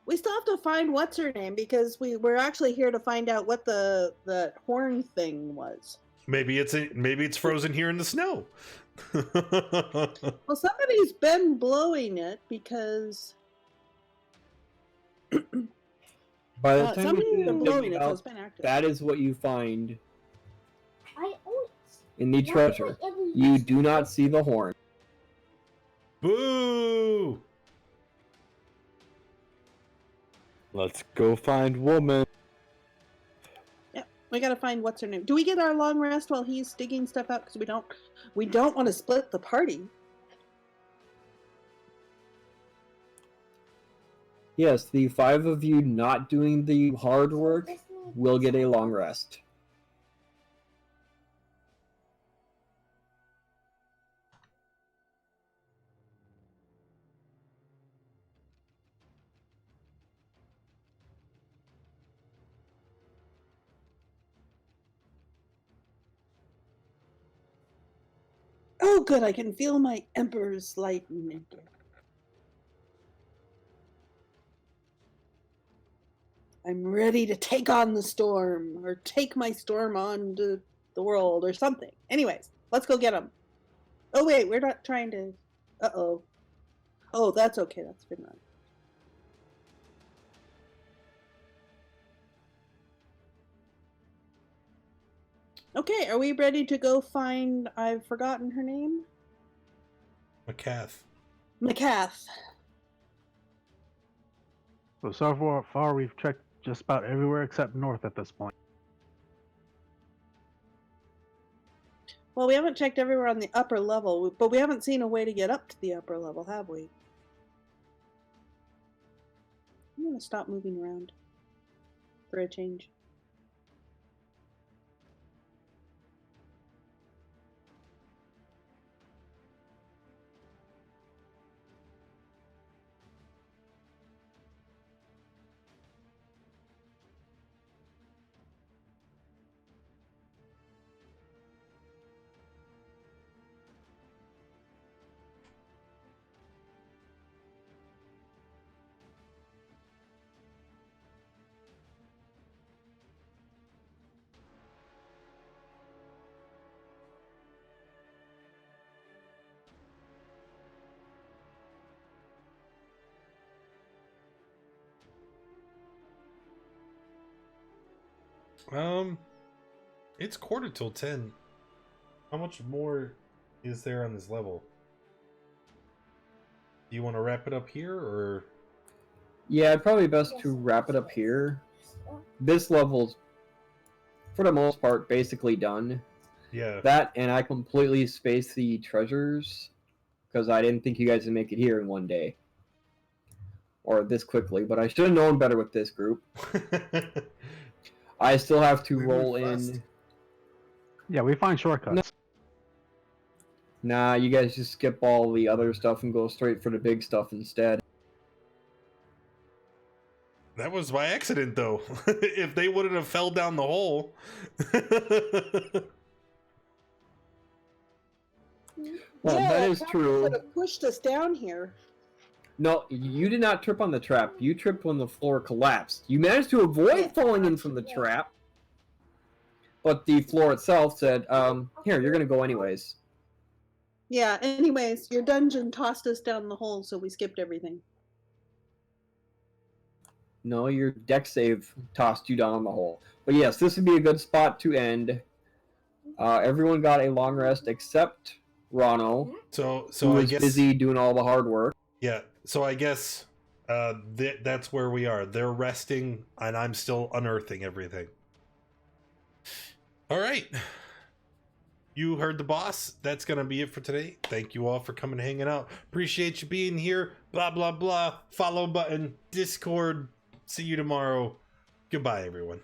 We still have to find what's her name because we're actually here to find out what the horn thing was. maybe it's frozen here in the snow. Well, somebody's been blowing it because By the time somebody's you been finish blowing digging it, so out, it's been active. that is what you find I always. in the treasure. You do not see the horn. Boo! Let's go find woman. We gotta find what's her name. Do we get our long rest while he's digging stuff out? Because we don't want to split the party. Yes, the 5 of you not doing the hard work will get a long rest. Oh, good. I can feel my emperor's lightning again. I'm ready to take on the storm, or take my storm on to the world, or something. Anyways, let's go get him. Oh, wait, we're not trying to... Uh-oh. Oh, that's okay. That's been run. Okay, are we ready to go find... I've forgotten her name? McCath. McCath. So far we've checked just about everywhere except north at this point. Well, we haven't checked everywhere on the upper level, but we haven't seen a way to get up to the upper level, have we? I'm going to stop moving around for a change. It's 9:45. How much more is there on this level? Do you want to wrap it up here, or? Yeah, it'd probably be best to wrap it up here. This level's, for the most part, basically done. Yeah. That, and I completely spaced the treasures, because I didn't think you guys would make it here in one day. Or this quickly, but I should have known better with this group. I still have to We roll move fast. in... Yeah, we find shortcuts. Nah, you guys just skip all the other stuff and go straight for the big stuff instead. That was by accident, though. If they wouldn't have fell down the hole. Well, that is true. Could have pushed us down here. No, you did not trip on the trap. You tripped when the floor collapsed. You managed to avoid falling in from the trap, but the floor itself said, here, you're going to go anyways. Yeah, anyways, your dungeon tossed us down the hole, so we skipped everything. No, your deck save tossed you down the hole. But yes, this would be a good spot to end. Everyone got a long rest except Rano, So who I was guess busy doing all the hard work. Yeah. So I guess that's where we are. They're resting, and I'm still unearthing everything. All right. You heard the boss. That's gonna be it for today. Thank you all for coming and hanging out. Appreciate you being here. Blah blah blah. Follow button. Discord. See you tomorrow. Goodbye, everyone.